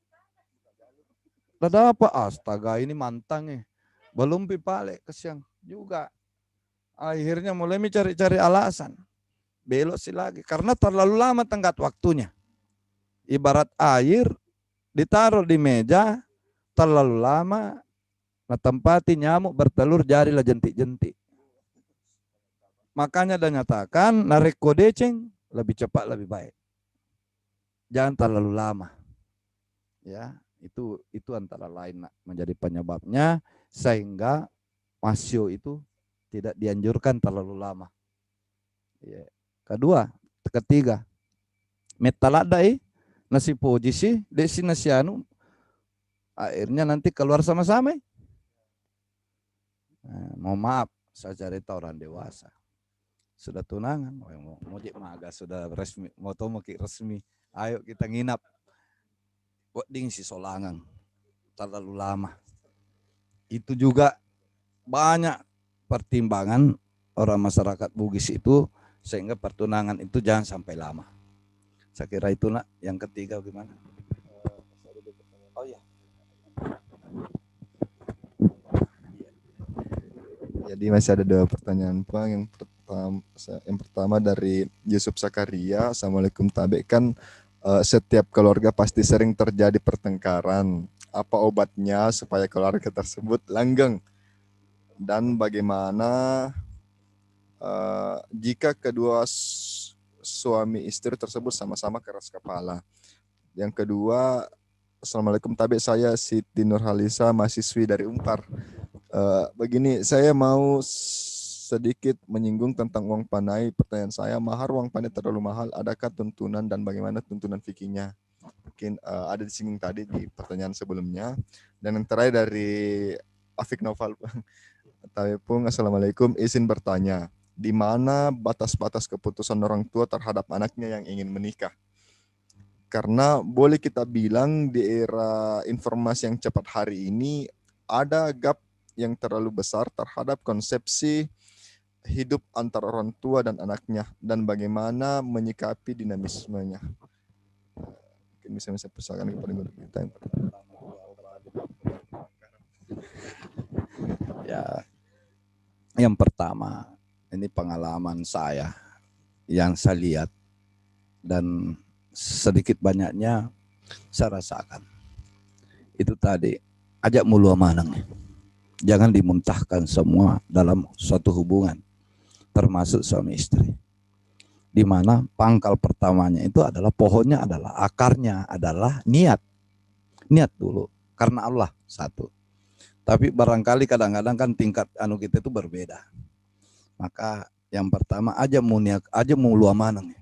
Ada apa? Astaga, ini mantangnya. Belum pipale kesiang juga. Akhirnya mulai mencari-cari alasan. Belok sih lagi. Karena terlalu lama tenggat waktunya. Ibarat air ditaruh di meja, terlalu lama, nah tempati nyamuk bertelur jadilah jentik-jentik. Makanya dia nyatakan narik kodeceng lebih cepat lebih baik. Jangan terlalu lama. Ya, itu antara lain menjadi penyebabnya sehingga masio itu tidak dianjurkan terlalu lama. Ya. Ketiga, metaladai nasi posisi desi nasi anu akhirnya nanti keluar sama-sama. Nah, mohon maaf, saya cerita orang dewasa. Sudah tunangan, mau maga sudah resmi, mau resmi. Ayo kita nginap. Buat ding si solangan terlalu lama. Itu juga banyak pertimbangan orang masyarakat Bugis itu sehingga pertunangan itu jangan sampai lama. Saya kira itu nak. Yang ketiga gimana? Oh iya. Jadi masih ada dua pertanyaan Pak. Yang pertama dari Yusuf Sakaria. Assalamualaikum Tabe. Kan setiap keluarga pasti sering terjadi pertengkaran. Apa obatnya supaya keluarga tersebut langgeng? Dan bagaimana jika kedua suami istri tersebut sama-sama keras kepala? Yang kedua, Assalamualaikum Tabe, saya Siti Nurhalisa, mahasiswi dari Unpar. Begini, saya mau sedikit menyinggung tentang uang panai. Pertanyaan saya, mahar uang panai terlalu mahal, adakah tuntunan dan bagaimana tuntunan fikihnya? Mungkin ada disinggung tadi di pertanyaan sebelumnya. Dan yang terakhir dari Afik Noval. Pung, Assalamualaikum, izin bertanya, di mana batas-batas keputusan orang tua terhadap anaknya yang ingin menikah? Karena boleh kita bilang di era informasi yang cepat hari ini ada gap yang terlalu besar terhadap konsepsi hidup antara orang tua dan anaknya dan bagaimana menyikapi dinamismenya. Mungkin bisa saya persilakan kepada guru kita yang pertama. Ya, yang pertama ini pengalaman saya yang saya lihat dan sedikit banyaknya saya rasakan. Itu tadi, ajak mulu amanang. Jangan dimuntahkan semua dalam suatu hubungan, termasuk suami istri. Di mana pangkal pertamanya itu adalah pohonnya adalah akarnya adalah niat. Niat dulu karena Allah satu. Tapi barangkali kadang-kadang kan tingkat anu kita itu berbeda. Maka yang pertama aja mulu amanang.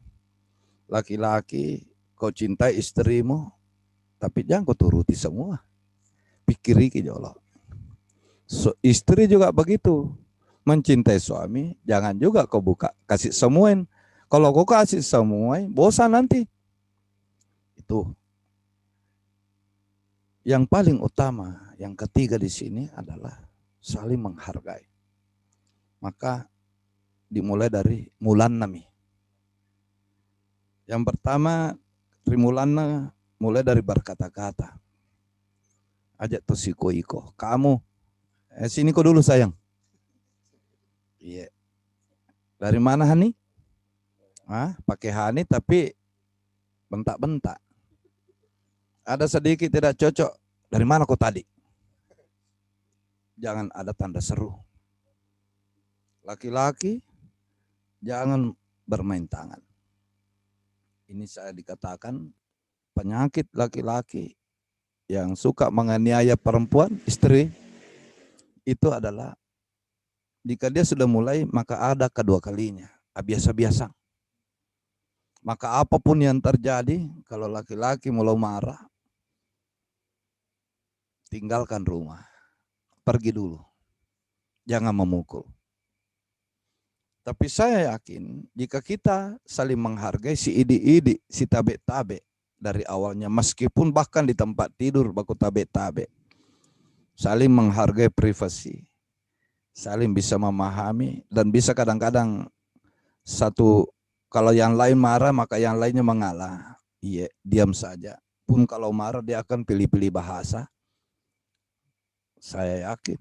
Laki-laki kau cintai istrimu, tapi jangan kau turuti semua. Pikiri kijolo. So, istri juga begitu. Mencintai suami, jangan juga kau buka kasih semuain. Kalau kau kasih semuain, bosan nanti. Itu. Yang paling utama, yang ketiga di sini adalah saling menghargai. Maka dimulai dari mulanami. Yang pertama, Rimulana mulai dari berkata-kata. Ajak tuh iko. Kamu, sini kok dulu sayang. Iya. Dari mana Hani? Pakai Hani tapi bentak-bentak. Ada sedikit tidak cocok. Dari mana kok tadi? jangan ada tanda seru. Laki-laki jangan bermain tangan. Ini saya dikatakan penyakit laki-laki yang suka menganiaya perempuan, istri, itu adalah jika dia sudah mulai maka ada kedua kalinya, biasa-biasa. Maka apapun yang terjadi, kalau laki-laki mulai marah, tinggalkan rumah, pergi dulu, jangan memukul. Tapi saya yakin jika kita saling menghargai si idi-idi, si tabe-tabe dari awalnya, meskipun bahkan di tempat tidur baku tabe-tabe, saling menghargai privasi, saling bisa memahami, dan bisa kadang-kadang satu, kalau yang lain marah maka yang lainnya mengalah. Iya, diam saja. Pun kalau marah dia akan pilih-pilih bahasa. Saya yakin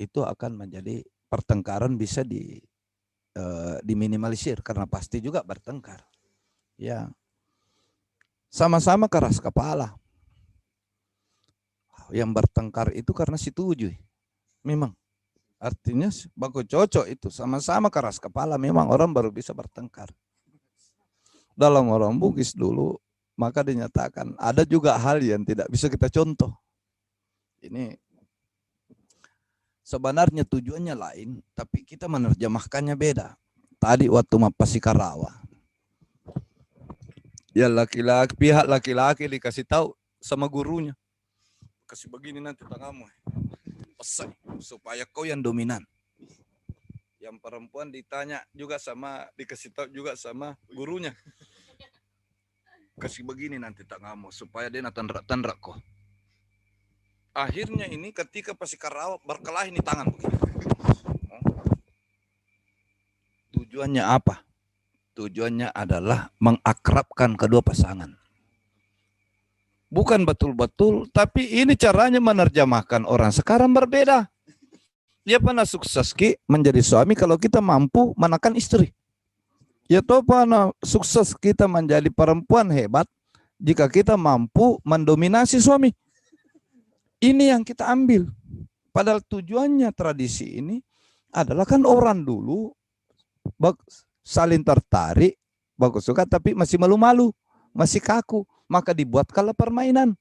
itu akan menjadi pertengkaran bisa diminimalisir, karena pasti juga bertengkar. Ya, sama-sama keras kepala. Yang bertengkar itu karena setuju. Memang artinya baku cocok itu, sama-sama keras kepala, memang orang baru bisa bertengkar. Dalam orang Bugis dulu, maka dinyatakan ada juga hal yang tidak bisa kita contoh. Ini sebenarnya tujuannya lain, tapi kita menerjemahkannya beda. Tadi waktu Mapasikarawa, ya laki-laki, pihak laki-laki dikasih tahu sama gurunya, kasih begini nanti tanganmu, pesan supaya kau yang dominan. Yang perempuan ditanya juga sama, dikasih tahu juga sama gurunya, kasih begini nanti tanganmu supaya dia tandrak kok. Akhirnya ini ketika Pasikarawa berkelahi ini tangan begini. Tujuannya apa? Tujuannya adalah mengakrabkan kedua pasangan. Bukan betul-betul, tapi ini caranya menerjemahkan orang sekarang berbeda. Dia pernah sukses menjadi suami kalau kita mampu menekan istri. Ya toh pernah sukses kita menjadi perempuan hebat jika kita mampu mendominasi suami. Ini yang kita ambil. Padahal tujuannya tradisi ini adalah kan orang dulu saling tertarik, bagus suka, tapi masih malu-malu, masih kaku. Maka dibuatkanlah permainan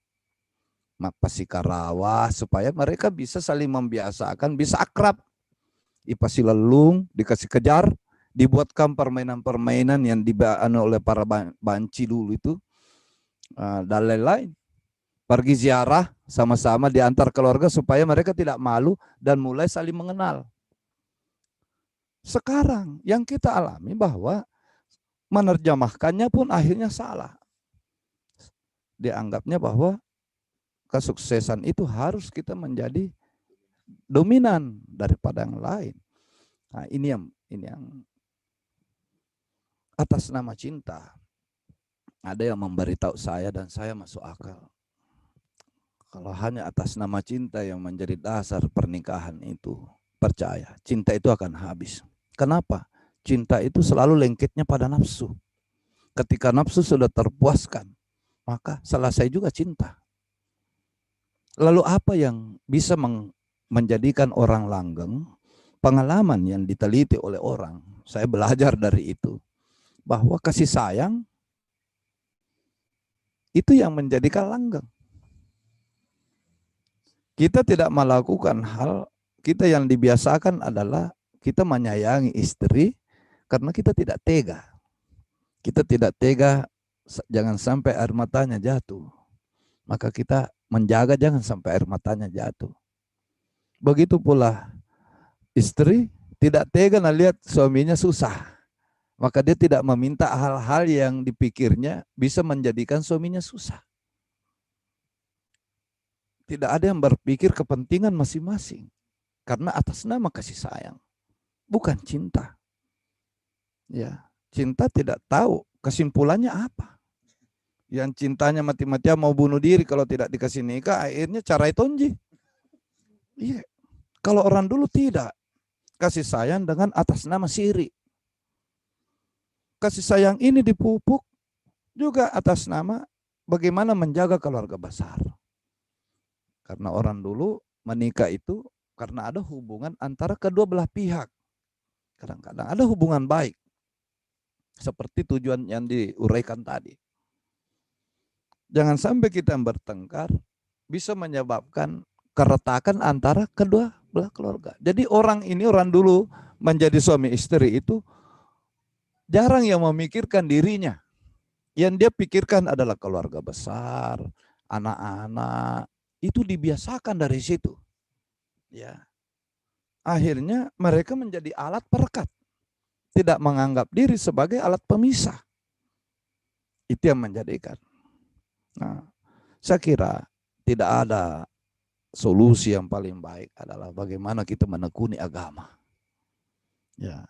Mapasikarawa supaya mereka bisa saling membiasakan, bisa akrab. Ipasi lelung, dikasih kejar, dibuatkan permainan-permainan yang dibawa oleh para banci dulu itu, dan lain-lain. Pergi ziarah sama-sama di antar keluarga supaya mereka tidak malu dan mulai saling mengenal. Sekarang yang kita alami bahwa menerjemahkannya pun akhirnya salah. Dianggapnya bahwa kesuksesan itu harus kita menjadi dominan daripada yang lain. Nah, ini yang atas nama cinta. Ada yang memberitahu saya dan saya masuk akal. Kalau hanya atas nama cinta yang menjadi dasar pernikahan itu, percaya, cinta itu akan habis. Kenapa? Cinta itu selalu lengketnya pada nafsu. Ketika nafsu sudah terpuaskan, maka selesai juga cinta. Lalu apa yang bisa menjadikan orang langgeng? Pengalaman yang diteliti oleh orang, saya belajar dari itu, bahwa kasih sayang itu yang menjadikan langgeng. Kita tidak melakukan hal, kita yang dibiasakan adalah kita menyayangi istri karena kita tidak tega. Kita tidak tega jangan sampai air matanya jatuh. Maka kita menjaga jangan sampai air matanya jatuh. Begitu pula istri tidak tega lihat suaminya susah. Maka dia tidak meminta hal-hal yang dipikirnya bisa menjadikan suaminya susah. Tidak ada yang berpikir kepentingan masing-masing. Karena atas nama kasih sayang. Bukan cinta. Ya, cinta tidak tahu kesimpulannya apa. Yang cintanya mati-matian mau bunuh diri kalau tidak dikasih nikah, akhirnya carai tonji. Iya. Kalau orang dulu tidak. Kasih sayang dengan atas nama siri. Kasih sayang ini dipupuk juga atas nama bagaimana menjaga keluarga besar. Karena orang dulu menikah itu karena ada hubungan antara kedua belah pihak. Kadang-kadang ada hubungan baik, seperti tujuan yang diuraikan tadi. Jangan sampai kita bertengkar bisa menyebabkan keretakan antara kedua belah keluarga. Jadi orang dulu menjadi suami istri itu jarang yang memikirkan dirinya. Yang dia pikirkan adalah keluarga besar, anak-anak. Itu dibiasakan dari situ. Ya. Akhirnya mereka menjadi alat perekat. Tidak menganggap diri sebagai alat pemisah. Itu yang menjadikan. Nah, saya kira tidak ada solusi yang paling baik adalah bagaimana kita menekuni agama. Ya,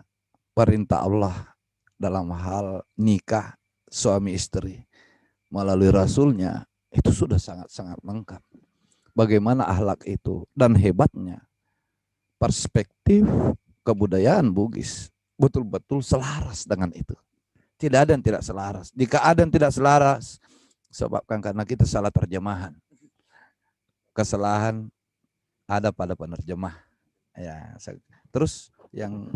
perintah Allah dalam hal nikah suami istri melalui Rasulnya itu sudah sangat-sangat lengkap. Bagaimana akhlak itu dan hebatnya perspektif kebudayaan Bugis betul-betul selaras dengan itu. Tidak ada yang tidak selaras. Jika ada yang tidak selaras, sebabkan karena kita salah terjemahan. Kesalahan ada pada penerjemah. Ya, terus yang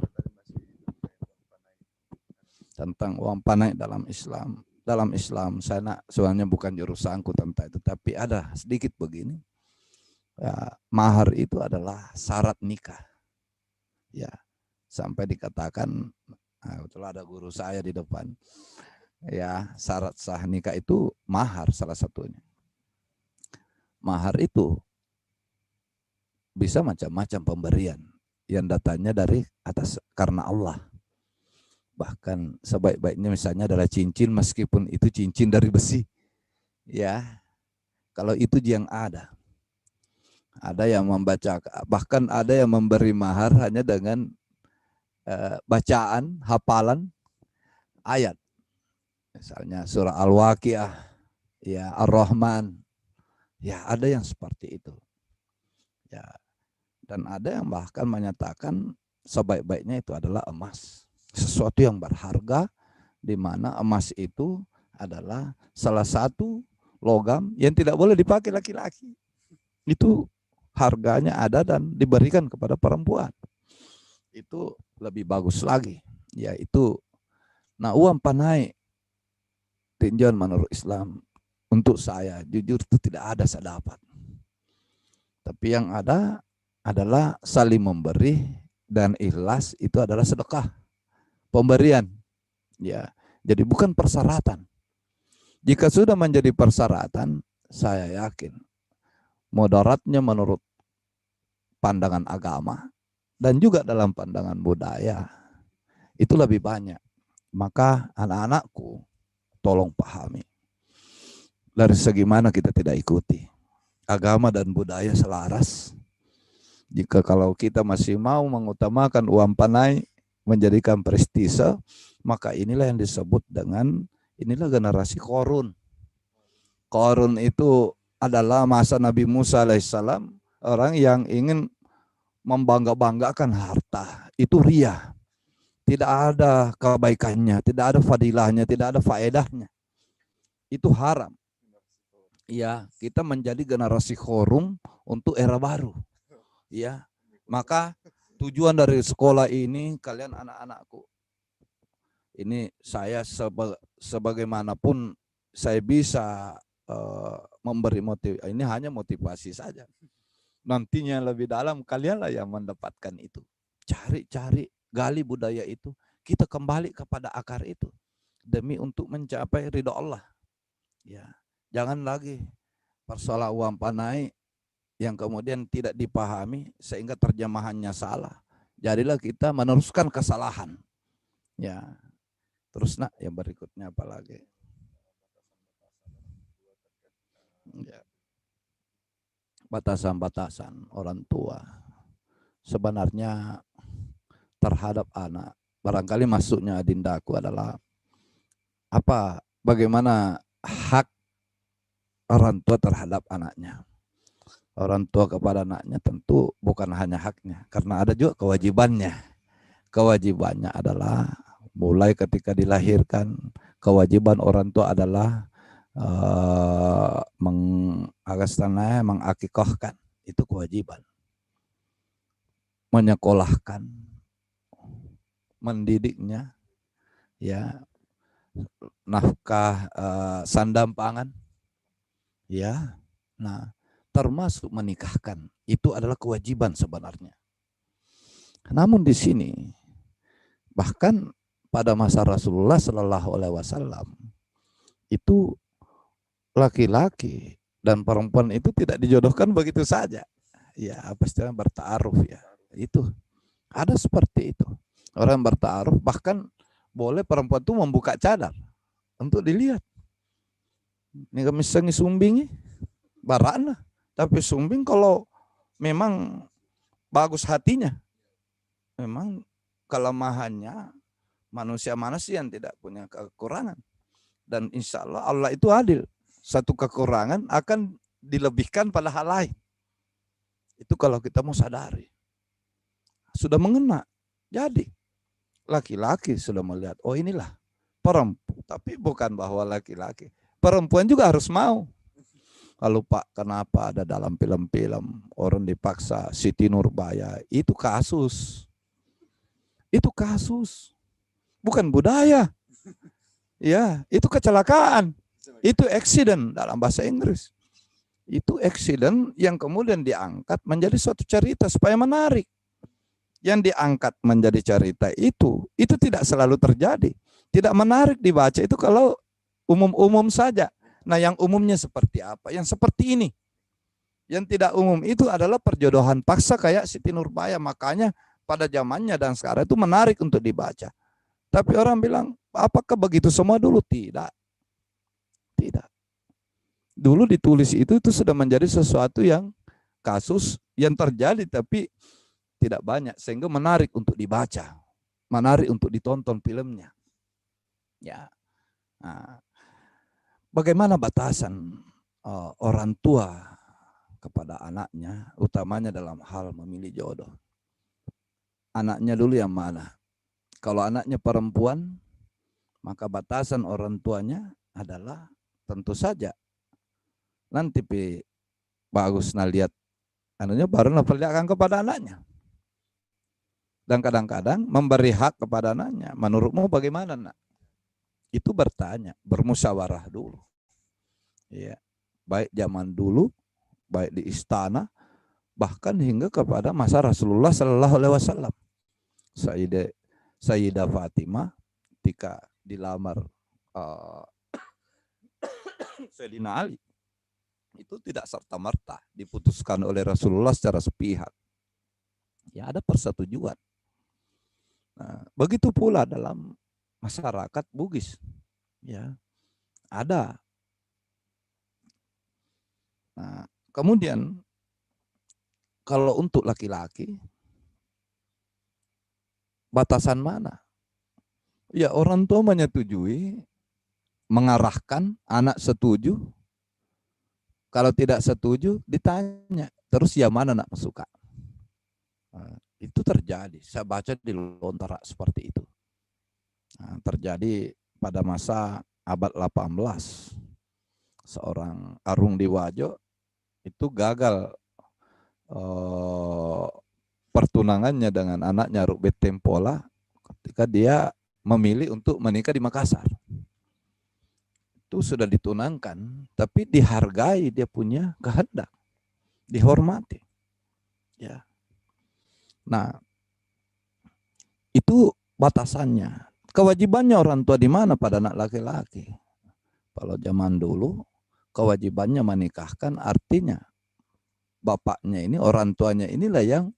tentang uang panai dalam Islam. Dalam Islam, saya soalnya bukan jurusanku tentang itu, tapi ada sedikit begini. Ya, mahar itu adalah syarat nikah. Ya, sampai dikatakan, betul ada guru saya di depan. Ya, syarat sah nikah itu mahar salah satunya. Mahar itu bisa macam-macam pemberian yang datanya dari atas karena Allah. Bahkan sebaik-baiknya misalnya adalah cincin, meskipun itu cincin dari besi. Ya, kalau itu yang ada. Ada yang membaca, bahkan ada yang memberi mahar hanya dengan bacaan, hafalan ayat. Misalnya surah Al-Waqiah, ya Ar-Rahman. Ya, ada yang seperti itu. Ya, dan ada yang bahkan menyatakan sebaik-baiknya itu adalah emas. Sesuatu yang berharga, di mana emas itu adalah salah satu logam yang tidak boleh dipakai laki-laki. Itu harganya ada dan diberikan kepada perempuan. Itu lebih bagus lagi. Yaitu, nah uang panai tinjauan menurut Islam untuk saya jujur itu tidak ada saya dapat. Tapi yang ada adalah saling memberi dan ikhlas itu adalah sedekah. Pemberian. Ya, jadi bukan persyaratan. Jika sudah menjadi persyaratan, saya yakin mudaratnya menurut pandangan agama dan juga dalam pandangan budaya itu lebih banyak. Maka anak-anakku tolong pahami. Dari segi mana kita tidak ikuti. Agama dan budaya selaras. Jika kalau kita masih mau mengutamakan uang panai menjadikan prestise, maka inilah yang disebut dengan inilah generasi korun. Korun itu adalah masa Nabi Musa alaihissalam, orang yang ingin membangga-banggakan harta. Itu ria. Tidak ada kebaikannya, tidak ada fadilahnya, tidak ada faedahnya. Itu haram. Ya, kita menjadi generasi korun untuk era baru. Ya, maka tujuan dari sekolah ini, kalian anak-anakku, ini saya sebagaimanapun saya bisa memberi motivasi, ini hanya motivasi saja. Nantinya lebih dalam kalianlah yang mendapatkan itu. Cari-cari, gali budaya itu, kita kembali kepada akar itu demi untuk mencapai ridha Allah. Ya, jangan lagi persoalan uang panai yang kemudian tidak dipahami sehingga terjemahannya salah. Jadilah kita meneruskan kesalahan. Ya. Terus nak yang berikutnya apa lagi? Ya. Batasan-batasan orang tua sebenarnya terhadap anak. Barangkali maksudnya adindaku adalah apa? Bagaimana hak orang tua terhadap anaknya. Orang tua kepada anaknya tentu bukan hanya haknya, karena ada juga kewajibannya. Kewajibannya adalah mulai ketika dilahirkan, kewajiban orang tua adalah mengakikahkan, itu kewajiban. menyekolahkan, mendidiknya, ya, nafkah sandang pangan, ya. Nah, termasuk menikahkan itu adalah kewajiban sebenarnya. Namun di sini bahkan pada masa Rasulullah Shallallahu Alaihi Wasallam itu laki-laki dan perempuan itu tidak dijodohkan begitu saja. Ya, apa istilahnya, bertaaruf, ya. Itu ada seperti itu. Orang bertaaruf, bahkan boleh perempuan itu membuka cadar untuk dilihat. Ini misalnya sumbing barana, tapi sumbing kalau memang bagus hatinya, memang kelemahannya manusia mana sih yang tidak punya kekurangan. Dan insya Allah Allah itu adil. Satu kekurangan akan dilebihkan pada hal lain. Itu kalau kita mau sadari. Sudah mengena. Jadi laki-laki sudah melihat, oh inilah perempuan. Tapi bukan bahwa laki-laki. Perempuan juga harus mau. Lalu Pak, kenapa ada dalam film-film orang dipaksa Siti Nurbaya? Itu kasus. Itu kasus. Bukan budaya. Ya, itu kecelakaan. Itu accident dalam bahasa Inggris. Itu accident yang kemudian diangkat menjadi suatu cerita supaya menarik. Yang diangkat menjadi cerita itu tidak selalu terjadi. Tidak menarik dibaca itu kalau umum-umum saja. Nah, yang umumnya seperti apa? Yang seperti ini. Yang tidak umum itu adalah perjodohan paksa kayak Siti Nurbaya. Makanya pada zamannya dan sekarang itu menarik untuk dibaca. Tapi orang bilang, apakah begitu semua dulu? Tidak. Tidak. Dulu ditulis itu sudah menjadi sesuatu yang kasus yang terjadi tapi tidak banyak sehingga menarik untuk dibaca, menarik untuk ditonton filmnya. Ya. Nah, bagaimana batasan orang tua kepada anaknya, utamanya dalam hal memilih jodoh? Anaknya dulu yang mana? Kalau anaknya perempuan, maka batasan orang tuanya adalah tentu saja nanti bagus lihat anunya baru perlihatkan kepada anaknya. Dan kadang-kadang memberi hak kepada anaknya. Menurutmu bagaimana, nak? Itu bertanya, bermusyawarah dulu. Ya, baik zaman dulu, baik di istana, bahkan hingga kepada masa Rasulullah Sallallahu Alaihi Wasallam. Sayyidah Fatimah ketika dilamar Sayyidina Ali itu tidak serta-merta diputuskan oleh Rasulullah secara sepihak. Ya, ada persetujuan. Nah, begitu pula dalam masyarakat Bugis. Ya, ada. Nah, kemudian kalau untuk laki-laki batasan mana? Ya, orang tua menyetujui, mengarahkan, anak setuju. Kalau tidak setuju, ditanya. Terus ya mana nak suka? Nah, itu terjadi. Saya baca di Lontara seperti itu. Nah, terjadi pada masa abad 18. Seorang Arung Diwajo itu gagal pertunangannya dengan anaknya Rubet Tempola ketika dia memilih untuk menikah di Makassar. Itu sudah ditunangkan, tapi dihargai dia punya kehendak, dihormati. Ya. Nah, itu batasannya. Kewajibannya orang tua di mana pada anak laki-laki? Kalau zaman dulu, kewajibannya menikahkan artinya bapaknya ini, orang tuanya inilah yang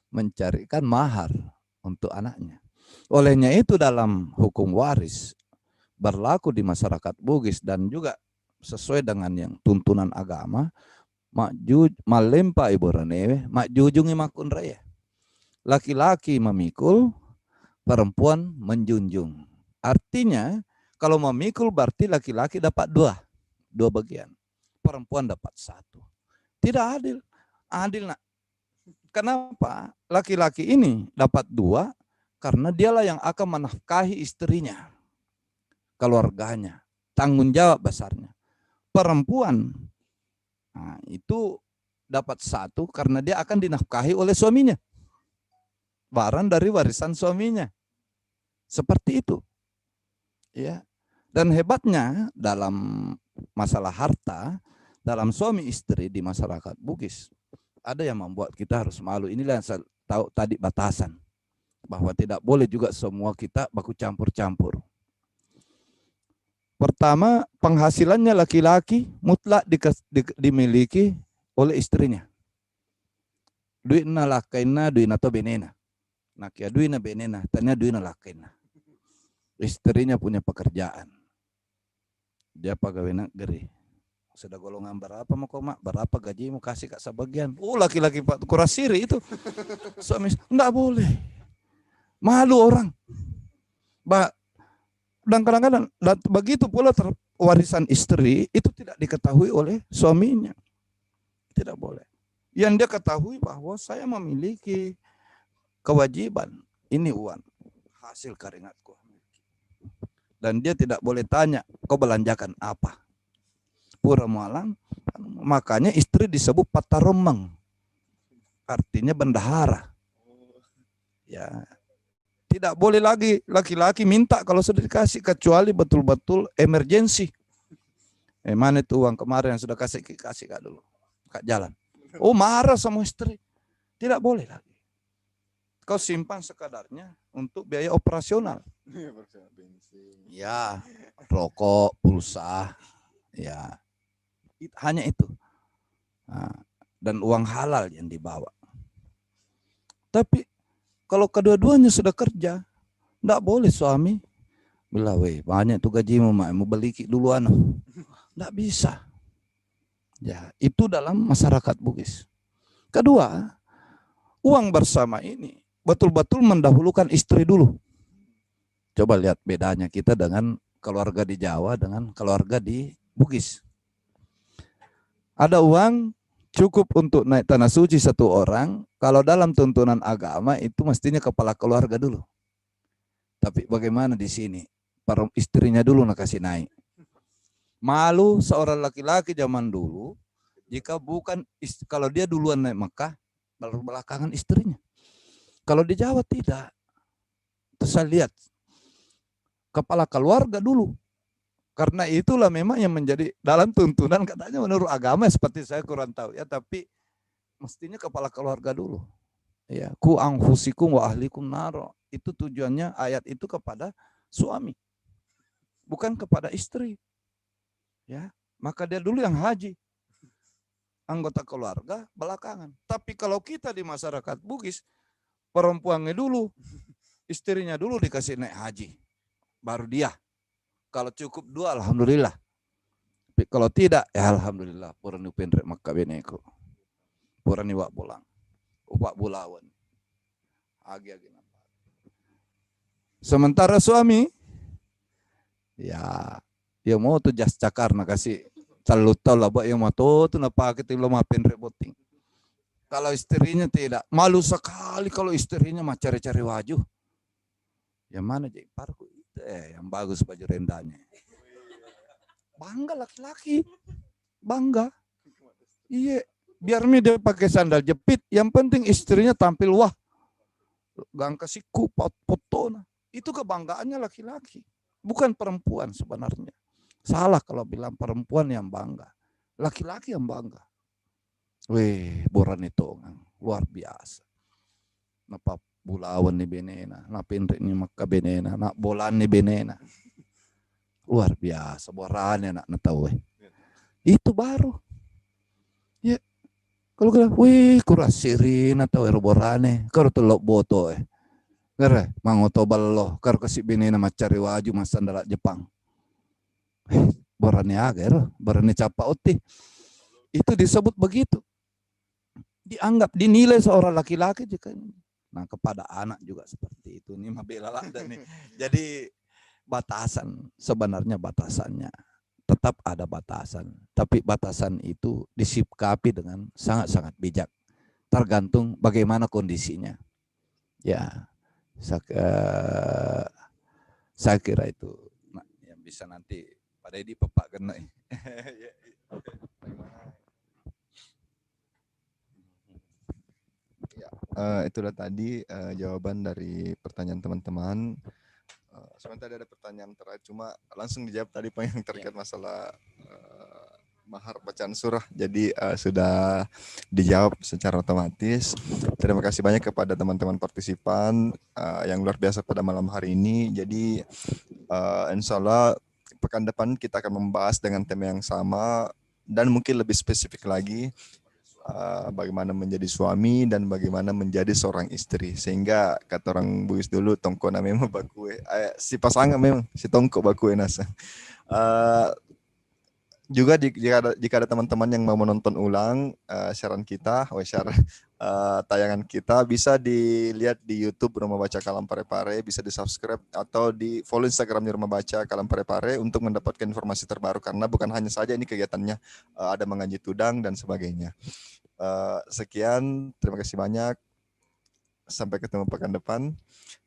mencarikan mahar untuk anaknya. Olehnya itu dalam hukum waris berlaku di masyarakat Bugis dan juga sesuai dengan yang tuntunan agama, malempa ibu renewe, makjujungi makun raya. Laki-laki memikul, perempuan menjunjung. Artinya kalau memikul berarti laki-laki dapat dua bagian, perempuan dapat satu. Tidak adil. Adil, nak. Kenapa? Laki-laki ini dapat dua karena dialah yang akan menafkahi istrinya, keluarganya, tanggung jawab besarnya. Perempuan, nah, itu dapat satu karena dia akan dinafkahi oleh suaminya. barang dari warisan suaminya. Seperti itu. Ya. Dan hebatnya dalam masalah harta, dalam suami istri di masyarakat Bugis, ada yang membuat kita harus malu. Inilah yang saya tahu tadi batasan. Bahwa tidak boleh juga semua kita baku campur-campur. Pertama, penghasilannya laki-laki mutlak dimiliki oleh istrinya. Duitna lakaina, duitna to benena. Nakia duitna benena, tanya duitna lakaina. Istrinya punya pekerjaan. Dia pegawai negeri. Sudah golongan berapa mau koma? Berapa gaji mau kasih kak sebagian? Laki-laki Pak kurasiri itu. Suami enggak boleh. Malu orang. Dan kadang-kadang begitu pula warisan istri itu tidak diketahui oleh suaminya. Tidak boleh. Yang dia ketahui bahwa saya memiliki kewajiban. Ini uang hasil keringatku. Dan dia tidak boleh tanya, kau belanjakan apa? Pura malang, makanya istri disebut pataromang. Artinya bendahara. Ya. Tidak boleh lagi laki-laki minta kalau sudah dikasih, kecuali betul-betul emergensi. Mana itu uang kemarin yang sudah kasih kak dulu. Kak jalan. Marah sama istri. Tidak boleh lagi. Kau simpan sekadarnya untuk biaya operasional. Ya, rokok, pulsa, ya, hanya itu. Nah, dan uang halal yang dibawa. Tapi kalau kedua-duanya sudah kerja, tidak boleh suami bilang, weh banyak tuh gajimu, mau beli duluan. Tidak bisa. Ya, itu dalam masyarakat Bugis. Kedua, uang bersama ini betul-betul mendahulukan istri dulu. Coba lihat bedanya kita dengan keluarga di Jawa dengan keluarga di Bugis. Ada uang cukup untuk naik tanah suci satu orang, kalau dalam tuntunan agama itu mestinya kepala keluarga dulu. Tapi bagaimana di sini? Para istrinya dulu nak kasih naik. Malu seorang laki-laki zaman dulu, jika bukan kalau dia duluan naik Mekah, baru belakangan istrinya. Kalau di Jawa tidak. Terus saya lihat kepala keluarga dulu. Karena itulah memang yang menjadi dalam tuntunan katanya menurut agama seperti saya kurang tahu ya, tapi mestinya kepala keluarga dulu. Ya, ku anfusikum wa ahlikum naro. Itu tujuannya ayat itu kepada suami. Bukan kepada istri. Ya, maka dia dulu yang haji. Anggota keluarga belakangan. Tapi kalau kita di masyarakat Bugis, perempuannya dulu, istrinya dulu dikasih naik haji. Baru dia. Kalau cukup dua, alhamdulillah. Tapi kalau tidak, ya alhamdulillah. Purani pendrek maka beneko. Purani wak pulang. Upak bulawan. Agi-agi. Sementara suami, ya, dia mau tuh jas cakar na kasih talut tau lah, yang mau tuh napak itu lo mapin reboting. Kalau istrinya tidak, malu sekali kalau istrinya mah cari-cari wajah. Yang mana jadi parku itu yang bagus baju rendahnya. Bangga laki-laki, bangga. Iya, biar dia pakai sandal jepit, yang penting istrinya tampil wah. Gang kasiku potona. Itu kebanggaannya laki-laki, bukan perempuan sebenarnya. Salah kalau bilang perempuan yang bangga, laki-laki yang bangga. Weh, boran itu luar biasa. Napa bulawan ni benena, napinrik ni maka benena, nak bolan ni benena. Luar biasa, borannya nak natawe. Itu baru. Ya, kalau kira, wih kurasirin atau borane, kalau telok boto Kare, mangoto ballo, karo kasih benena macari waju mas sandala Jepang. Borane agar, borane capa oti. Itu disebut begitu. Dianggap, dinilai seorang laki-laki juga. Nah, kepada anak juga seperti itu. Ini mabela ada nih. Jadi batasan, sebenarnya batasannya tetap ada batasan. Tapi batasan itu disikapi dengan sangat-sangat bijak. Tergantung bagaimana kondisinya. Ya. Saya kira itu yang bisa nanti Pak Deddy Bapak kena. Itulah tadi jawaban dari pertanyaan teman-teman. Sebenarnya tadi ada pertanyaan terakhir, cuma langsung dijawab tadi Pak yang terkait masalah mahar bacaan surah. Jadi sudah dijawab secara otomatis. Terima kasih banyak kepada teman-teman partisipan yang luar biasa pada malam hari ini. Jadi insya Allah pekan depan kita akan membahas dengan tema yang sama dan mungkin lebih spesifik lagi bagaimana menjadi suami dan bagaimana menjadi seorang istri, sehingga kata orang Bugis dulu tongko na memang bakue si pasangan memang si tongko bakue nasa. Juga jika ada teman-teman yang mau menonton ulang siaran kita, tayangan kita bisa dilihat di YouTube Rumah Baca Kalam Pare-Pare, bisa di subscribe atau di follow Instagramnya Rumah Baca Kalam Pare-Pare untuk mendapatkan informasi terbaru, karena bukan hanya saja ini kegiatannya ada mengaji tudang dan sebagainya. Sekian, terima kasih banyak. Sampai ketemu pekan depan.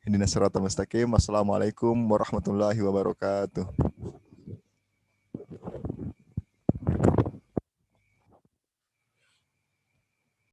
Ihdinas siratal mustaqim. Wassalamualaikum warahmatullahi wabarakatuh.